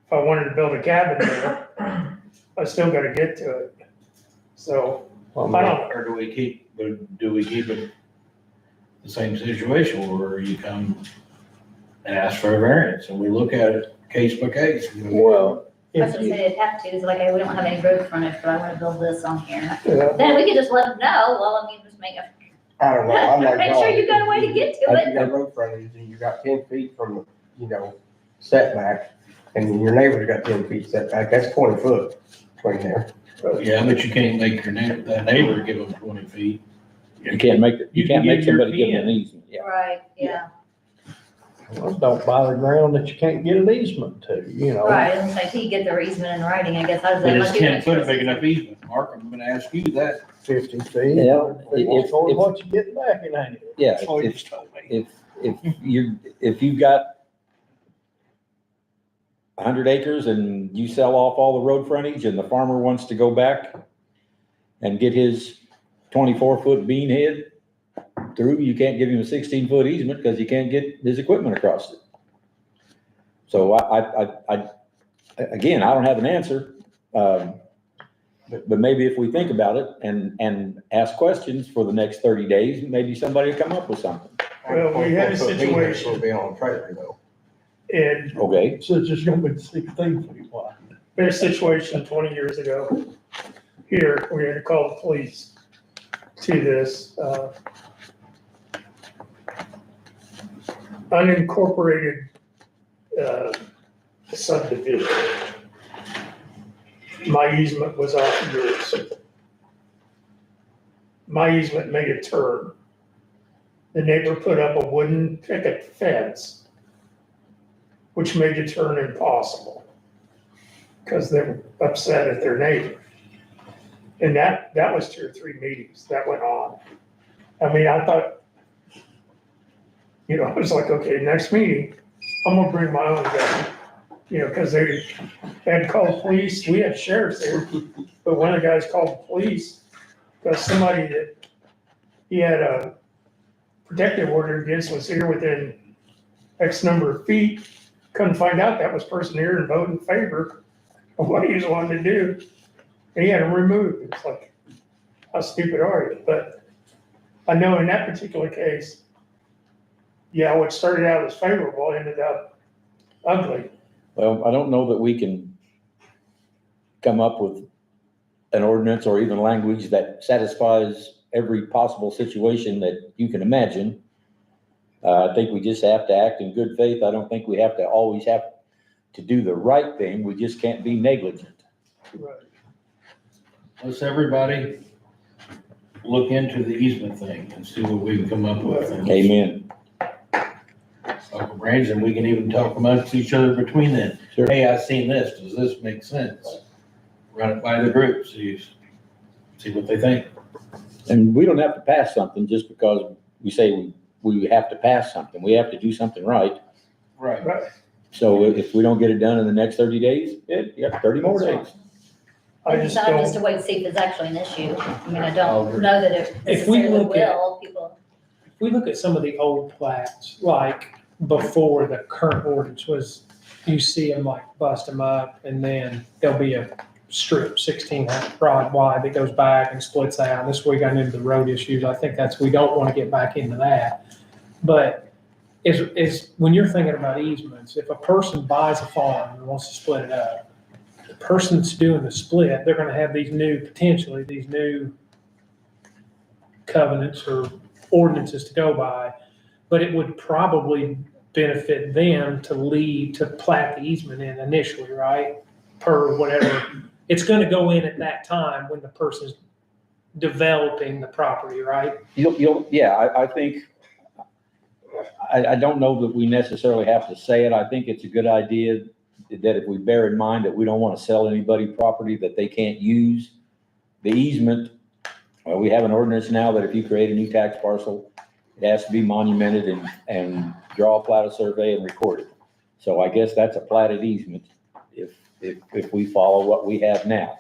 If I wanted to build a cabin there, I still gotta get to it. So, I don't, Or do we keep it the same situation where you come and ask for a variance and we look at it case by case? Well, I was if gonna you, say it'd have to, it's like, hey, we don't have any road frontage, but I wanna build this on here. yeah, Then we could just let them know, well, I mean, just make a, I don't know, I'm like. make sure you've got a way to get to If you it. got road frontage and you got 10 feet from, setback, and your neighbor's got 10 feet setback, that's 20 foot between there. Yeah, but you can't make your neighbor give them 20 feet. You can't make, you You can't can make give your somebody give them an 10. easement, yeah. Right, yeah, well, don't buy the ground that you can't get an easement to, right, and like, he get the easement in writing, I guess, how does that? But is must be 10 foot a next big enough easement? Mark, I'm gonna ask you that. 50 feet. Yeah, It's on what you get back in, ain't it? Yeah, That's what you if, just told me. if you've got 100 acres and you sell off all the road frontage and the farmer wants to go back and get his 24-foot bean head through, you can't give him a 16-foot easement because you can't get his equipment across it. So again, I don't have an answer. But maybe if we think about it and ask questions for the next 30 days, maybe somebody will come up with something. Well, we had a 24 foot beam head's situation- gonna be on a trailer though. and Okay, So it's just gonna be 16 feet wide. we had a situation 20 years ago here, we had to call the police to this, unincorporated, subdivision. My easement was off of yours. My easement made a turn. The neighbor put up a wooden picket fence, which made the turn impossible, because they were upset at their neighbor. And that was 2 or 3 meetings that went on. I mean, I thought, I was like, okay, next meeting, I'm gonna bring my own gun. Because they had called police, we had sheriffs there, but one of the guys called the police, because somebody that he had a protective order against was here within X number of feet, couldn't find out that was person here and vote in favor of what he was wanting to do. And he had him removed. It's like, how stupid are you? But I know in that particular case, yeah, what started out as favorable ended up ugly. well, I don't know that we can come up with an ordinance or even language that satisfies every possible situation that you can imagine. I think we just have to act in good faith. I don't think we have to always have to do the right thing. We just can't be negligent. Right. Let's everybody look into the easement thing and see what we can come up with. Amen. Uncle Brains, and we can even talk amongst each other between then. Sure. Hey, I seen this, does this make sense? Run it by the group, see what they think. And we don't have to pass something just because we say we have to pass something. We have to do something right. Right. Right. So if we don't get it done in the next 30 days, you have 30 more days. I It's just not just don't, to wait and see if it's actually an issue. I mean, I don't know that it If we necessarily look at- will, people. If we look at some of the old plats, like before the current ordinance was, you see them like bust them up and then there'll be a strip 16 rod wide that goes back and splits out. This is where we got into the road issues. I think we don't want to get back into that. But is when you're thinking about easements, if a person buys a farm and wants to split it up, the person that's doing the split, they're gonna have potentially these new covenants or ordinances to go by, but it would probably benefit them to plat the easement in initially, right? Per whatever, it's gonna go in at that time when the person's developing the property, right? I think, I don't know that we necessarily have to say it. I think it's a good idea that if we bear in mind that we don't want to sell anybody property that they can't use, the easement, we have an ordinance now that if you create a new tax parcel, it has to be monumented and draw a plat of survey and record it. So I guess that's a platted easement if we follow what we have now.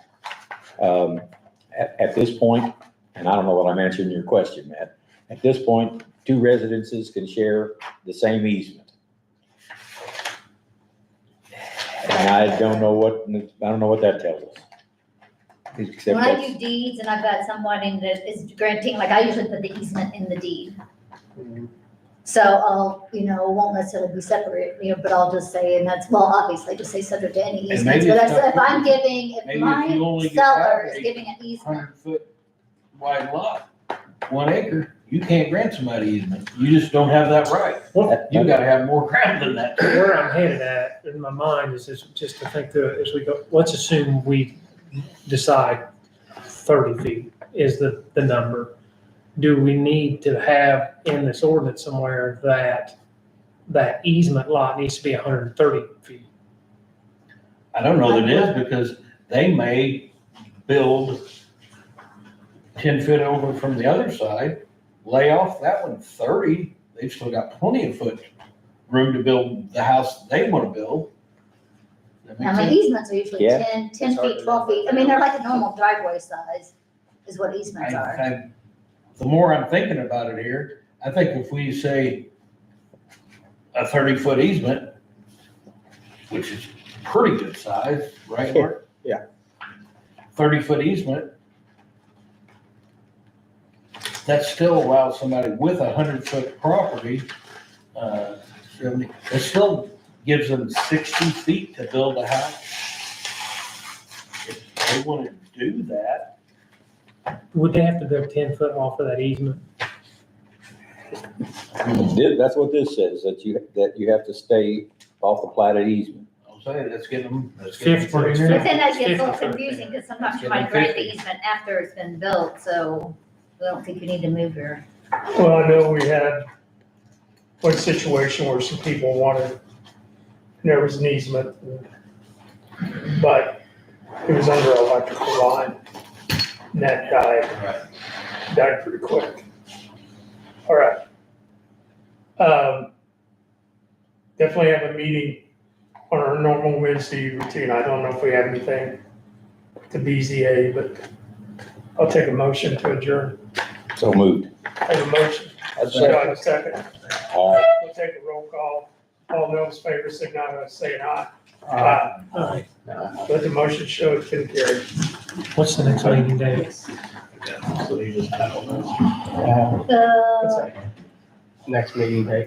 At this point, and I don't know what I'm answering your question, Matt, at this point, 2 residences can share the same easement. And I don't know what that tells us. Except When I that's- do deeds and I've got someone that is granting, like I usually put the easement in the deed. So I'll, won't necessarily be separate, but I'll just say, and that's, well, obviously just say subject to any And easements. maybe But it's if not- I'm giving, if maybe if you only my get seller is that giving an easement, 100-foot wide lot, 1 acre, you can't grant somebody easement. You just don't have that right. You gotta have more ground than that. Where I'm headed at in my mind is just to think through it as we go. Let's assume we decide 30 feet is the number. Do we need to have in this ordinance somewhere that easement lot needs to be 130 feet? I don't know that it is because they may build 10 foot over from the other side, lay off that one 30. They've still got plenty of foot room to build the house they want to build. That makes I mean, sense? easements are usually Yeah. 10 feet, 12 feet. I mean, they're like a normal driveway size is what easements are. The more I'm thinking about it here, I think if we say a 30-foot easement, which is pretty good size, right, Mark? Yeah. 30-foot easement, that still allows somebody with 100-foot property, 70, it still gives them 60 feet to build a house. If they want to do that, Would they have to go 10 foot off of that easement? That's what this says, that you have to stay off the platted easement. I'll say, let's get them. 50. But then that gets a little 50 foot. confusing because sometimes you Let's give might them grant the 50. easement after it's been built, so I don't think you need to move your. Well, I know we had one situation where some people wanted, there was an easement, but it was under an electrical line. And that died pretty quick. All right. Definitely have a meeting on our normal Wednesday routine. I don't know if we have anything to BZA, but I'll take a motion to adjourn. So moved. I have a motion. I'd Do I have say, a second? All right. We'll take a roll call. All those in favor signify by saying aye. Aye. Let the motion show it's been carried. What's the next meeting date? Uh, next meeting date.